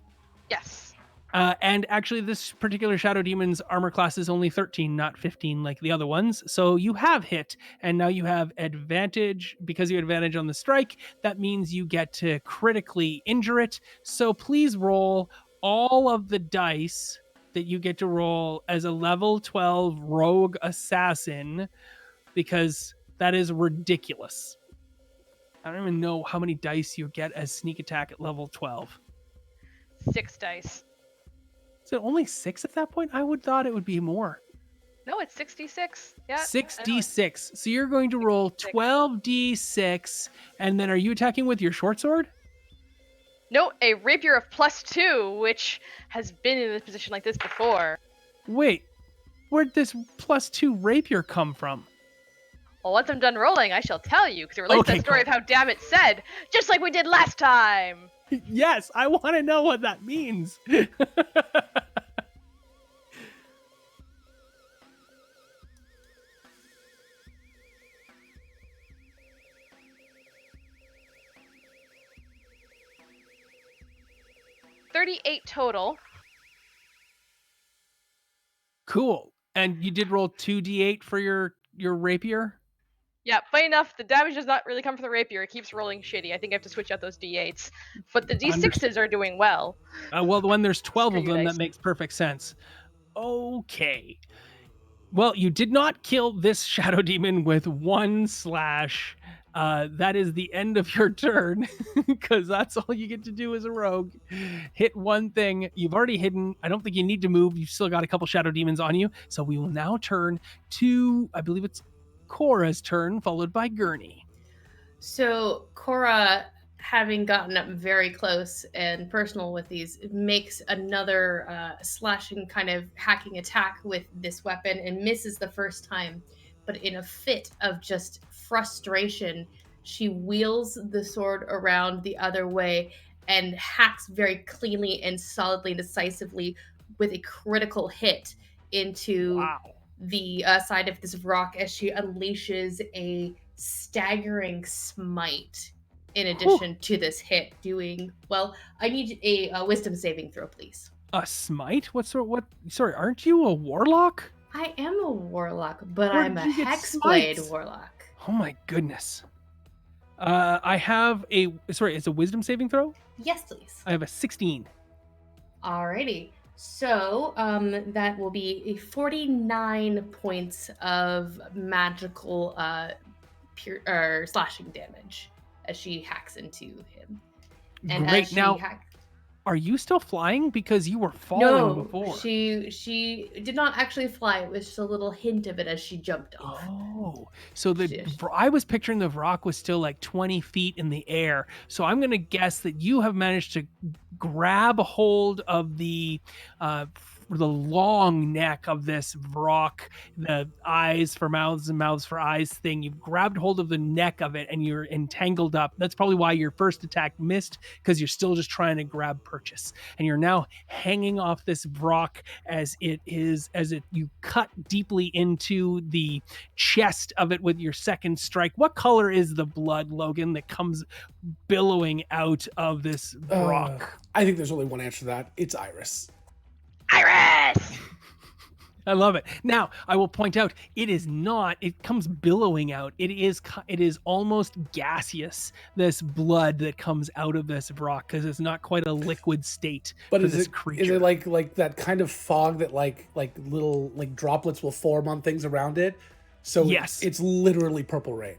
Yes. And actually, this particular shadow demon's armor class is only 13, not 15 like the other ones. So you have hit, and now you have advantage. Because you have advantage on the strike, that means you get to critically injure it. So please roll all of the dice that you get to roll as a level 12 rogue assassin, because that is ridiculous. I don't even know how many dice you get as sneak attack at level 12. 6 dice. Is it only 6 at that point? I would thought it would be more. No, it's 66. Yeah. 6d6. So you're going to roll 12d6, and then are you attacking with your short sword? No, a rapier of +2, which has been in a position like this before. Wait, where'd this +2 rapier come from? Well, once I'm done rolling, I shall tell you, because it relates to Okay, that story cool. of how damn it said, just like we did last time. Yes, I want to know what that means. 38 total. Cool. And you did roll 2d8 for your rapier? Yeah, funny enough, the damage does not really come from the rapier. It keeps rolling shitty. I think I have to switch out those d8s. But the d6s are doing well. Well, when there's 12 of Screw you, them, dice. that makes perfect sense. Okay. Well, you did not kill this shadow demon with 1 slash. That is the end of your turn, because that's all you get to do as a rogue. Hit one thing. You've already hidden. I don't think you need to move. You've still got a couple shadow demons on you. So we will now turn to, I believe it's Cora's turn, followed by Gurney. So Cora, having gotten up very close and personal with these, makes another slashing kind of hacking attack with this weapon and misses the first time. But in a fit of just frustration, she wheels the sword around the other way and hacks very cleanly and solidly, decisively, with a critical hit into Wow. the side of this rock as she unleashes a staggering smite in addition to this hit, doing well. I need a wisdom saving throw, please. A smite? What? Sorry, aren't you a warlock? I am a warlock, but Where I'm did a you get hexblade smites? warlock. Oh my goodness. I have it's a wisdom saving throw? Yes, please. I have a 16. Alrighty. So that will be a 49 points of magical slashing damage as she hacks into him. And Great. as she Now, are you still flying? Because you were falling before. She did not actually fly. It was just a little hint of it as she jumped off. Oh, so She- I was picturing the rock was still like 20 feet in the air. So I'm going to guess that you have managed to grab a hold of the long neck of this rock, the eyes for mouths and mouths for eyes thing. You've grabbed hold of the neck of it and you're entangled up. That's probably why your first attack missed, because you're still just trying to grab purchase. And you're now hanging off this rock as you cut deeply into the chest of it with your second strike. What color is the blood, Logan, that comes billowing out of this rock? I think there's only one answer to that. It's Iris. Iris! I love it. Now, I will point out, it is not, it comes billowing out. It is almost gaseous, this blood that comes out of this rock, because it's not quite a liquid state But for is this it creature. is it like that kind of fog that like little like droplets will form on things around it? So Yes. it's literally purple rain.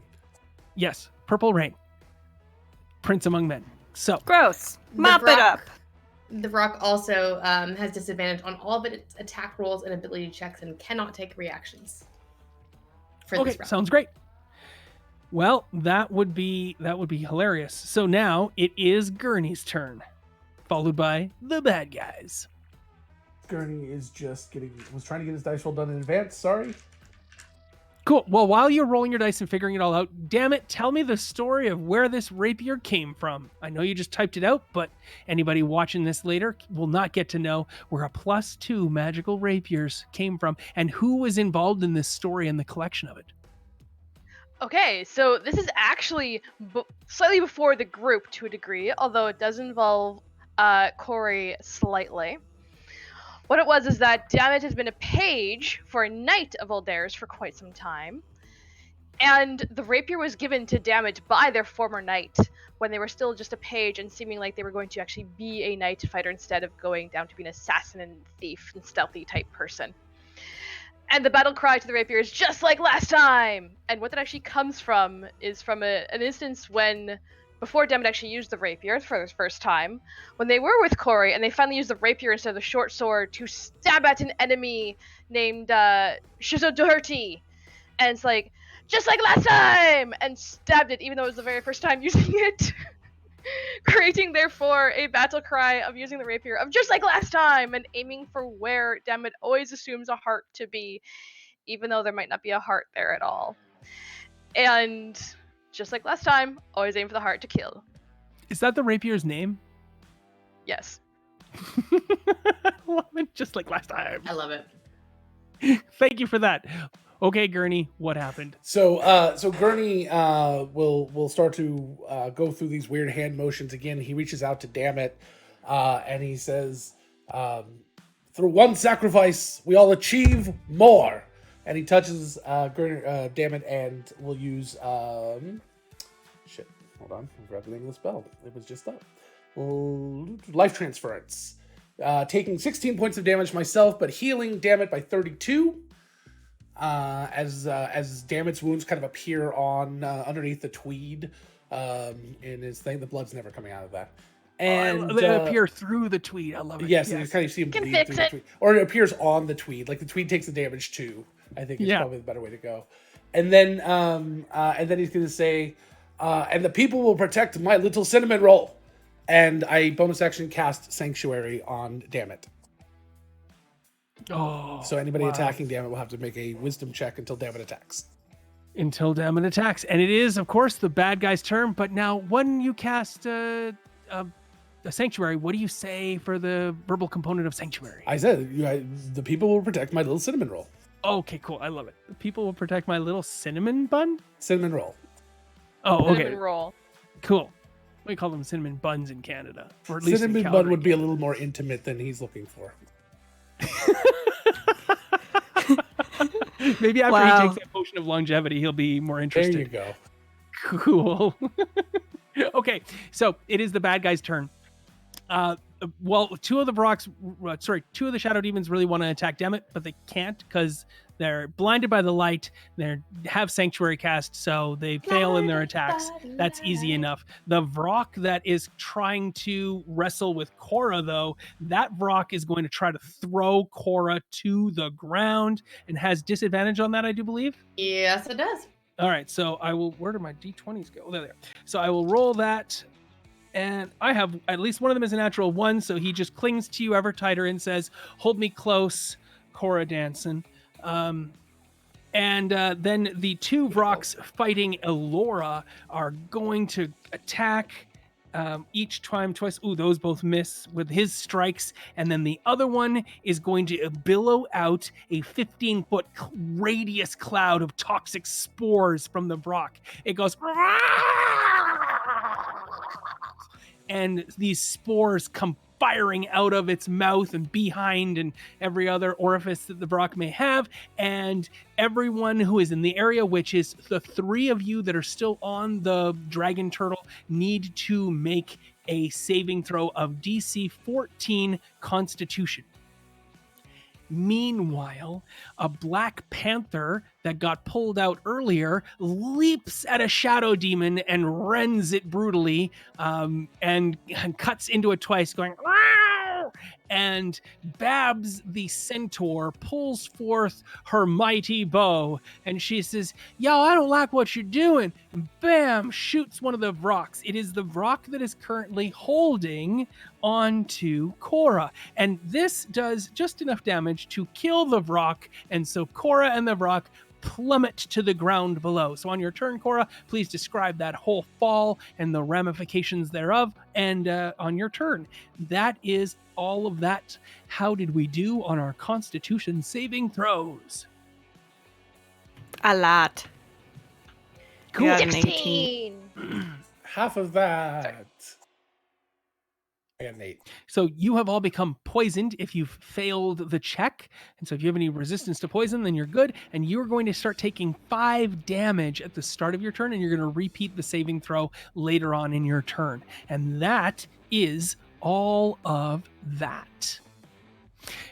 Yes, purple rain. Prince among men. So, Gross. Mop it up. The rock also has disadvantage on all of its attack rolls and ability checks and cannot take reactions. for Okay, this round. sounds great. Well, that would be hilarious. So now it is Gurney's turn, followed by the bad guys. Gurney is was trying to get his dice roll done in advance. Sorry. Cool. Well, while you're rolling your dice and figuring it all out, damn it, tell me the story of where this rapier came from. I know you just typed it out, but anybody watching this later will not get to know where a +2 magical rapiers came from and who was involved in this story and the collection of it. Okay, so this is actually slightly before the group to a degree, although it does involve Corey slightly. What it was is that Dammit has been a page for a knight of Aldairs for quite some time, and the rapier was given to Dammit by their former knight when they were still just a page and seeming like they were going to actually be a knight fighter instead of going down to being an assassin and thief and stealthy type person. And the battle cry to the rapier is just like last time! And what that actually comes from is from an instance when, before Dammit actually used the rapier for the first time, when they were with Corey and they finally used the rapier instead of the short sword to stab at an enemy named Shizo Doherty. And it's like, just like last time! And stabbed it even though it was the very first time using it. Creating, therefore, a battle cry of using the rapier of just like last time and aiming for where Dammit always assumes a heart to be, even though there might not be a heart there at all. And just like last time, always aim for the heart to kill. Is that the rapier's name? Yes. Love it, just like last time. I love it. Thank you for that. Okay, Gurney, what happened? So Gurney will start to go through these weird hand motions again. He reaches out to Dammit, and he says, "Through one sacrifice, we all achieve more." And he touches Dammit and will use shit. Hold on, I forgot the name of the spell. It was just up. Life transference, taking 16 points of damage myself, but healing Dammit by 32. As Dammit's wounds kind of appear on underneath the tweed in his thing. The blood's never coming out of that. And they appear through the tweed. I love it. Yes, you kind of see him bleed through the tweed. Or it appears on the tweed. Like the tweed takes the damage too. I think is probably the better way to go. And then he's going to say, and the people will protect my little cinnamon roll. And I bonus action cast Sanctuary on Dammit. Oh, so anybody attacking Dammit will have to make a wisdom check until Dammit attacks. Until Dammit attacks. And it is, of course, the bad guy's turn. But now, when you cast a Sanctuary, what do you say for the verbal component of Sanctuary? I said, the people will protect my little cinnamon roll. Okay, cool. I love it. The people will protect my little cinnamon bun? Cinnamon roll. Oh, okay. Cinnamon roll. Cool. We call them cinnamon buns in Canada. Or at least cinnamon bun would be a little more intimate than he's looking for. Maybe after he takes that potion of longevity, he'll be more interested. There you go. Cool. Okay, so it is the bad guy's turn. Well, two of the shadow demons really want to attack Dammit, but they can't because they're blinded by the light. They have Sanctuary cast, so they fail in their attacks. That's easy enough. The Vrock that is trying to wrestle with Cora, though, that Vrock is going to try to throw Cora to the ground and has disadvantage on that, I do believe. Yes, it does. All right, so I will. Where do my d20s go? Oh, there they are. So I will roll that. And I have at least one of them is a natural 1, so he just clings to you ever tighter and says, "Hold me close, Cora Danson." And then the two Vrocks fighting Elora are going to attack each time twice. Ooh, those both miss with his strikes. And then the other one is going to billow out a 15-foot radius cloud of toxic spores from the Vrock. It goes... and these spores come firing out of its mouth and behind and every other orifice that the Vrock may have. And everyone who is in the area, which is the 3 of you that are still on the dragon turtle, need to make a saving throw of DC 14 Constitution. Meanwhile, a black panther that got pulled out earlier leaps at a shadow demon and rends it brutally and cuts into it twice, going, "Wow!" And Babs the centaur pulls forth her mighty bow, and she says, "Yo, I don't like what you're doing." And bam, shoots one of the rocks. It is the rock that is currently holding onto Cora. And this does just enough damage to kill the rock. And so Cora and the rock plummet to the ground below. So on your turn, Cora, please describe that whole fall and the ramifications thereof. And on your turn, that is all of that. How did we do on our Constitution saving throws? A lot. Cool. Yeah, an 18. 16. Half of that. I got an 8. So you have all become poisoned if you've failed the check. And so if you have any resistance to poison, then you're good. And you're going to start taking 5 damage at the start of your turn, and you're going to repeat the saving throw later on in your turn. And that is all of that.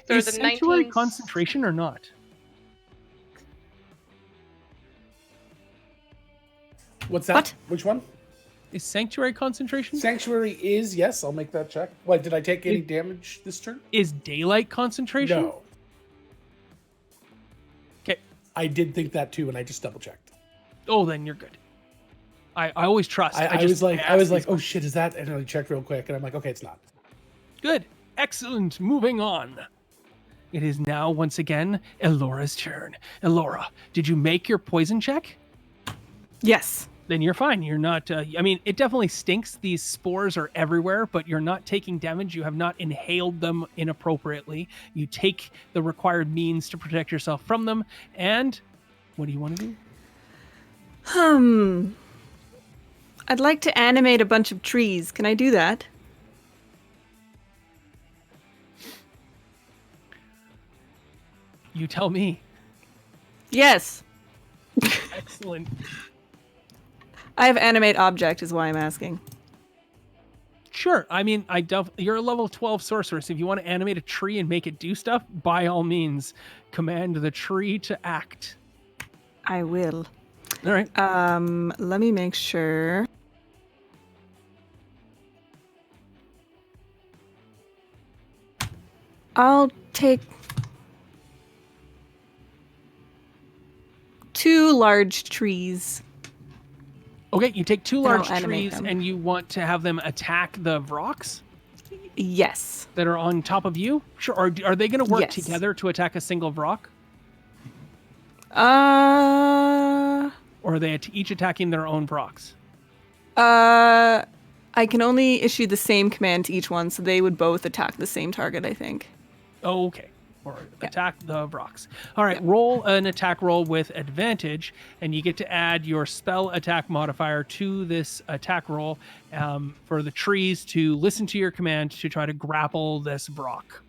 So Is the sanctuary 19 concentration or not? What's that? What? Which one? Is sanctuary concentration? Sanctuary is, yes, I'll make that check. Wait, did I take any damage this turn? Is daylight concentration? No. Okay. I did think that too, and I just double checked. Oh, then you're good. I always trust. I was like, oh shit, is that? And I checked real quick, and I'm like, okay, it's not. Good. Excellent. Moving on. It is now once again Elora's turn. Elora, did you make your poison check? Yes. Then you're fine. You're not. I mean, it definitely stinks. These spores are everywhere, but you're not taking damage. You have not inhaled them inappropriately. You take the required means to protect yourself from them. And what do you want to do? I'd like to animate a bunch of trees. Can I do that? You tell me. Yes. Excellent. I have animate object is why I'm asking. Sure. I mean, you're a level 12 sorceress. If you want to animate a tree and make it do stuff, by all means, command the tree to act. I will. All right. Let me make sure. I'll take 2 large trees. Okay, you take 2 I'll large animate trees them. and you want to have them attack the rocks Yes. that are on top of you? Sure. Or are they going to work Yes. together to attack a single rock? Or are they each attacking their own rocks? I can only issue the same command to each one, so they would both attack the same target, I think. Oh, okay. Or attack the rocks. All right, roll an attack roll with advantage, and you get to add your spell attack modifier to this attack roll for the trees to listen to your command to try to grapple this rock.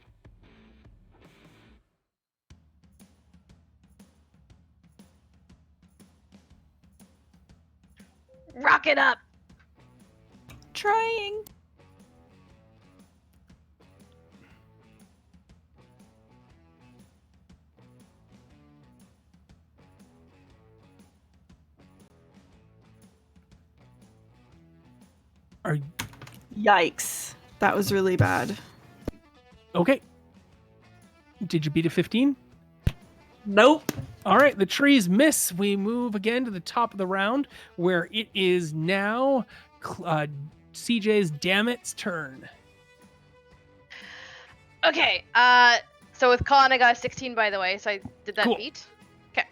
Rock it up. Trying. Are Yikes. That was really bad. okay. Did you beat a 15? Nope. All right, the trees miss. We move again to the top of the round, where it is now CJ's Dammit's turn. Okay, so with Con, I got a 16, by the way, so did that Cool. beat? Okay.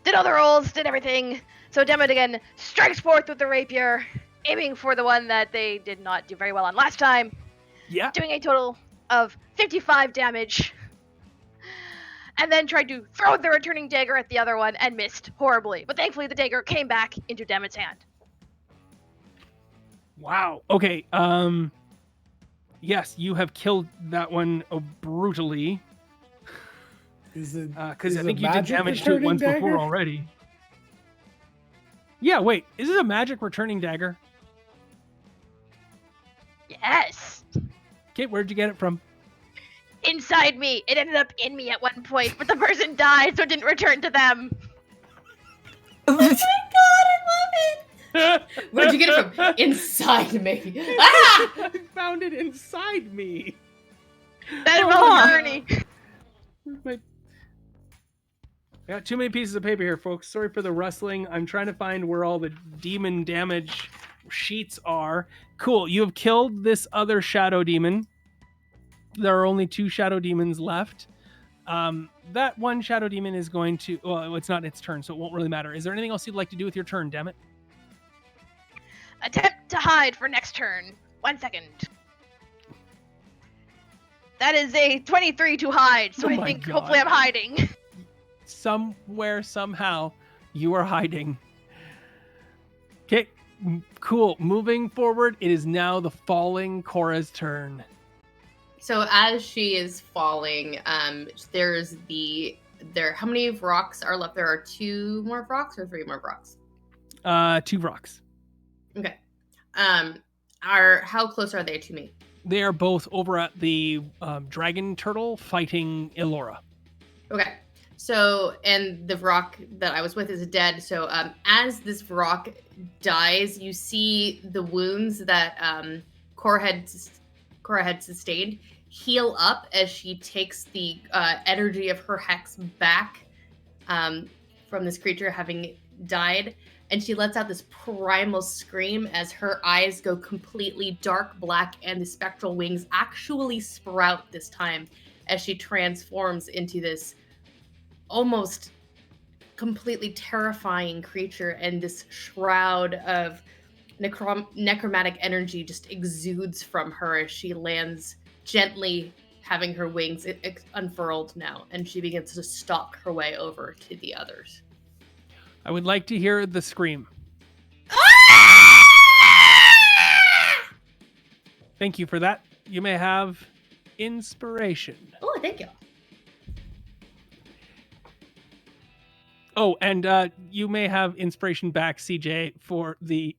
Did all the rolls, did everything. So Dammit again strikes forth with the rapier, aiming for the one that they did not do very well on last time, Yeah. doing a total of 55 damage. And then tried to throw the returning dagger at the other one and missed horribly. But thankfully the dagger came back into Dammit's hand. Wow. Okay. Yes, you have killed that one brutally. Is it? Because is I it think you did magic damage to it returning once dagger? before already. Yeah, wait. Is it a magic returning dagger? Yes! Okay, where'd you get it from? Inside me! It ended up in me at one point, but the person died, so it didn't return to them. Oh my god, I love it! Where'd you get it from? Inside me. Ah! I found it inside me. That Oh, involves huh. Gurney. I got too many pieces of paper here, folks. Sorry for the rustling. I'm trying to find where all the demon damage sheets are. Cool. You have killed this other shadow demon. There are only 2 shadow demons left. That one shadow demon is going to. Well, it's not its turn, so it won't really matter. Is there anything else you'd like to do with your turn? Damn it. Attempt to hide for next turn. 1 second. That is a 23 to hide, so Oh I my think God. hopefully I'm hiding. Somewhere, somehow, you are hiding. Okay, cool. Moving forward, it is now the falling Cora's turn. So as she is falling, there's how many rocks are left? There are 2 more rocks or 3 more rocks? 2 rocks. Okay. How close are they to me? They are both over at the dragon turtle fighting Elora. Okay. So, and the rock that I was with is dead. So, as this rock dies, you see the wounds that Cora had sustained heal up as she takes the energy of her hex back from this creature having died. And she lets out this primal scream as her eyes go completely dark black and the spectral wings actually sprout this time as she transforms into this almost completely terrifying creature, and this shroud of necromantic energy just exudes from her as she lands gently, having her wings unfurled now, and she begins to stalk her way over to the others. I would like to hear the scream. Thank you for that. You may have inspiration. Oh, thank you. Oh, and you may have inspiration back, CJ, for the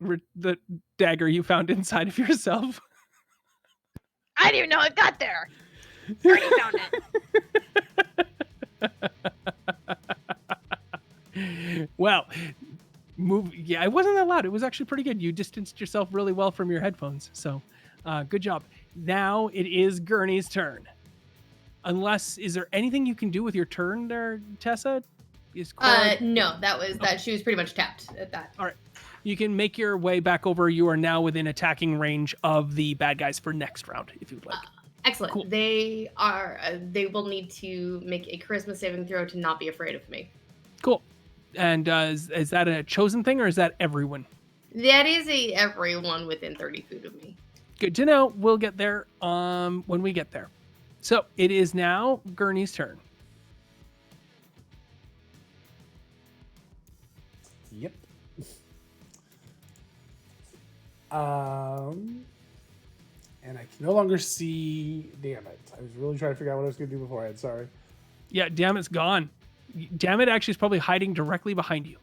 dagger you found inside of yourself. I didn't even know it got there. Already found it. Well, yeah, it wasn't that loud. It was actually pretty good. You distanced yourself really well from your headphones, so good job. Now it is Gurney's turn. Is there anything you can do with your turn there, Tessa? No, that she was pretty much tapped at that. All right. You can make your way back over. You are now within attacking range of the bad guys for next round, if you would like. Excellent. Cool. They will need to make a charisma saving throw to not be afraid of me. Cool. And is that a chosen thing, or is that everyone? That is everyone within 30 feet of me. Good to know. We'll get there when we get there. So it is now Gurney's turn. Yep. And I can no longer see. Damn it! I was really trying to figure out what I was going to do beforehand. Sorry. Yeah, damn it's gone. Damn it actually is probably hiding directly behind you.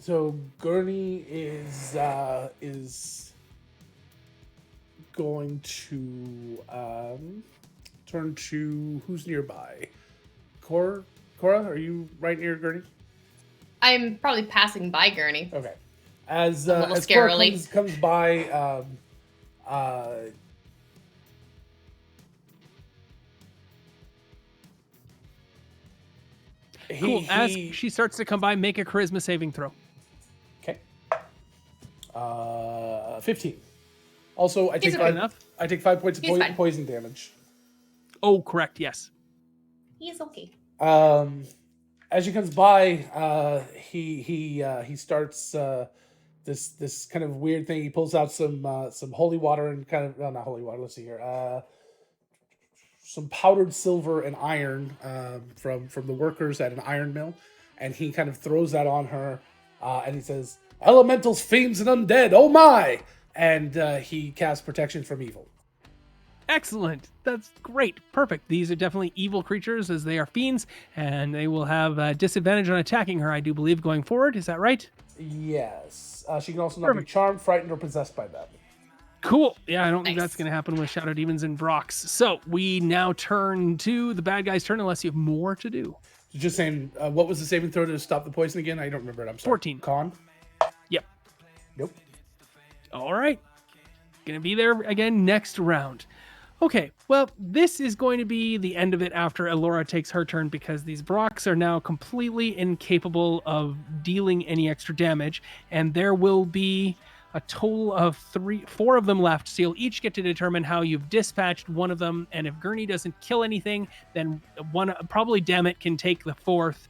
So Gurney is going to turn to who's nearby. Cora, are you right near Gurney? I'm probably passing by Gurney. Okay. As A little as Cora scarily. comes by, Cool. As she starts to come by, make a charisma saving throw. Okay. 15. Also, I take Is it enough? I take 5 points of He's fine. poison damage. Oh, correct. Yes. He's okay. As she comes by, he starts this kind of weird thing. He pulls out some holy water and kind of not holy water. Let's see here. Some powdered silver and iron from the workers at an iron mill, and he kind of throws that on her, and he says, "Elementals, fiends, and undead, oh my!" And he casts protection from evil. Excellent. That's great. Perfect. These are definitely evil creatures as they are fiends, and they will have disadvantage on attacking her, I do believe, going forward. Is that right? Yes. She can also not be Perfect. charmed, frightened, or possessed by them. Cool. Yeah, I don't think Nice. that's going to happen with Shadow Demons and Vrox. So we now turn to the bad guy's turn, unless you have more to do. Just saying, what was the saving throw to stop the poison again? I don't remember it. I'm sorry. 14. Con? Yep. Nope. All right. Gonna be there again next round. Okay, well, this is going to be the end of it after Elora takes her turn because these Brocs are now completely incapable of dealing any extra damage, and there will be a total of 4 of them left, so you'll each get to determine how you've dispatched one of them, and if Gurney doesn't kill anything, then probably Dammit can take the 4th,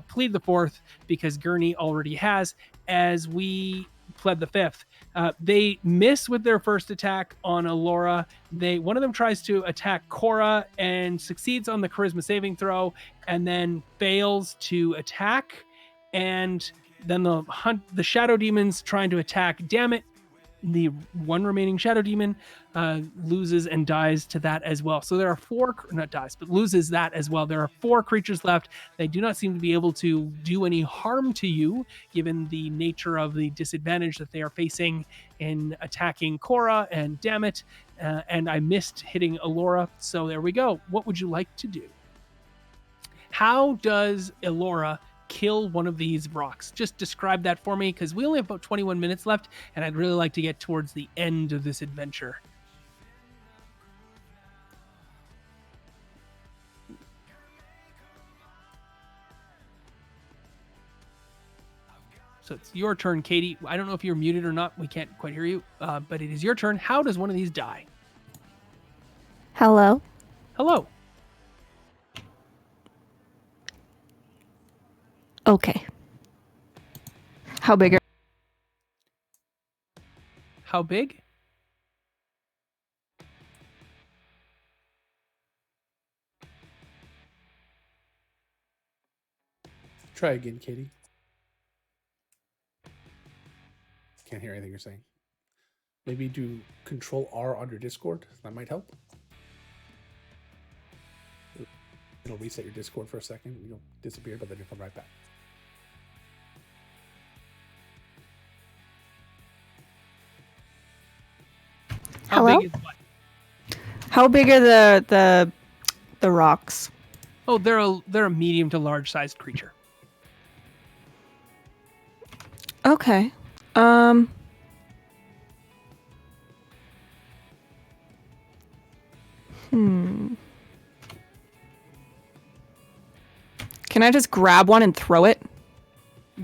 plead the 4th, because Gurney already has, as we pled the 5th. They miss with their first attack on Elora. One of them tries to attack Cora and succeeds on the charisma saving throw, and then fails to attack. And then the Shadow Demons trying to attack. Damn it! The one remaining Shadow Demon loses and dies to that as well. So there are 4, not dies, but loses that as well. There are 4 creatures left. They do not seem to be able to do any harm to you, given the nature of the disadvantage that they are facing in attacking Cora and Dammit. And I missed hitting Elora. So there we go. What would you like to do? How does Elora kill one of these rocks? Just describe that for me, because we only have about 21 minutes left, and I'd really like to get towards the end of this adventure. So it's your turn, Katie. I don't know if you're muted or not. We can't quite hear you, but it is your turn. How does one of these die? Hello? Hello. Okay. How big are... How big? Try again, Katie. Can't hear anything you're saying. Maybe do Control R on your Discord. That might help. It'll reset your Discord for a second. You'll disappear, but then you'll come right back. How Hello? big is what? How big are the rocks? Oh, they're a medium to large sized creature. Okay. Can I just grab one and throw it?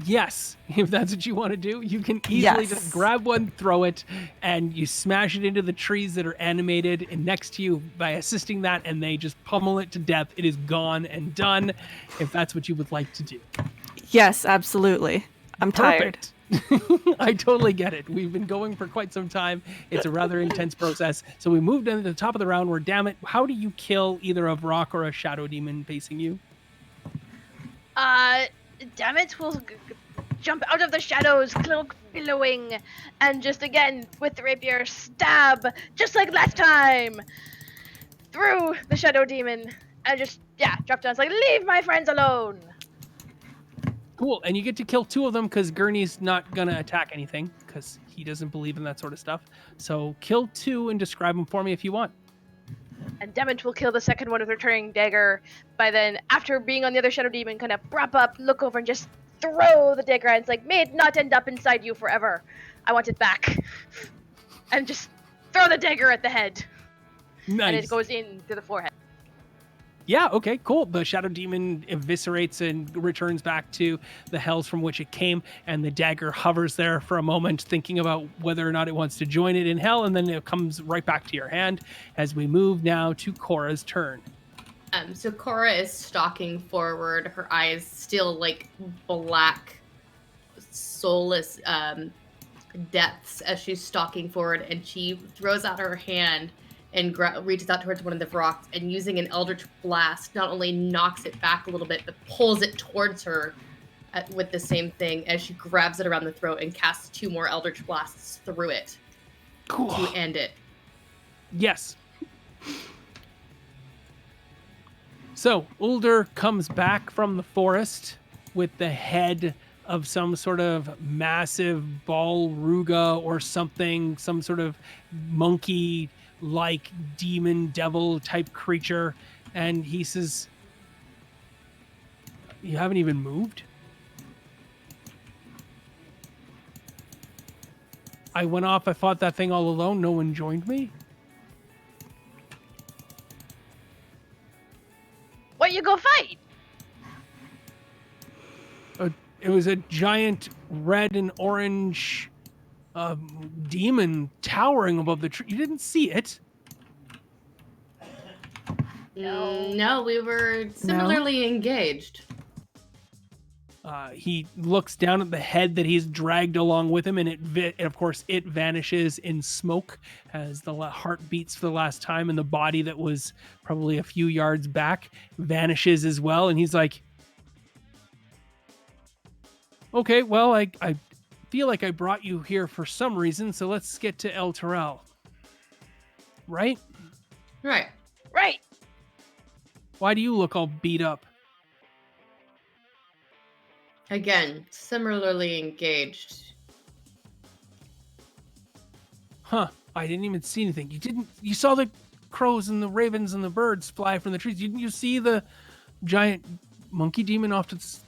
Yes, if that's what you want to do, you can easily just grab one, throw it, and you smash it into the trees that are animated and next to you by assisting that, and they just pummel it to death. It is gone and done, if that's what you would like to do. Yes, absolutely. I'm tired. Perfect. I totally get it. We've been going for quite some time. It's a rather intense process. So we moved into the top of the round where, damn it, how do you kill either a rock or a shadow demon facing you? Dammit will jump out of the shadows, cloak billowing, and just again, with the rapier, stab, just like last time, through the shadow demon, and just, drop down. It's like, leave my friends alone! Cool, and you get to kill 2 of them because Gurney's not going to attack anything because he doesn't believe in that sort of stuff. So kill 2 and describe them for me if you want. And Dammit will kill the second one with returning dagger. By then, after being on the other shadow demon, kind of prop up, look over, and just throw the dagger. And it's like, may it not end up inside you forever. I want it back. And just throw the dagger at the head. Nice. And it goes in through the forehead. Yeah, okay, cool. The shadow demon eviscerates and returns back to the hells from which it came, and the dagger hovers there for a moment, thinking about whether or not it wants to join it in hell, and then it comes right back to your hand as we move now to Cora's turn. So Cora is stalking forward, her eyes still like black, soulless depths as she's stalking forward, and she throws out her hand and reaches out towards one of the rocks, and using an Eldritch Blast, not only knocks it back a little bit, but pulls it towards her with the same thing as she grabs it around the throat and casts 2 more Eldritch Blasts through it Cool. to end it. Yes. So, Ulder comes back from the forest with the head of some sort of massive Balruga or something, some sort of monkey-like demon devil type creature. And he says, "You haven't even moved?" "I went off, I fought that thing all alone, no one joined me?" What you go fight? It was a giant red and orange demon towering above the tree. You didn't see it. No, we were similarly engaged. He looks down at the head that he's dragged along with him, and and of course it vanishes in smoke as the heart beats for the last time, and the body that was probably a few yards back vanishes as well. And he's like, "Okay, well, I feel like I brought you here for some reason, so let's get to El Terrell." Right? Right. Right. Why do you look all beat up? Again, similarly engaged. Huh. I didn't even see anything. You saw the crows and the ravens and the birds fly from the trees. Didn't you see the giant monkey demon off to the...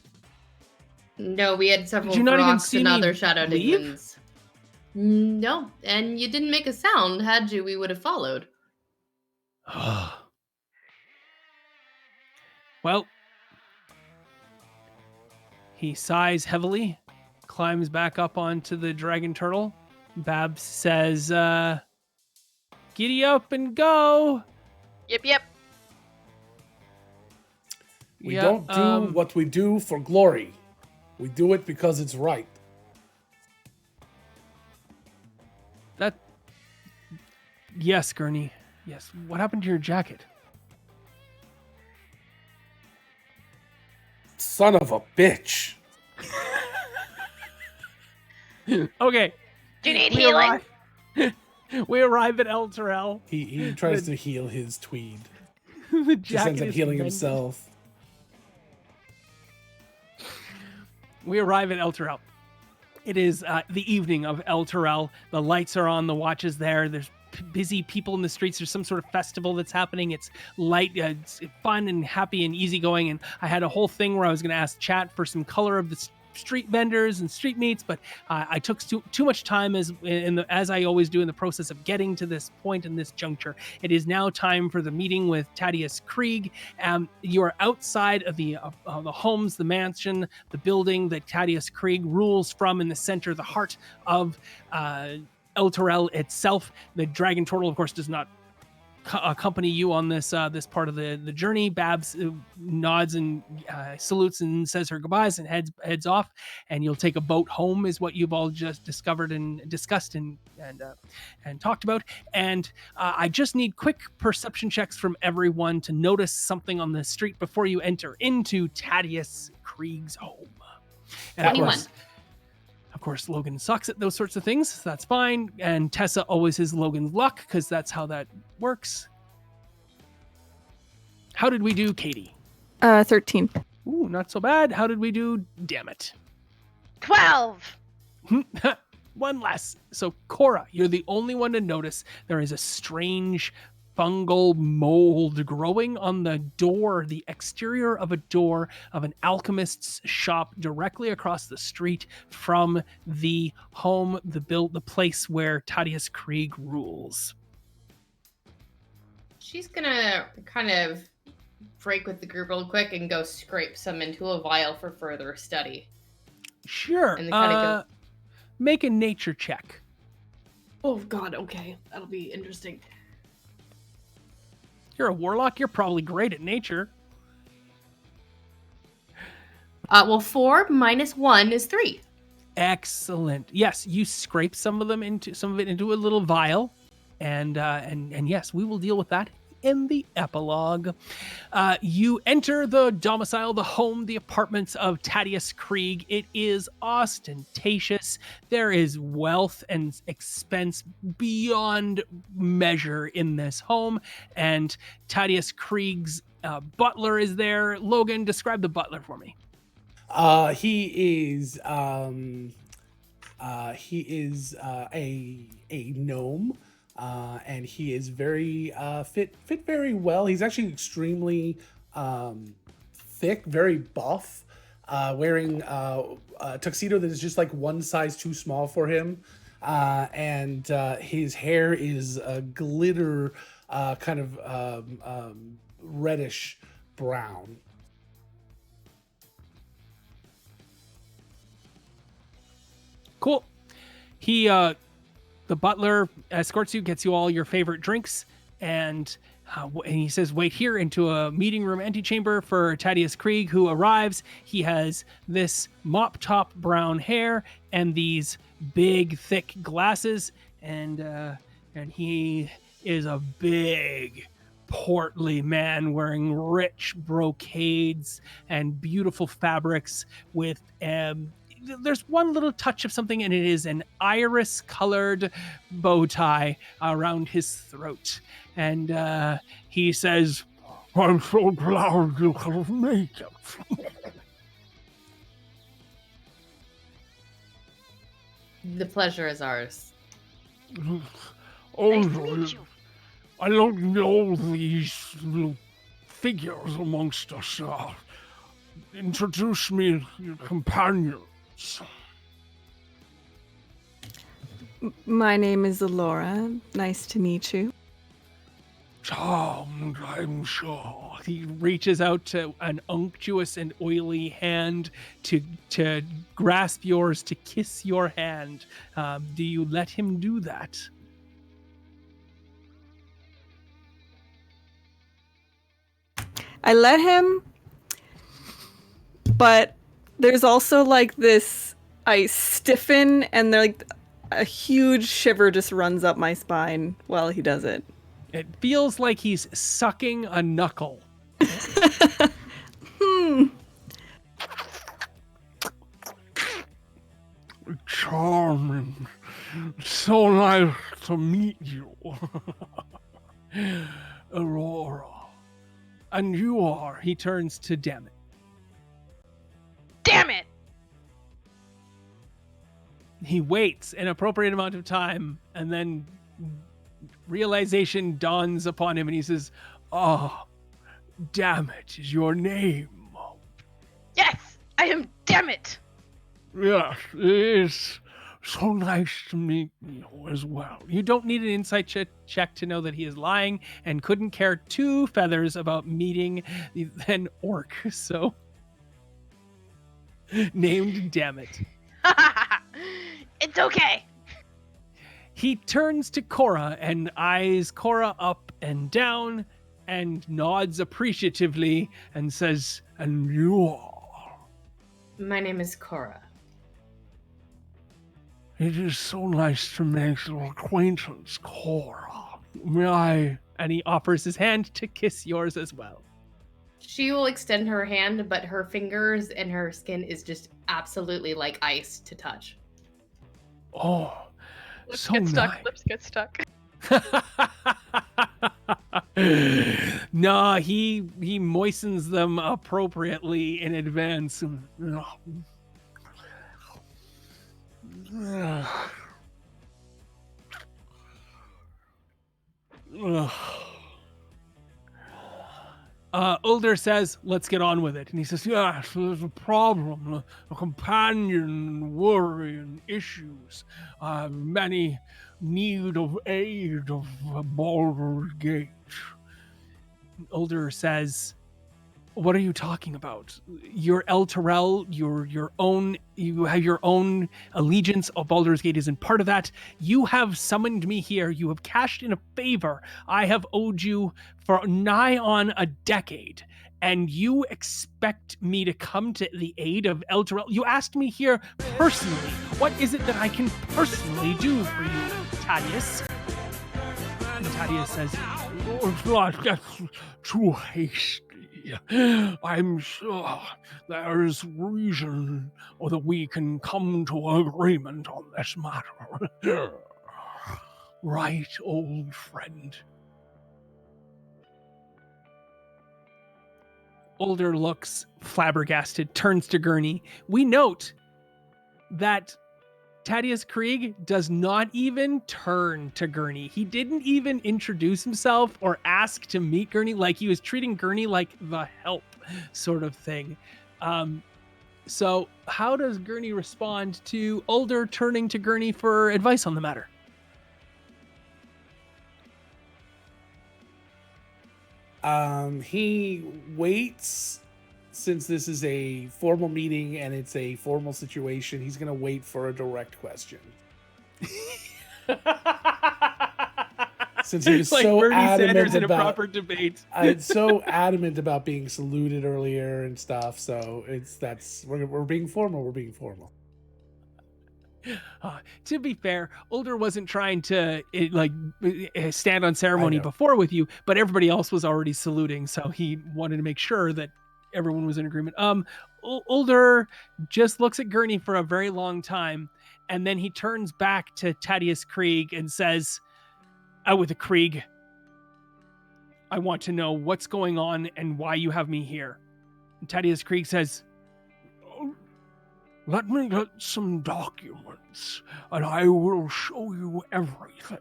No, we had several Did you not even rocks see and me other shadow leave? demons. No, and you didn't make a sound. Had you, we would have followed. Well, he sighs heavily, climbs back up onto the dragon turtle. Babs says, "Giddy up and go." Yep. We Yeah, don't do what we do for glory. We do it because it's right. Yes, Gurney. Yes. What happened to your jacket? Son of a bitch. Okay. Do you need healing? We arrive at El Terrell. He tries to heal his tweed. The Just jacket ends up is healing mended. himself. We arrive at El Terrell. It is the evening of El Terrell. The lights are on. The watch is there. There's busy people in the streets. There's some sort of festival that's happening. It's light, it's fun and happy and easygoing. And I had a whole thing where I was going to ask chat for some color of the street vendors and street meets, but I took too much time as I always do in the process of getting to this point in this juncture. It is now time for the meeting with Thaddeus Krieg. You are outside of the homes, the mansion, the building that Thaddeus Krieg rules from in the center, the heart of El Terrell itself. The dragon turtle, of course, does not accompany you on this this part of the journey. Babs nods and salutes and says her goodbyes and heads off, and you'll take a boat home, is what you've all just discovered and discussed and talked about. And I just need quick perception checks from everyone to notice something on the street before you enter into Thaddeus Krieg's home. And 21. Of course, Logan sucks at those sorts of things. So that's fine. And Tessa always has Logan's luck because that's how that works. How did we do, Katie? 13. Ooh, not so bad. How did we do? Damn it. 12. One less. So, Cora, you're the only one to notice there is a strange fungal mold growing on the door, the exterior of a door of an alchemist's shop directly across the street from the home, the place where Thaddeus Krieg rules. She's gonna kind of break with the group real quick and go scrape some into a vial for further study. Sure. And then kinda Make a nature check. Oh god, okay. That'll be interesting. You're a warlock. You're probably great at nature. Well, 4 minus 1 is 3. Excellent. Yes, you scrape some of it into a little vial, and yes, we will deal with that in the epilogue. You enter the domicile, the home, the apartments of Thaddeus Krieg. It is ostentatious. There is wealth and expense beyond measure in this home, and Thaddeus Krieg's butler is there. Logan, describe the butler for me. He is a gnome, and he is very fit very well. He's actually extremely thick, very buff, wearing a tuxedo that is just like one size too small for him, and his hair is a glitter kind of reddish brown. Cool. He, the butler escorts you, gets you all your favorite drinks, and he says, wait here into a meeting room antechamber for Thaddeus Krieg, who arrives. He has this mop top brown hair and these big, thick glasses, and he is a big, portly man wearing rich brocades and beautiful fabrics with there's one little touch of something, and it is an iris-colored bow tie around his throat. And he says, I'm so glad you have made it. The pleasure is ours. Oh, Nice to meet you. I don't know these little figures amongst us. Introduce me to your companions. My name is Alora. Nice to meet you. Charmed, I'm sure. He reaches out to an unctuous and oily hand to grasp yours, to kiss your hand. Do you let him do that? I let him, but there's also like this, I stiffen and like a huge shiver just runs up my spine while he does it. It feels like he's sucking a knuckle. Charming. So nice to meet you. Aurora. And you are, he turns to Dammit. Damn it! He waits an appropriate amount of time, and then realization dawns upon him, and he says, "Oh, damn it, is your name?" Yes, I am damn it! Yes, it is so nice to meet you as well. You don't need an insight check to know that he is lying and couldn't care two feathers about meeting an orc, so... Named Dammit. It's okay. He turns to Cora and eyes Cora up and down and nods appreciatively and says, "And you are?" My name is Cora. It is so nice to make your acquaintance, Cora. May I? And he offers his hand to kiss yours as well. She will extend her hand, but her fingers and her skin is just absolutely like ice to touch. Oh, Lips so get stuck. nice. Lips get stuck. Nah, he moistens them appropriately in advance. Ulder says, "Let's get on with it." And he says, "Yes, there's a problem, a companion, worry, and issues. Many need of aid of Baldur's Gate." Ulder says, "What are you talking about? You're El Terrell, you have your own allegiance of Baldur's Gate isn't part of that. You have summoned me here. You have cashed in a favor I have owed you for nigh on a decade. And you expect me to come to the aid of El Terrell? You asked me here personally. What is it that I can personally do for you, Thaddeus?" And Thaddeus says, Let's get too hasty. I'm sure there's reason or that we can come to agreement on this matter. Right, old friend? Older looks flabbergasted, turns to Gurney. We note that Thaddeus Krieg does not even turn to Gurney. He didn't even introduce himself or ask to meet Gurney. Like, he was treating Gurney like the help sort of thing. So how does Gurney respond to Older turning to Gurney for advice on the matter? He waits, since this is a formal meeting and it's a formal situation. He's going to wait for a direct question. Since he was like so Bernie adamant Sanders in a about proper debate. so adamant about being saluted earlier and stuff. So we're being formal. We're being formal. To be fair, Older wasn't trying to stand on ceremony know. before with you, but everybody else was already saluting, so he wanted to make sure that everyone was in agreement. Older just looks at Gurney for a very long time, and then he turns back to Thaddeus Krieg and says, "Out with the Krieg. I want to know what's going on and why you have me here." And Thaddeus Krieg says, "Let me get some documents, and I will show you everything.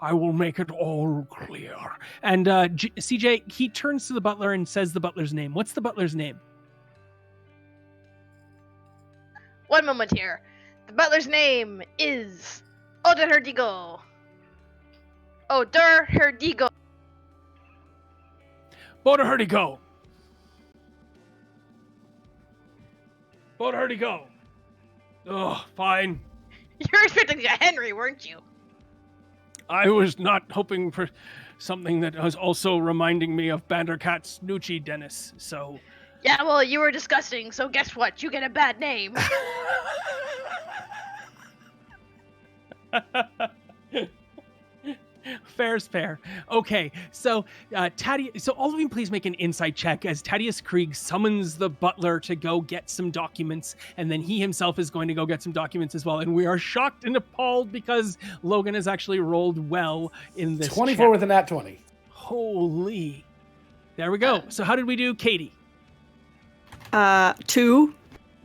I will make it all clear." And CJ, he turns to the butler and says the butler's name. What's the butler's name? One moment here. The butler's name is Oder Herdigo. Oder Herdigo. Boda Herdigo. Boda Herdigo. Oh, fine. You were expecting a Henry, weren't you? I was not hoping for something that was also reminding me of Bandercat's Nucci, Dennis, so... Yeah, well, you were disgusting, so guess what? You get a bad name. Fair's fair. Okay, so so all of you please make an insight check as Thaddeus Krieg summons the butler to go get some documents, and then he himself is going to go get some documents as well. And we are shocked and appalled because Logan has actually rolled well in this 24 check. with a nat 20. Holy. There we go. So how did we do, Katie? 2.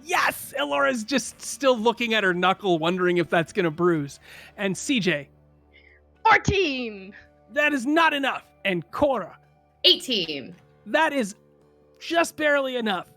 Yes! Elora's just still looking at her knuckle, wondering if that's going to bruise. And CJ? 14! That is not enough. And Cora? 18. That is just barely enough.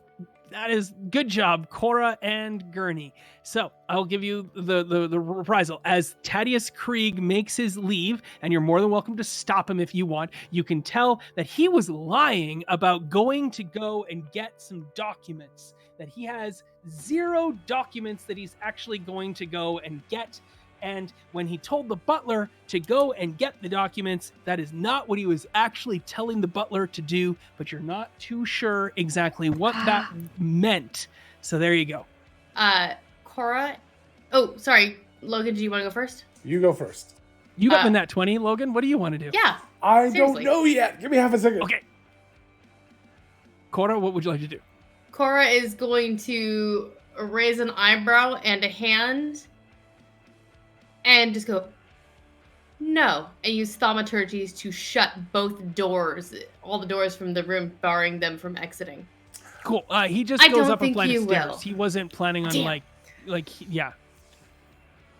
That is good job, Cora and Gurney. So I'll give you the reprisal. As Thaddeus Krieg makes his leave, and you're more than welcome to stop him if you want, you can tell that he was lying about going to go and get some documents, that he has 0 documents that he's actually going to go and get. And when he told the butler to go and get the documents, that is not what he was actually telling the butler to do, but you're not too sure exactly what that meant. So there you go. Cora. Oh, sorry. Logan, do you want to go first? You go first. You got the nat 20, Logan. What do you want to do? Yeah. I Seriously. don't know yet. Give me half a second. Okay. Cora, what would you like to do? Cora is going to raise an eyebrow and a hand and just go, no, and use thaumaturgies to shut both doors, all the doors from the room, barring them from exiting. Cool. He just I goes don't up a think flight of you stairs. will. He wasn't planning on Damn. yeah.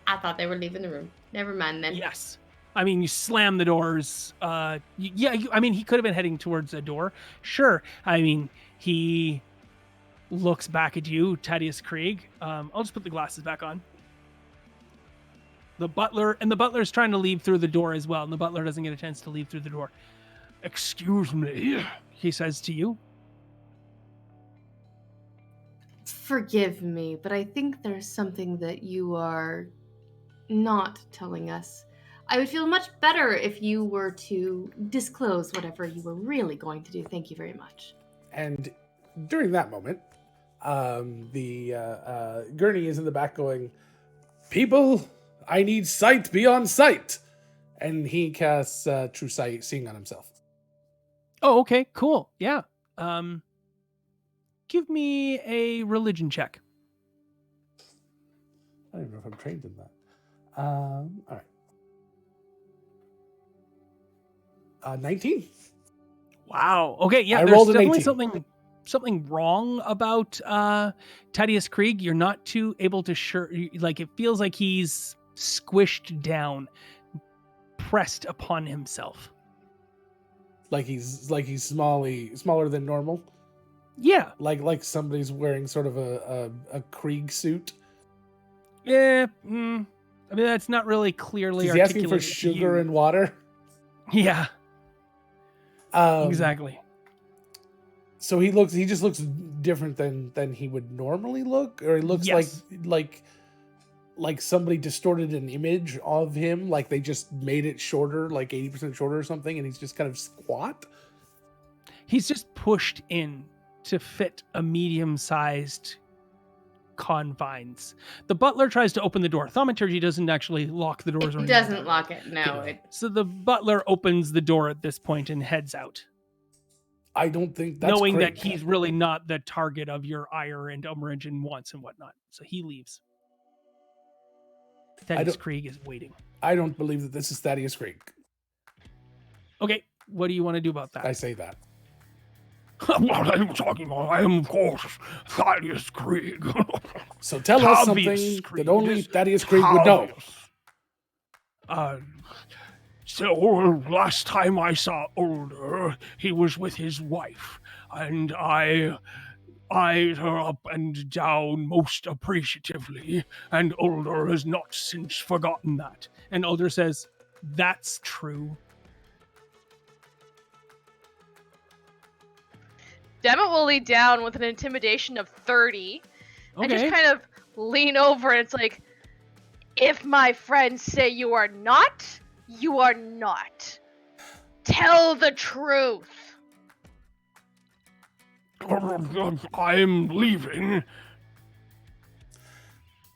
I thought they were leaving the room. Never mind then. Yes. I mean, you slam the doors. I mean, he could have been heading towards a door. Sure. I mean, he looks back at you, Thaddeus Krieg. I'll just put the glasses back on. The butler's trying to leave through the door as well, and the butler doesn't get a chance to leave through the door. "Excuse me," he says to you. Forgive me, but I think there's something that you are not telling us. I would feel much better if you were to disclose whatever you were really going to do. Thank you very much. And during that moment, Gurney is in the back going, "People, I need sight beyond sight." and he casts True Sight, Seeing on himself. Oh, okay, cool. Yeah. Give me a religion check. I don't even know if I'm trained in that. All right. 19. Wow. Okay, yeah, I there's rolled an definitely 18. something wrong about Thaddeus Krieg. You're not too able to like it feels like he's squished down, pressed upon himself. Like he's smaller than normal. Yeah. Like somebody's wearing sort of a Krieg suit. Yeah. I mean, that's not really clearly Is he asking for articulated to sugar you. and water? Yeah. Exactly. So he just looks different than he would normally look, or he looks Yes. like somebody distorted an image of him, like they just made it shorter, like 80% shorter or something, and he's just kind of squat. He's just pushed in to fit a medium-sized confines. The butler tries to open the door. Thaumaturgy doesn't actually lock the doors. It doesn't lock it. No, Okay. it. So the butler opens the door at this point and heads out, I don't think that's knowing Krieg. that he's really not the target of your ire and umbrage and wants and whatnot. So he leaves. Thaddeus Krieg is waiting. I don't believe that this is Thaddeus Krieg. Okay, what do you want to do about that? I say that. What I'm talking about, I am, of course, Thaddeus Krieg. So tell us something Thaddeus Krieg. that only Thaddeus Krieg would know. So last time I saw Older, he was with his wife, and I eyed her up and down most appreciatively, and Older has not since forgotten that. And Older says, "That's true." Demet will lead down with an intimidation of 30 and just Okay. kind of lean over, and it's like, if my friends say you are not, you are not. Tell the truth. I'm leaving.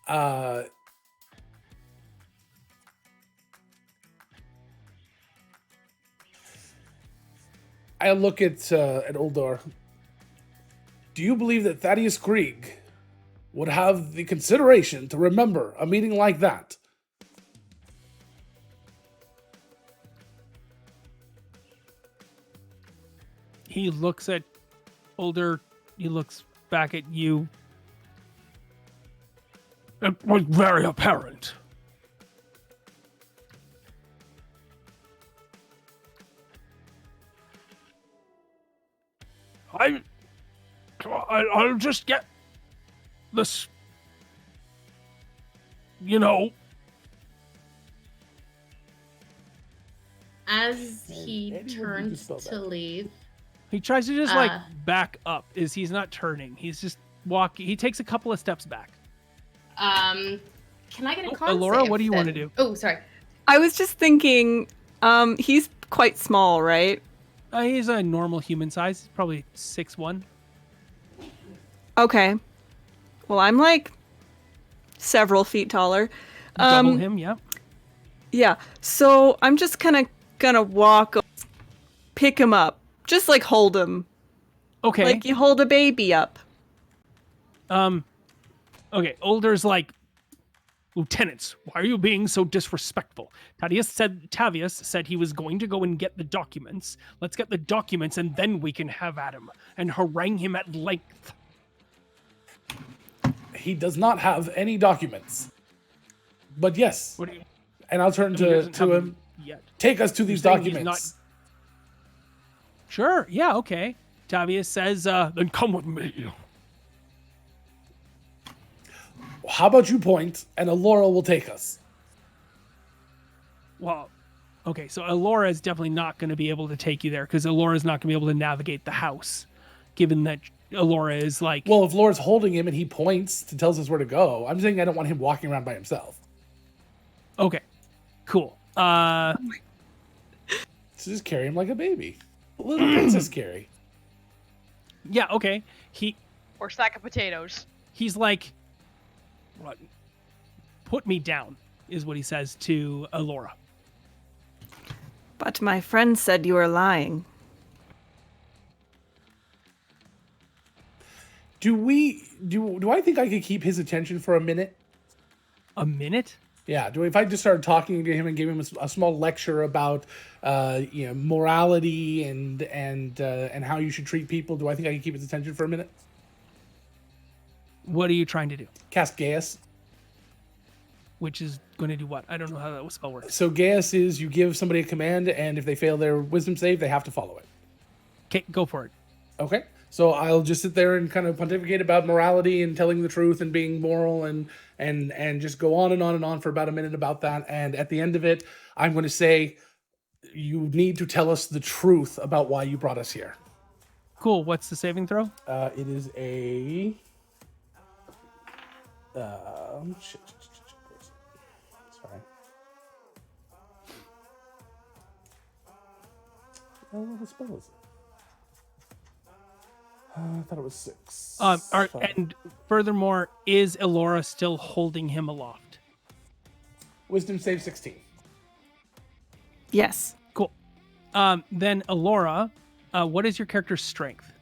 I look at Uldor. Do you believe that Thaddeus Krieg would have the consideration to remember a meeting like that? He looks at Older. He looks back at you. It was very apparent. I'll just get this, you know. As he Anyone who turns just saw to that. leave, He tries to just like Uh. back up. He's not turning. He's just walking. He takes a couple of steps back. Can I get a con Alora, save what do you want to then? do? Oh, sorry. I was just thinking, he's quite small, right? He's a normal human size, probably 6'1". Okay. Well, I'm like several feet taller. Double him, yeah. Yeah. So I'm just kind of gonna walk, pick him up, just like hold him, Okay. like you hold a baby up. Okay. Older's like, Lieutenants, why are you being so disrespectful? Tavius said he was going to go and get the documents. Let's get the documents and then we can have at him and harangue him at length. He does not have any documents. But yes, What do you? and I'll turn He to doesn't have him. them yet. Take us to these saying he's documents. Sure. Yeah. Okay. Tavius says, then come with me. How about you point, and Alora will take us. Well, okay. So Alora is definitely not going to be able to take you there because Alora is not going to be able to navigate the house, given that Alora is like. Well, if Laura's holding him and he points to tells us where to go, I'm saying I don't want him walking around by himself. Okay. Cool. So just carry him like a baby. Little princess carry. Yeah. Okay. Or sack of potatoes. He's like, what? Put me down, is what he says to Alora. But my friend said you were lying. Do I think I could keep his attention for a minute? A minute? Yeah. If I just started talking to him and gave him a small lecture about, morality and how you should treat people, do I think I can keep his attention for a minute? What are you trying to do? Cast Gaius. Which is going to do what? I don't know how that spell works. So Gaius is you give somebody a command, and if they fail their wisdom save, they have to follow it. Okay, go for it. Okay. So I'll just sit there and kind of pontificate about morality and telling the truth and being moral and just go on and on and on for about a minute about that. And at the end of it, I'm going to say, you need to tell us the truth about why you brought us here. Cool. What's the saving throw? It is a... Sorry. What spell is it? I thought it was 6. And furthermore, is Elora still holding him aloft? Wisdom save 16. Yes. Cool. Then Elora, what is your character's strength?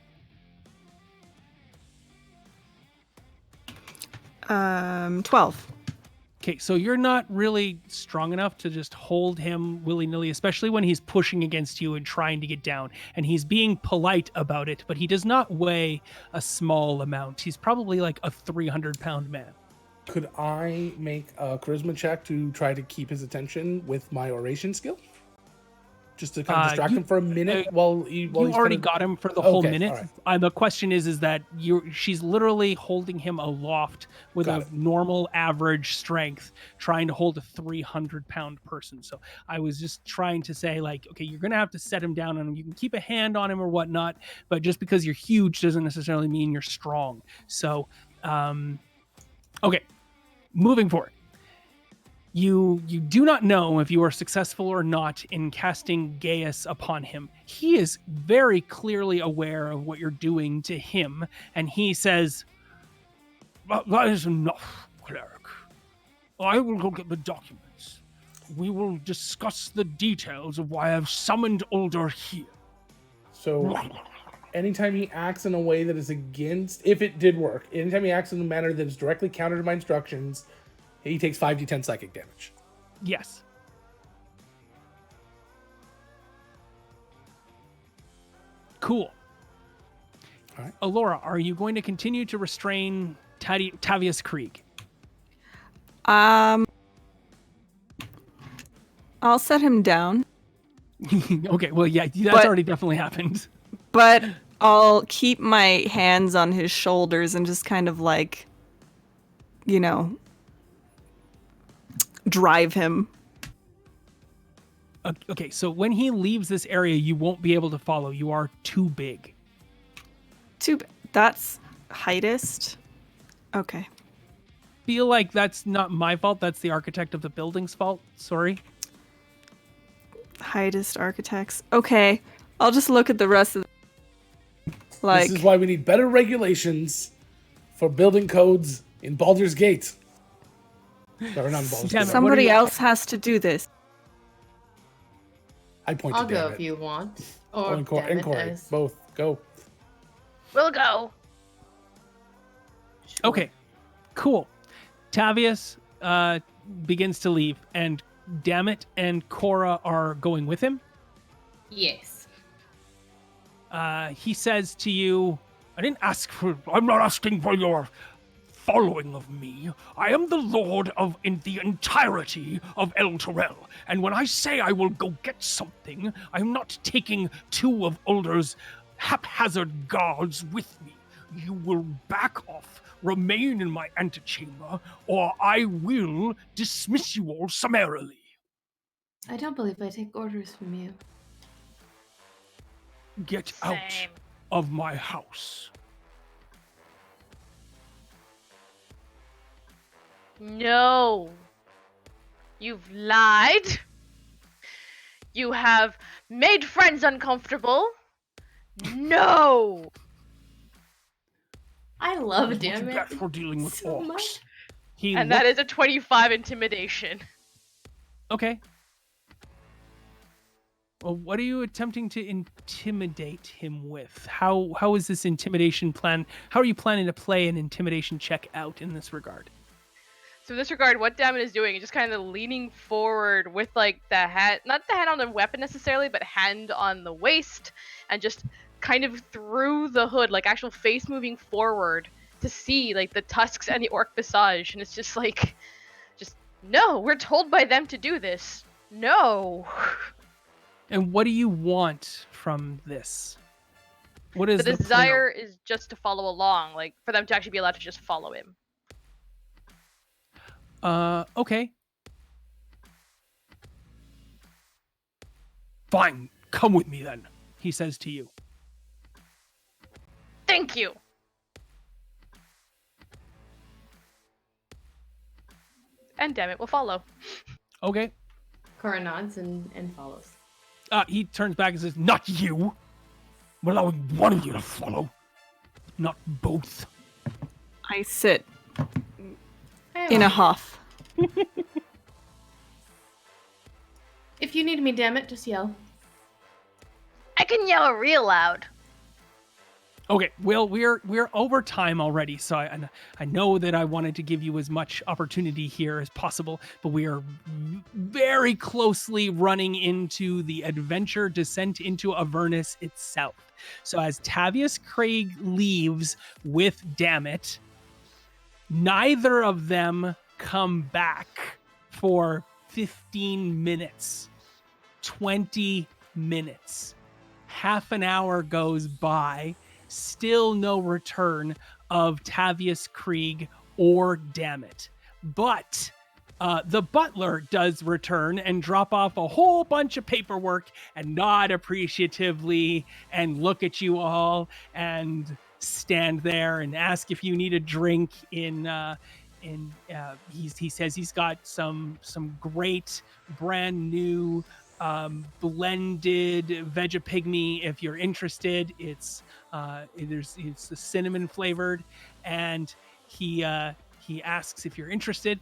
12. Okay, so you're not really strong enough to just hold him willy-nilly, especially when he's pushing against you and trying to get down. And he's being polite about it, but he does not weigh a small amount. He's probably like a 300-pound man. Could I make a charisma check to try to keep his attention with my oration skill? Just to kind of distract him for a minute while he's already got him for the whole minute. Right. The question is that she's literally holding him aloft with normal average strength, trying to hold a 300-pound person. So I was just trying to say, like, okay, you're gonna have to set him down, and you can keep a hand on him or whatnot, but just because you're huge doesn't necessarily mean you're strong. So, okay, moving forward. You do not know if you are successful or not in casting Gaius upon him. He is very clearly aware of what you're doing to him, and he says, "That is enough, cleric. I will go get the documents. We will discuss the details of why I've summoned Ulder here." So, anytime he acts in a way that is against, if it did work, anytime he acts in a manner that is directly counter to my instructions, he takes 5d10 psychic damage. Yes. Cool. All right. Elora, are you going to continue to restrain Tavius Krieg? I'll set him down. Okay, well, yeah, that's already definitely happened. But I'll keep my hands on his shoulders and just kind of like, drive him. Okay, so when he leaves this area, you won't be able to follow. You are too big. That's heightest. Okay. Feel like that's not my fault. That's the architect of the building's fault. Sorry. Heightest architects. Okay. I'll just look at the rest of This is why we need better regulations for building codes in Baldur's Gate. Or not in Baldur's Gate. Somebody else has to do this. I point I'll to go Dammit. if you want. Or And Corey. Dammit. Both. Go. We'll go. Sure. Okay, cool. Tavius begins to leave, and Dammit and Cora are going with him. Yes. He says to you, I'm not asking for your following of me. I am the lord of the entirety of El Terrell, and when I say I will go get something, I'm not taking 2 of Ulder's haphazard guards with me. You will back off, remain in my antechamber, or I will dismiss you all summarily. I don't believe I take orders from you. Get out Same. of my house. No. You've lied. You have made friends uncomfortable. No. I love That's what you Dammit get for dealing with so orcs. much. And that is a 25 intimidation. Okay. Well, what are you attempting to intimidate him with? How is this intimidation plan? How are you planning to play an intimidation check out in this regard? So in this regard, what Dammit is doing is just kind of leaning forward with like the hat, not the hand on the weapon necessarily, but hand on the waist, and just kind of through the hood, like actual face moving forward to see like the tusks and the orc visage, and it's just like, just no, we're told by them to do this. No. And what do you want from this? What is The the desire is just to follow along, like for them to actually be allowed to just follow him. Okay. Fine, come with me then, he says to you. Thank you. And damn it, we'll follow. Okay. Cora nods and follows. He turns back and says, "Not you. I'm allowing one of you to follow, not both." I sit in a huff. If you need me, damn it, just yell. I can yell real loud. Okay, well, we're over time already, so I know that I wanted to give you as much opportunity here as possible, but we are very closely running into the adventure descent into Avernus itself. So as Tavius Craig leaves with Dammit, neither of them come back for 15 minutes, 20 minutes. Half an hour goes by. Still no return of Tavius Krieg or Dammit. But the butler does return and drop off a whole bunch of paperwork and nod appreciatively and look at you all and stand there and ask if you need a drink he says he's got some great brand new blended Vegapigme. If you're interested, it's the cinnamon flavored, and he asks if you're interested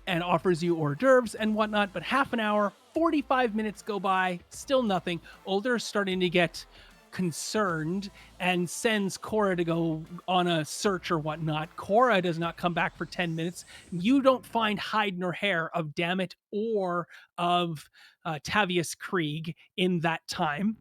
and offers you hors d'oeuvres and whatnot. But half an hour, 45 minutes go by, still nothing. Older's starting to get concerned and sends Cora to go on a search or whatnot. Cora does not come back for 10 minutes. You don't find hide nor hair of Dammit or of Tavius Krieg in that time.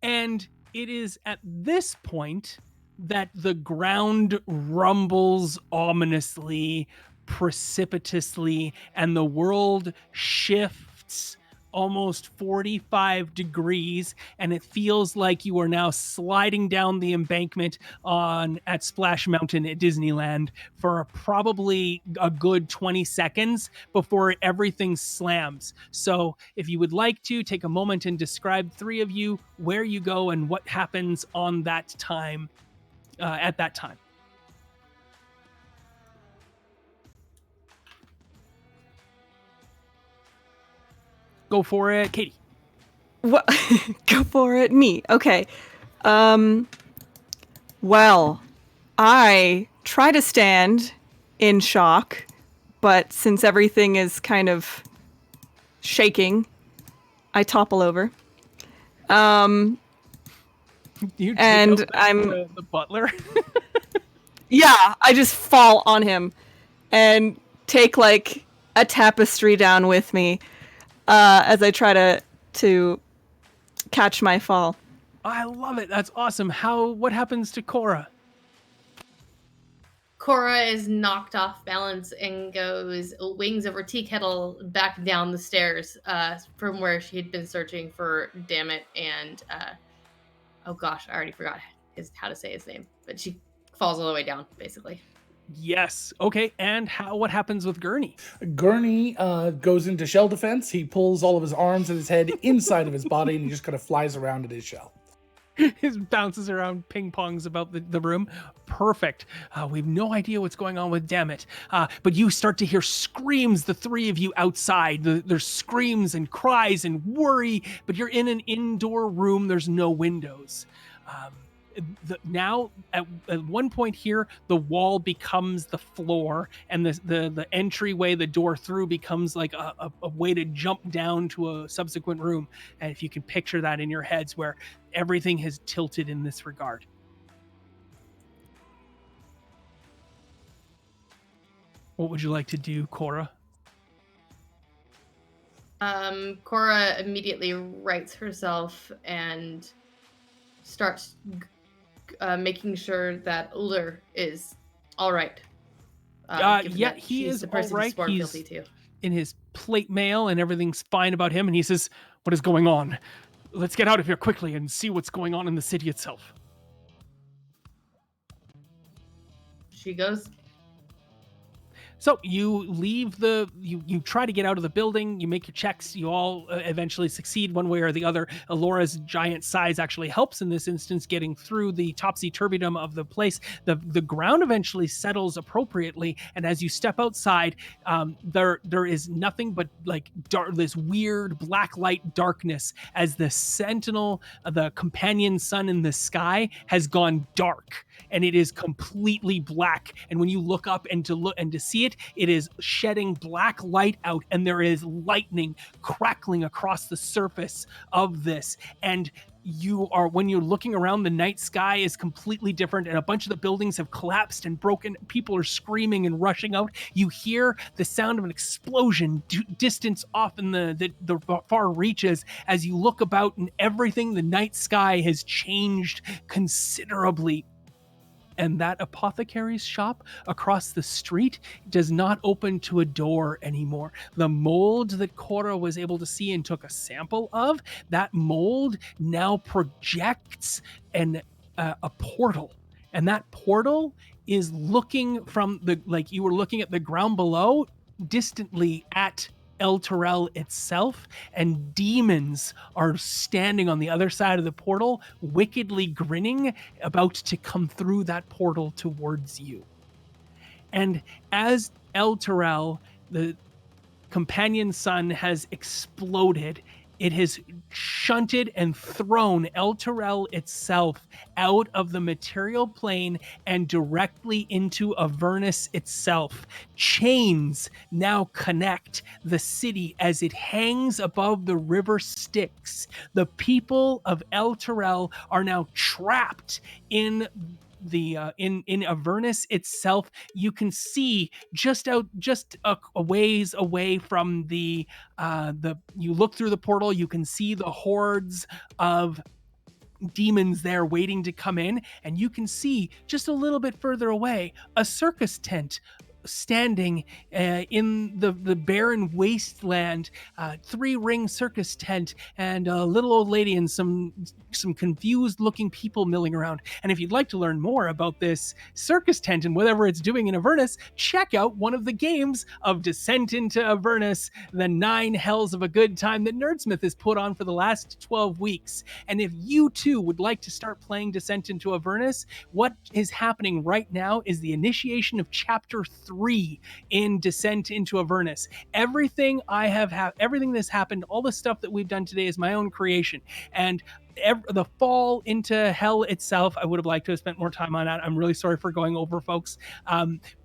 And it is at this point that the ground rumbles ominously, precipitously, and the world shifts almost 45 degrees, and it feels like you are now sliding down the embankment at Splash Mountain at Disneyland for probably a good 20 seconds before everything slams. So if you would like to take a moment and describe, three of you, where you go and what happens on that time, at that time. Go for it, Katie. What? Go for it, me. Okay. Well, I try to stand in shock, but since everything is kind of shaking, I topple over. You take And out I'm the butler. yeah, I just fall on him and take like a tapestry down with me as I try to catch my fall. I love it. That's awesome. What happens to Cora? Cora is knocked off balance and goes wings over tea kettle back down the stairs from where she had been searching for Dammit and oh gosh, I already forgot how to say his name, but she falls all the way down basically. Yes. Okay. And what happens with Gurney? Gurney goes into shell defense. He pulls all of his arms and his head inside of his body, and he just kind of flies around in his shell. His bounces around, ping pongs about the room. Perfect. We have no idea what's going on with Dammit. But you start to hear screams, the three of you outside. There's screams and cries and worry, but you're in an indoor room. There's no windows. Now at one point here, the wall becomes the floor, and the entryway, the door through, becomes like a way to jump down to a subsequent room. And if you can picture that in your heads, where everything has tilted in this regard. What would you like to do, Cora? Cora immediately rights herself and starts making sure that Uller is all right. Given Yeah, that he she's is the all person to right. sworn He's guilty to. in his plate mail, and everything's fine about him. And he says, "What is going on? Let's get out of here quickly and see what's going on in the city itself." She goes. So you leave you try to get out of the building, you make your checks, you all eventually succeed one way or the other. Alora's giant size actually helps in this instance getting through the topsy-turvydom of the place. The ground eventually settles appropriately, and as you step outside, there is nothing but like this weird black light darkness as the sentinel, the companion sun in the sky, has gone dark, and it is completely black. And when you look up and to see it, it is shedding black light out, and there is lightning crackling across the surface of this. And when you're looking around, the night sky is completely different, and a bunch of the buildings have collapsed and broken. People are screaming and rushing out. You hear the sound of an explosion distance off in the far reaches as you look about, and everything, the night sky has changed considerably. And that apothecary's shop across the street does not open to a door anymore. The mold that Cora was able to see and took a sample of, that mold now projects a portal. And that portal is looking from like you were looking at the ground below, distantly at El Terrell itself, and demons are standing on the other side of the portal, wickedly grinning, about to come through that portal towards you. And as El Terrell, the companion sun, has exploded, it has shunted and thrown El Terrell itself out of the material plane and directly into Avernus itself. Chains now connect the city as it hangs above the river Styx. The people of El Terrell are now trapped in in Avernus itself. You can see just a ways away from the you look through the portal, you can see the hordes of demons there waiting to come in, and you can see just a little bit further away a circus tent standing in the barren wasteland, three-ring circus tent, and a little old lady and some confused looking people milling around. And if you'd like to learn more about this circus tent and whatever it's doing in Avernus, check out one of the games of Descent into Avernus, the 9 Hells of a Good Time that Nerdsmith has put on for the last 12 weeks. And if you too would like to start playing Descent into Avernus, what is happening right now is the initiation of Chapter 3 in Descent into Avernus. Everything everything that's happened, all the stuff that we've done today is my own creation. And the fall into hell itself, I would have liked to have spent more time on that. I'm really sorry for going over, folks.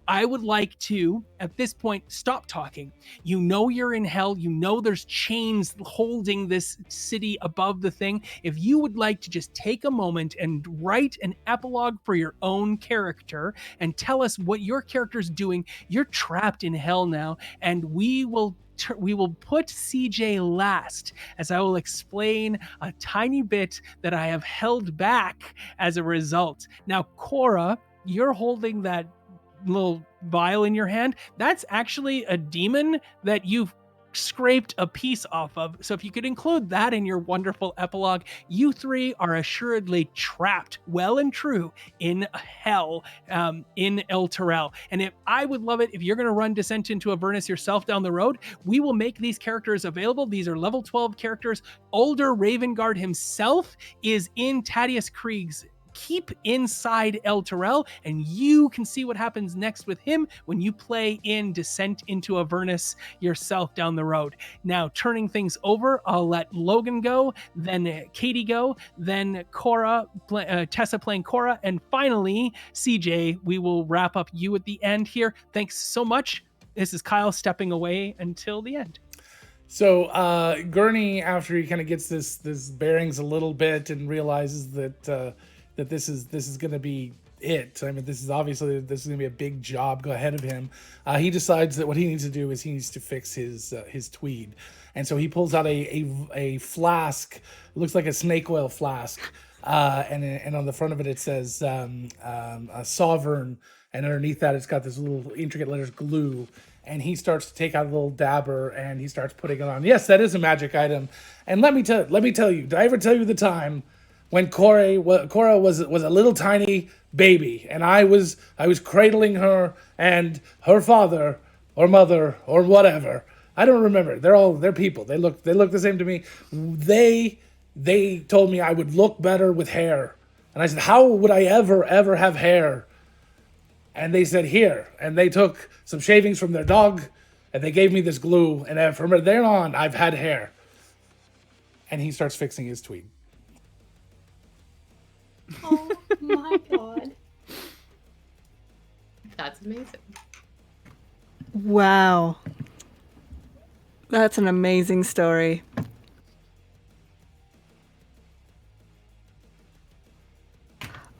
I would like to, at this point, stop talking. You know you're in hell. You know there's chains holding this city above the thing. If you would like to just take a moment and write an epilogue for your own character and tell us what your character's doing, you're trapped in hell now, and we will put CJ last, as I will explain a tiny bit that I have held back as a result. Now, Cora, you're holding that little vial in your hand. That's actually a demon that you've scraped a piece off of. So if you could include that in your wonderful epilogue, you three are assuredly trapped well and true in hell, in El Terrell. And I would love it if you're going to run Descent into Avernus yourself down the road, we will make these characters available. These are level 12 characters. Older Ravengard himself is in Thaddeus Krieg's keep inside El Terrell, and you can see what happens next with him when you play in Descent into Avernus yourself down the road. Now, turning things over, I'll let Logan go, then Katie go, then Cora, Tessa playing Cora, and finally, CJ, we will wrap up you at the end here. Thanks so much. This is Kyle stepping away until the end. So Gurney, after he kind of gets this bearings a little bit and realizes that that this is going to be it. I mean, this is going to be a big job go ahead of him. He decides that what he needs to do is he needs to fix his tweed, and so he pulls out a flask. It looks like a snake oil flask, and on the front of it says a sovereign, and underneath that it's got this little intricate letters glue. And he starts to take out a little dabber and he starts putting it on. Yes, that is a magic item. And let me tell you, did I ever tell you the time when Cora was a little tiny baby and I was cradling her and her father or mother or whatever. I don't remember. They're people. They look the same to me. They told me I would look better with hair. And I said, "How would I ever have hair?" And they said, "Here." And they took some shavings from their dog, and they gave me this glue. And from there on, I've had hair. And he starts fixing his tweed. Oh my god. That's amazing. Wow. That's an amazing story.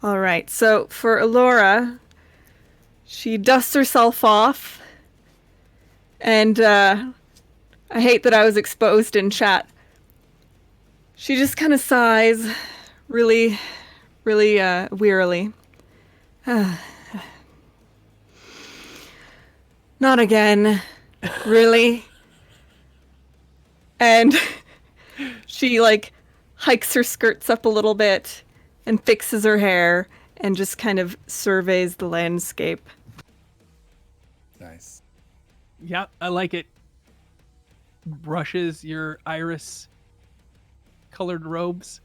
All right, so for Alora, she dusts herself off, and I hate that I was exposed in chat. She just kind of sighs, really, really wearily. Not again, really. And she hikes her skirts up a little bit and fixes her hair and just kind of surveys the landscape. Nice. Yeah, I like it. Brushes your iris colored robes.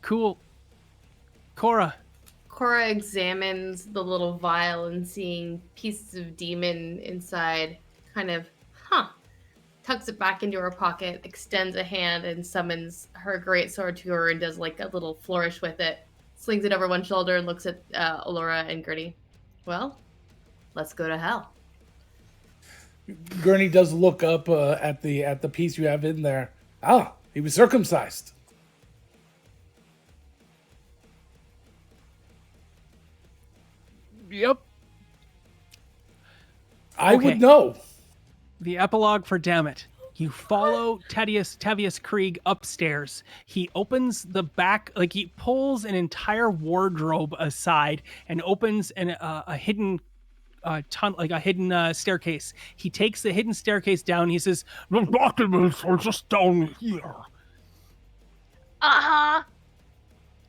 Cool. Cora. Cora examines the little vial and seeing pieces of demon inside, kind of, tucks it back into her pocket, extends a hand and summons her greatsword to her and does a little flourish with it, slings it over one shoulder and looks at Alora and Gurney. Well, let's go to hell. Gurney does look up at the piece you have in there. Ah, he was circumcised. Yep. I Okay. would know. The epilogue for Dammit. You follow Tevius Krieg upstairs. He opens the back, he pulls an entire wardrobe aside and opens a hidden staircase. He takes the hidden staircase down. He says, "The documents are just down here." Uh-huh.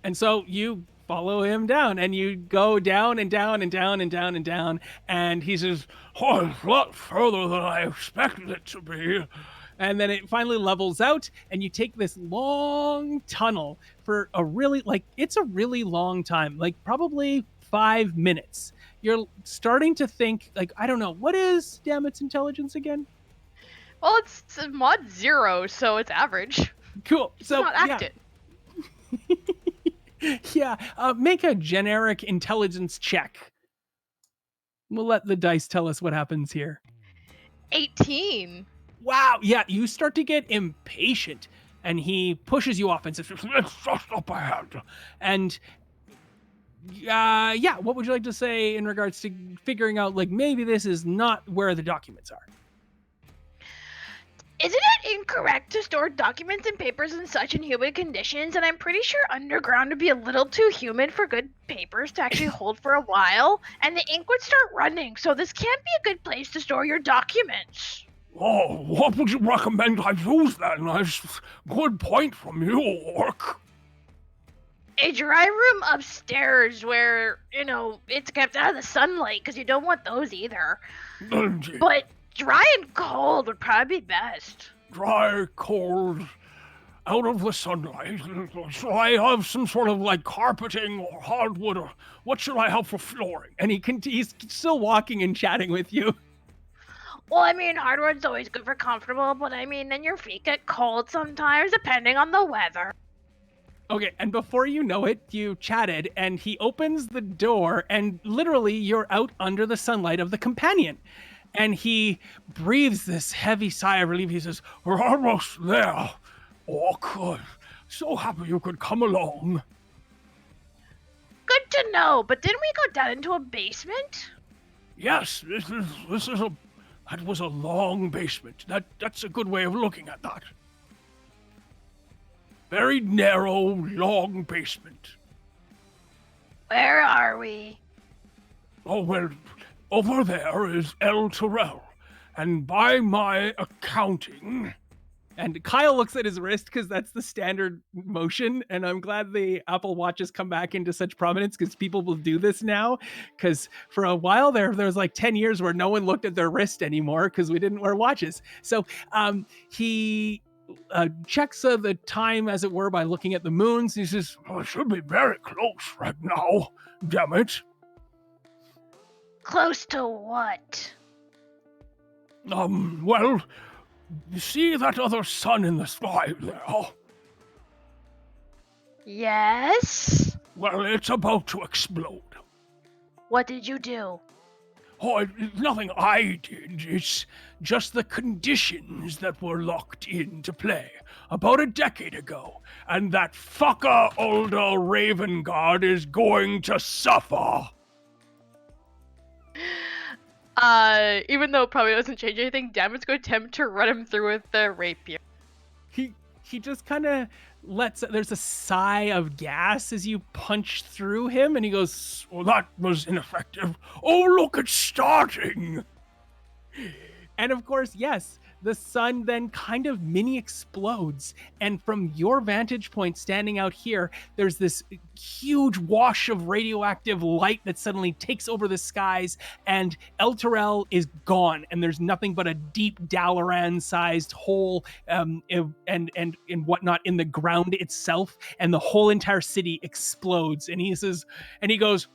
And so you follow him down, and you go down and down and down and down and down, and he says, "Oh, it's a lot further than I expected it to be." And then it finally levels out, and you take this long tunnel for it's a really long time, probably 5 minutes. You're starting to think, I don't know, what is Dammit's intelligence again? Well, it's mod 0, so it's average. Cool. So It's not acted. Yeah, make a generic intelligence check. We'll let the dice tell us what happens here. 18. Wow, yeah, you start to get impatient, and he pushes you off and says, "It's just up ahead." And yeah, what would you like to say in regards to figuring out, maybe this is not where the documents are? Isn't it incorrect to store documents and papers in such inhumid conditions? And I'm pretty sure underground would be a little too humid for good papers to actually hold for a while, and the ink would start running, so this can't be a good place to store your documents. Oh, what would you recommend I use then? That's a good point from you, Orc. A dry room upstairs where, it's kept out of the sunlight, because you don't want those either. But dry and cold would probably be best. Dry, cold. out of the sunlight. Shall I have some sort of like carpeting or hardwood, or what should I have for flooring? And he's still walking and chatting with you. Well, I mean, hardwood's always good for comfortable, but I mean, then your feet get cold sometimes, depending on the weather. Okay, and before you know it, you chatted, and he opens the door, and literally you're out under the sunlight of the companion. And he breathes this heavy sigh of relief. He says, We're almost there. Oh, good. So happy you could come along. Good to know, but didn't we go down into a basement? Yes, that was a long basement. That's a good way of looking at that. Very narrow, long basement. Where are we? Oh, well, over there is El Terrell, and by my accounting... And Kyle looks at his wrist because that's the standard motion. And I'm glad the Apple Watch has come back into such prominence because people will do this now. Because for a while there was like 10 years where no one looked at their wrist anymore because we didn't wear watches. So he checks the time, as it were, by looking at the moons. He says, oh, it should be very close right now. Damn it. Close to what? Well, you see that other sun in the sky there? Yes? Well, it's about to explode. What did you do? Oh, it's nothing I did. It's just the conditions that were locked into play about a decade ago. And that fucker Ulda Raven Guard is going to suffer. Even though it probably doesn't change anything, Damit's going to attempt to run him through with the rapier. He just kind of there's a sigh of gas as you punch through him, and he goes, well, that was ineffective. Oh, look, it's starting. And of course, yes, the sun then kind of mini explodes. And from your vantage point standing out here, there's this huge wash of radioactive light that suddenly takes over the skies, and El Terrell is gone. And there's nothing but a deep Dalaran-sized hole and whatnot in the ground itself. And the whole entire city explodes. And he goes,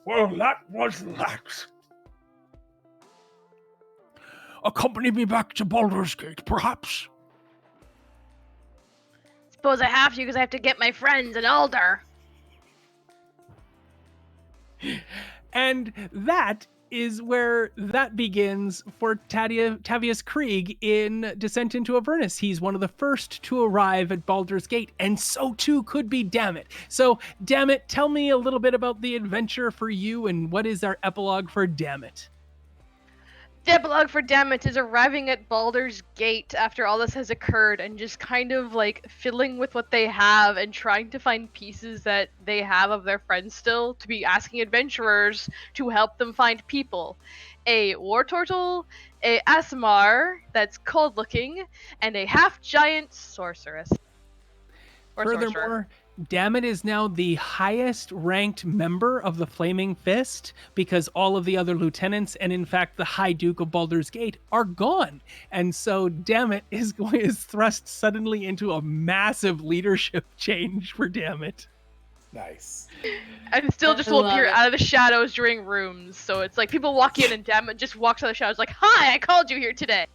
well, that was that. Accompany me back to Baldur's Gate, perhaps? Suppose I have to because I have to get my friends and Alder. And that is where that begins for Tavius Krieg in Descent into Avernus. He's one of the first to arrive at Baldur's Gate, and so too could be Dammit. So, Dammit, tell me a little bit about the adventure for you, and what is our epilogue for Dammit? The epilogue for Dammit is arriving at Baldur's Gate after all this has occurred and just kind of like fiddling with what they have and trying to find pieces that they have of their friends still to be asking adventurers to help them find people. A war turtle, a Aasimar that's cold looking, and a half-giant sorceress. Furthermore, Dammit is now the highest ranked member of the Flaming Fist because all of the other lieutenants and in fact the High Duke of Baldur's Gate are gone. And so Dammit is thrust suddenly into a massive leadership change for Dammit. Nice. And still just will appear out of the shadows during rooms. So it's like people walk in and Dammit just walks out of the shadows like, hi, I called you here today.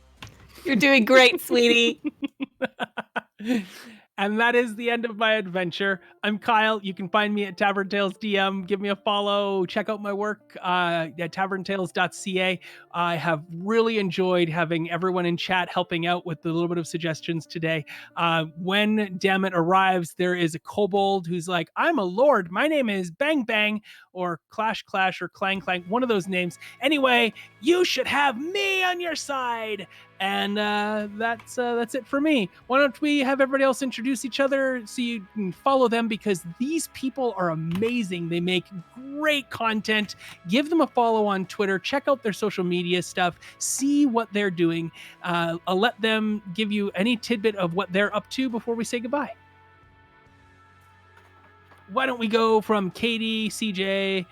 You're doing great, sweetie. And that is the end of my adventure. I'm Kyle. You can find me at Tavern Tales DM. Give me a follow. Check out my work at taverntales.ca. I have really enjoyed having everyone in chat helping out with a little bit of suggestions today. When Dammit arrives, there is a kobold who's like, I'm a lord. My name is Bang Bang, or Clash Clash, or Clang Clang, one of those names. Anyway, you should have me on your side. And that's it for me. Why don't we have everybody else introduce each other so you can follow them, because these people are amazing. They make great content. Give them a follow on Twitter. Check out their social media stuff. See what they're doing. I'll let them give you any tidbit of what they're up to before we say goodbye. Why don't we go from Katie, CJ,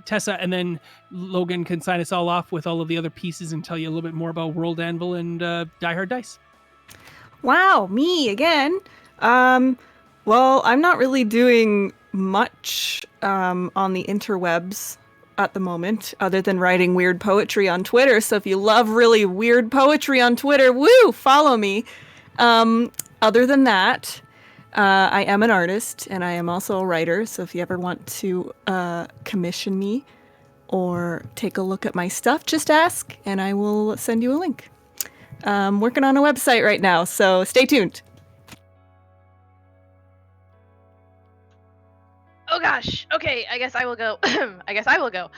Tessa, and then Logan can sign us all off with all of the other pieces and tell you a little bit more about World Anvil and Die Hard Dice. Wow, me again. Well, I'm not really doing much on the interwebs at the moment, other than writing weird poetry on Twitter. So if you love really weird poetry on Twitter, woo, follow me. Other than that, I am an artist and I am also a writer. So if you ever want to commission me or take a look at my stuff, just ask and I will send you a link. I'm working on a website right now, so stay tuned. Oh gosh. Okay, I guess I will go. I guess I will go.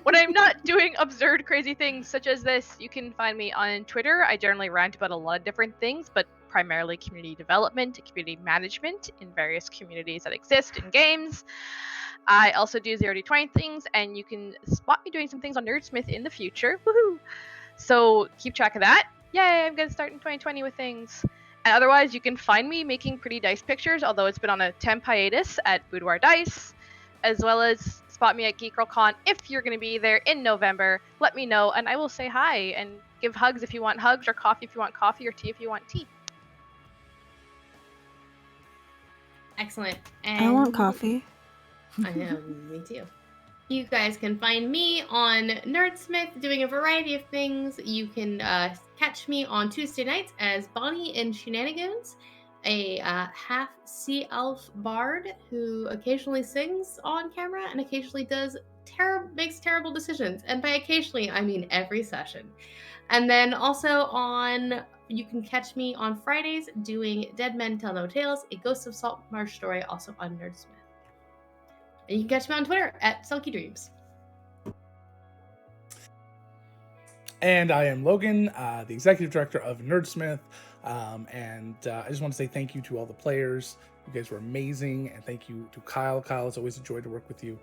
When I'm not doing absurd, crazy things such as this, you can find me on Twitter. I generally rant about a lot of different things, but primarily community development, community management in various communities that exist in games. I also do 0 to 20 things, and you can spot me doing some things on Nerdsmith in the future. Woohoo! So keep track of that. Yay, I'm gonna start in 2020 with things. And otherwise, you can find me making pretty dice pictures, although it's been on a temp hiatus at Boudoir Dice, as well as spot me at GeekGirlCon if you're going to be there in November. Let me know, and I will say hi and give hugs if you want hugs, or coffee if you want coffee, or tea if you want tea. Excellent. I want coffee. I know, me too. You guys can find me on Nerdsmith doing a variety of things. You can catch me on Tuesday nights as Bonnie in Shenanigans, a half sea elf bard who occasionally sings on camera and occasionally makes terrible decisions. And by occasionally, I mean every session. And then also you can catch me on Fridays doing Dead Men Tell No Tales, a Ghost of Saltmarsh story, also on Nerdsmith. And you can catch me on Twitter at Selkie Dreams. And I am Logan, the executive director of Nerdsmith. And I just want to say thank you to all the players. You guys were amazing. And thank you to Kyle. Kyle, it's always a joy to work with you.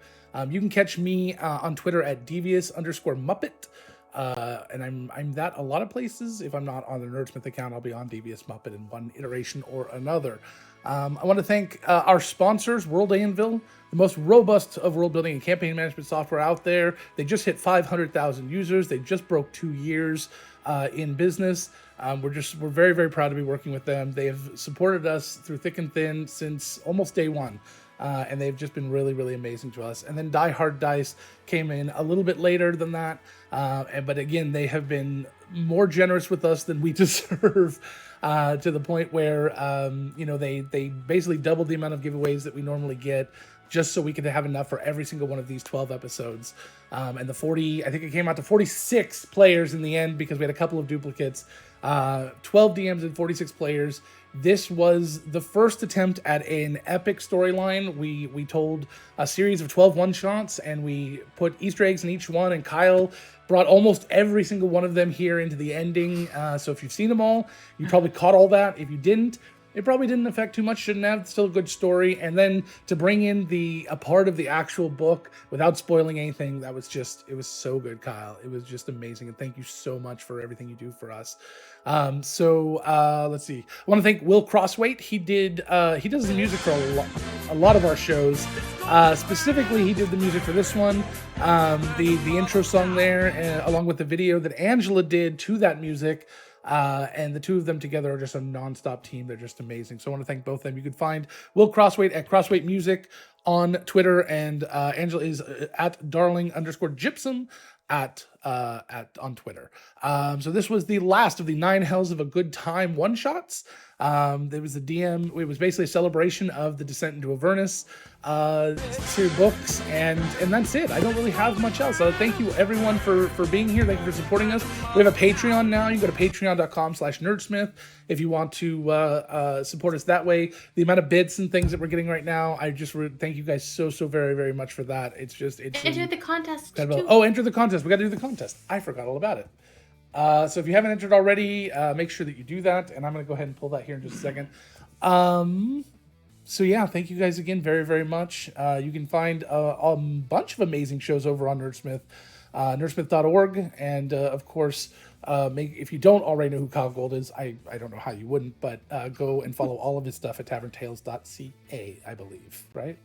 You can catch me on Twitter at devious_Muppet. And I'm that a lot of places. If I'm not on the Nerdsmith account, I'll be on Devious Muppet in one iteration or another. I want to thank our sponsors, World Anvil, the most robust of world building and campaign management software out there. They just hit 500,000 users. They just broke 2 years in business. We're very, very proud to be working with them. They have supported us through thick and thin since almost day one. And they've just been really, really amazing to us. And then Die Hard Dice came in a little bit later than that. But again, they have been more generous with us than we deserve, to the point where, they basically doubled the amount of giveaways that we normally get just so we could have enough for every single one of these 12 episodes. And the 40, I think it came out to 46 players in the end because we had a couple of duplicates. 12 DMs and 46 players. This was the first attempt at an epic storyline. We told a series of 12 one-shots, and we put Easter eggs in each one, and Kyle brought almost every single one of them here into the ending. So if you've seen them all, you probably caught all that. If you didn't, it probably didn't affect too much, shouldn't have. It's still a good story. And then to bring in a part of the actual book without spoiling anything, it was so good, Kyle. It was just amazing. And thank you so much for everything you do for us. Let's see. I want to thank Will Crossweight. He does the music for a lot of our shows. Specifically, he did the music for this one, the intro song there, along with the video that Angela did to that music. And the two of them together are just a non-stop team. They're just amazing. So I want to thank both of them. You can find Will Crossweight at Crossweight Music on Twitter, and Angela is at darling_gypsum on Twitter. So this was the last of the 9 Hells of a Good Time one-shots. There was the DM. It was basically a celebration of the Descent into Avernus series books, and that's it. I don't really have much else. So thank you everyone for being here. Thank you for supporting us. We have a Patreon now. You can go to patreon.com/nerdsmith if you want to support us that way. The amount of bits and things that we're getting right now, I just thank you guys so very, very much for that. It's enter the contest too. Oh, enter the contest. We got to do the contest. I forgot all about it. So if you haven't entered already, make sure that you do that. And I'm going to go ahead and pull that here in just a second. So yeah, thank you guys again very, very much. You can find a bunch of amazing shows over on Nerdsmith, nerdsmith.org. And of course, if you don't already know who Kyle Gold is, I don't know how you wouldn't, but go and follow all of his stuff at taverntales.ca, I believe, right?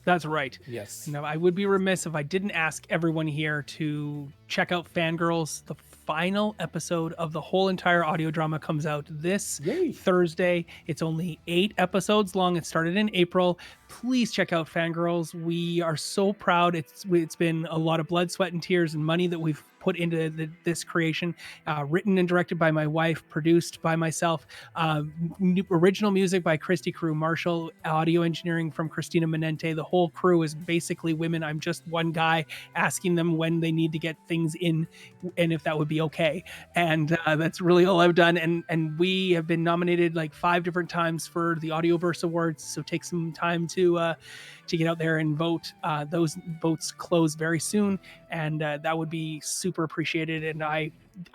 That's right. Yes. Now, I would be remiss if I didn't ask everyone here to check out Fangirls. The final episode of the whole entire audio drama comes out this Yay. Thursday. It's only 8 episodes long. It started in April. Please check out Fangirls. We are so proud. It's been a lot of blood, sweat, and tears and money that we've put into this creation. Written and directed by my wife, produced by myself. Original music by Christy Crew Marshall, audio engineering from Christina Menente. The whole crew is basically women. I'm just one guy asking them when they need to get things in and if that would be okay. And that's really all I've done. And we have been nominated like 5 different times for the Audioverse Awards. So take some time to get out there and vote. Those votes close very soon, and that would be super appreciated. And I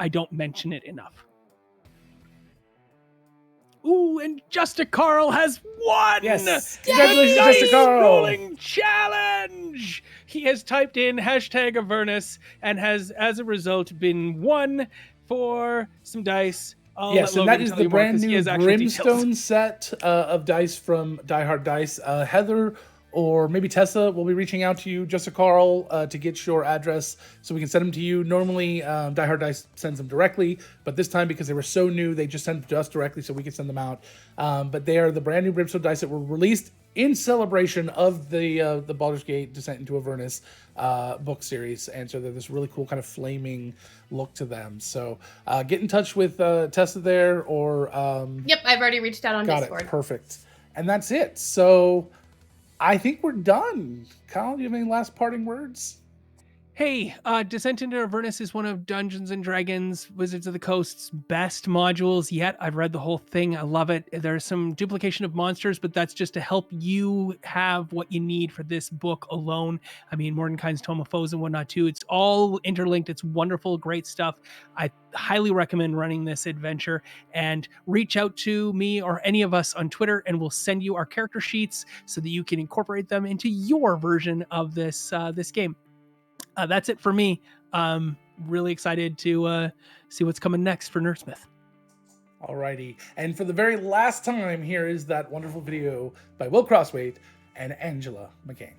don't mention it enough. Ooh, and Justa Carl has won! Yes. The Congratulations, Dice Justa Carl. Rolling Challenge! He has typed in hashtag Avernus and has, as a result, been won for some dice. Yes, and that is the brand new Brimstone details. set of dice from Die Hard Dice. Heather or maybe Tessa will be reaching out to you, Justa Carl, to get your address so we can send them to you. Normally, Die Hard Dice sends them directly, but this time, because they were so new, they just sent them to us directly so we can send them out. But they are the brand new Brimstone dice that were released in celebration of the Baldur's Gate Descent into Avernus book series, and so they're this really cool kind of flaming look to them. So get in touch with Tessa there, or Yep, I've already reached out on Discord. It, perfect. And that's it. So I think we're done. Kyle, do you have any last parting words? Hey, Descent into Avernus is one of Dungeons and Dragons Wizards of the Coast's best modules yet. I've read the whole thing. I love it. There's some duplication of monsters, but that's just to help you have what you need for this book alone. I mean, Mordenkainen's Tome of Foes and whatnot too. It's all interlinked. It's wonderful, great stuff. I highly recommend running this adventure, and reach out to me or any of us on Twitter, and we'll send you our character sheets so that you can incorporate them into your version of this game. That's it for me. Really excited to see what's coming next for Nerdsmith. Alrighty. And for the very last time, here is that wonderful video by Will Crosswait and Angela McCain.